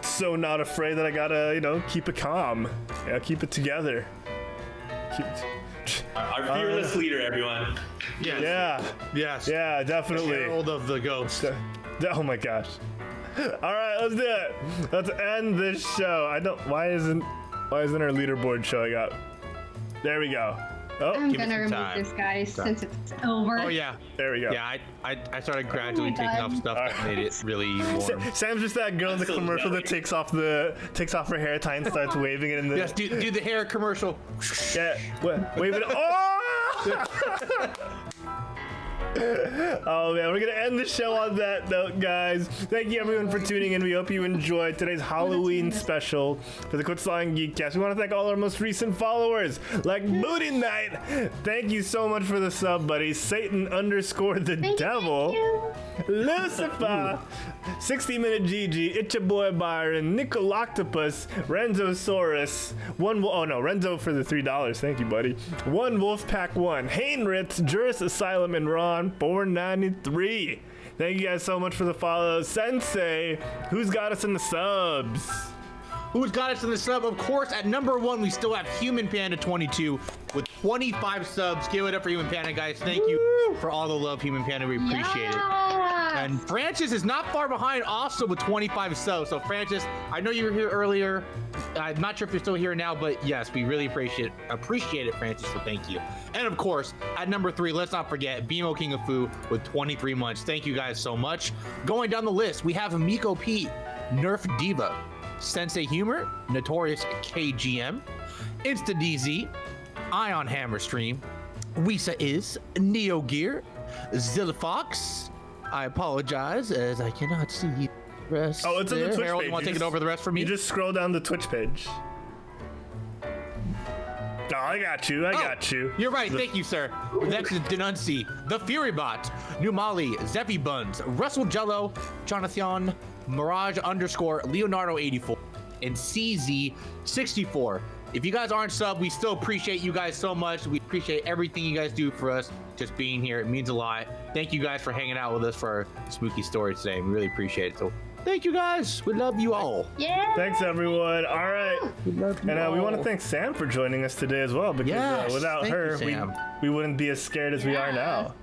so not afraid that I gotta, keep it calm. Keep it together. Our fearless leader, everyone. Yes. Yeah, definitely. Herald of the Ghost. Oh my gosh. All right, let's do it. Let's end this show. Why isn't our leaderboard showing up? There we go. Oh, I'm gonna remove this, guys, since it's over. Oh yeah, there we go. Yeah, I started gradually taking off stuff that made it really warm. Sam's just that girl in the commercial that takes off her hair tie and starts waving it in the. Yes, do the hair commercial. Yeah, wave it. Oh! Oh man, we're gonna end the show on that note, guys. Thank you everyone for tuning in. We hope you enjoyed today's Halloween special for the Quit Stalling Geekcast. We want to thank all our most recent followers, like Booty Knight. Thank you so much for the sub, buddy. Satan_the devil. Lucifer, 60-minute GG, It's Your Boy Byron, Nicoloctopus, Renzosaurus, Renzo for the $3. Thank you, buddy. One Wolfpack 1, Hainritz, Juris Asylum, and Ron 493. Thank you guys so much for the follow. Sensei, who's got us in the subs? Who's got us in the sub? Of course, at number 1, we still have Human Panda 22 with 25 subs. Give it up for Human Panda, guys. Thank you for all the love, Human Panda. We appreciate it. And Francis is not far behind, also with 25 subs. So Francis, I know you were here earlier. I'm not sure if you're still here now, but yes, we really appreciate it, Francis. So thank you. And of course, at number 3, let's not forget BMO King of Fu with 23 months. Thank you guys so much. Going down the list, we have Miko P, Nerf Diva, Sensei Humor, Notorious KGM, InstaDZ, Ion Hammer Stream, Wisa Is, Neo Gear, Zilla Fox. I apologize as I cannot see the rest. Oh, it's on the Twitch Harold, page. you want to take it over the rest for me? You just scroll down the Twitch page. Oh, I got you. You're right. Thank you, sir. Next is Denunci, The Furybot, Numali, Zeffy Buns, Russell Jello, Jonathan, Mirage _ Leonardo 84, and CZ 64. If you guys aren't sub, we still appreciate you guys so much. We appreciate everything you guys do for us. Just being here, it means a lot. Thank you guys for hanging out with us for our spooky story today. We really appreciate it. So thank you guys. We love you all. Yeah. Thanks everyone. All right. We love you And we all. want to thank Sam for joining us today as well, because without thank her, you, Sam. we wouldn't be as scared as we are now.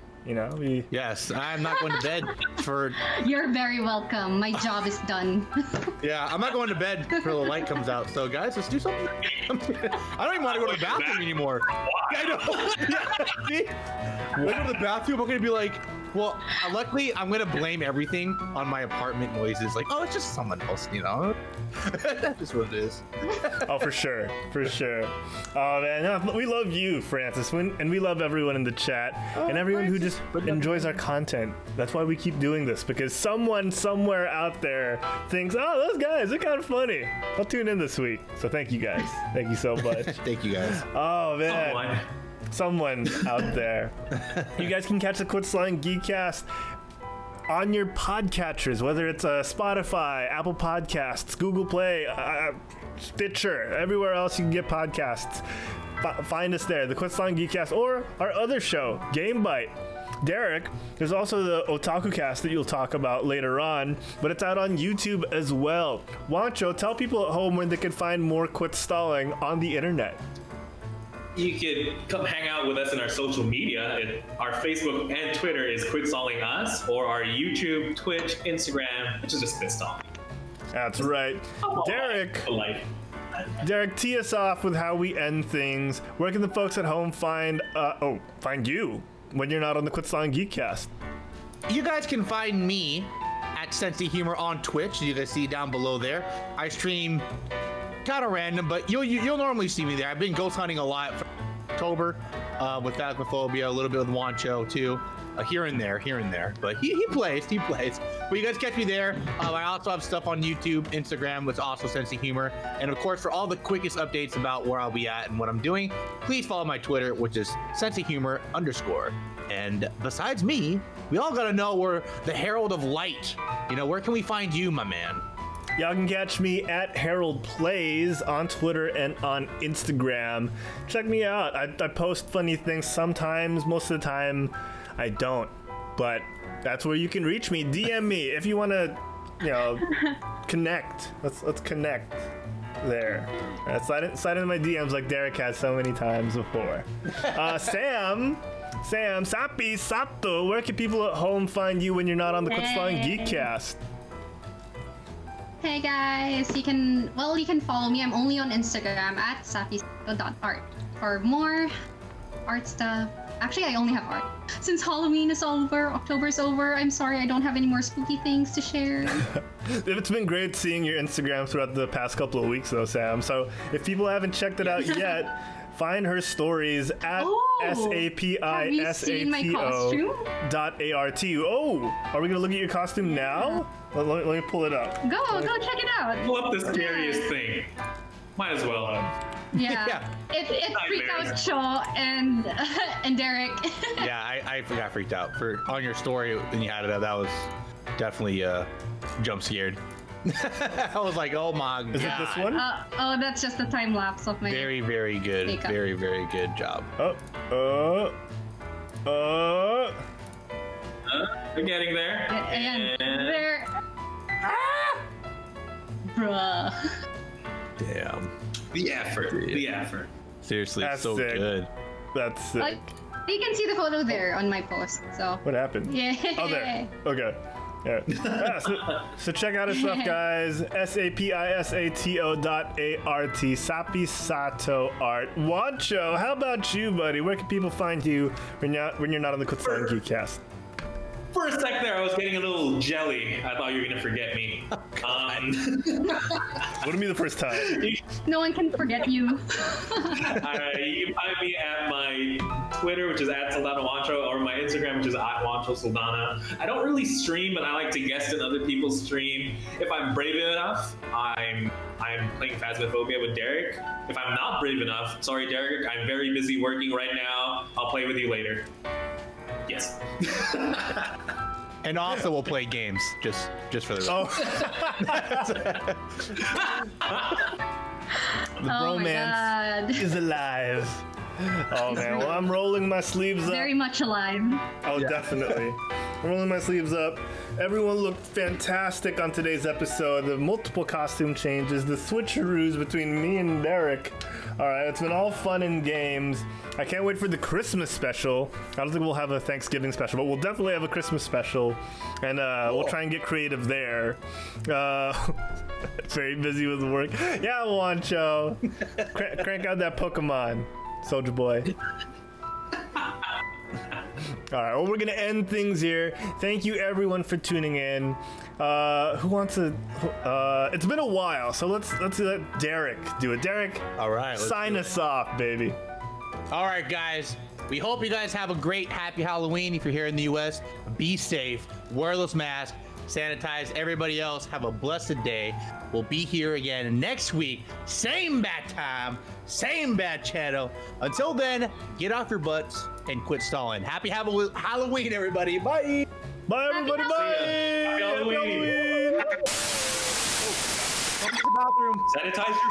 Yes, I'm not going to bed for. You're very welcome. My job is done. Yeah, I'm not going to bed until the light comes out. So guys, let's do something. I don't even want to go to the bathroom anymore. I know. Yeah, see? When I go to the bathroom, I'm going to be like, well, luckily, I'm going to blame everything on my apartment noises. Like, oh, it's just someone else, That's just what it is. Oh, for sure. Oh man, no, we love you, Francis, and we love everyone in the chat and everyone who just enjoys our content. That's why we keep doing this, because someone somewhere out there thinks, oh, those guys are kind of funny. I'll tune in this week. So thank you guys. Thank you so much. Thank you guys. Oh man. Someone out there. You guys can catch the Quit Stalling Geekcast on your podcatchers, whether it's Spotify, Apple Podcasts, Google Play, Stitcher, everywhere else you can get podcasts. Find us there, the Quit Stalling Geekcast, or our other show, Game Bite. Derek, there's also the Otaku Cast that you'll talk about later on, but it's out on YouTube as well. Juancho, tell people at home where they can find more Quit Stalling on the internet. You could come hang out with us in our social media. Our Facebook and Twitter is Quit Stalling Us, or our YouTube, Twitch, Instagram, which is just Quit Stalling. That's right. Derek, tee us off with how we end things. Where can the folks at home find you when you're not on the Quit Stalling Geekcast? You guys can find me at Sensei Humor on Twitch. You guys see down below there. I stream kind of random, but you'll normally see me there. I've been ghost hunting a lot October with Phasmophobia, a little bit with Juancho too. Here and there, but he plays. But you guys catch me there. I also have stuff on YouTube, Instagram, with also Sense of Humor, and of course, for all the quickest updates about where I'll be at and what I'm doing, please follow my Twitter, which is @sensehumor_. And besides me, we all gotta know where the Herald of Light. Where can we find you, my man? Y'all can catch me at Herald Plays on Twitter and on Instagram. Check me out. I post funny things sometimes. Most of the time, I don't. But that's where you can reach me. DM me if you want to, connect. Let's connect there. Slide into my DMs like Derek has so many times before. Sam, Sapi, Sato, where can people at home find you when you're not on the Quit Stalling Geekcast? Hey guys, you can follow me. I'm only on Instagram at sapi.art for more art stuff. Actually, I only have art. Since Halloween is over, October's over, I'm sorry I don't have any more spooky things to share. It's been great seeing your Instagram throughout the past couple of weeks though, Sam. So if people haven't checked it out yet, find her stories at sapisato.art. Oh, are we gonna look at your costume now? Let me pull it up. Go check it out. Pull up the scariest thing. Might as well. Yeah. It freaked out Cho and Derek. Yeah, I got freaked out on your story when you had it up. That was definitely jump scared. I was like, oh my god. Is it this one? That's just the time lapse of my very, very good. makeup. Very, very good job. We're getting there. And there. Bruh. Damn. The effort. Seriously, That's so sick. good. That's sick. You can see the photo there on my post. So. What happened? Yeah. Oh, there. Okay. Yeah, so check out his stuff, guys. sapisato.art. Sapisato art. Juancho, how about you, buddy? Where can people find you when you're not on the Quit Stalling Geekcast? For a sec there, I was getting a little jelly. I thought you were gonna forget me. Wouldn't be the first time. No one can forget you. You can find me at my Twitter, which is @SaldanaWancho, or my Instagram, which is @Juancho Saldana. I don't really stream, but I like to guest in other people's stream. If I'm brave enough, I'm playing Phasmophobia with Derek. If I'm not brave enough, sorry Derek, I'm very busy working right now. I'll play with you later. Yes. And also, we'll play games just for the record. The bromance is alive. Oh man, well I'm rolling my sleeves up. Very much alive. Oh, definitely. I'm rolling my sleeves up. Everyone looked fantastic on today's episode. The multiple costume changes, the switcheroos between me and Derek. All right, it's been all fun and games. I can't wait for the Christmas special. I don't think we'll have a Thanksgiving special, but we'll definitely have a Christmas special. And we'll try and get creative there. Very busy with work. Yeah, Juancho. Crank out that Pokemon, Soldier Boy. All right, well, we're gonna end things here. Thank you everyone for tuning in. Who wants to? It's been a while, so let's let Derek do it. Derek, All right, sign us off, baby. All right, guys. We hope you guys have a great, happy Halloween. If you're here in the U.S., be safe, wear those masks, sanitize. Everybody else, have a blessed day. We'll be here again next week. Same bat time, same bat channel. Until then, get off your butts and quit stalling. Happy Halloween, everybody. Bye. Bye, everybody. Bye. Happy Halloween. Bathroom. Sanitize your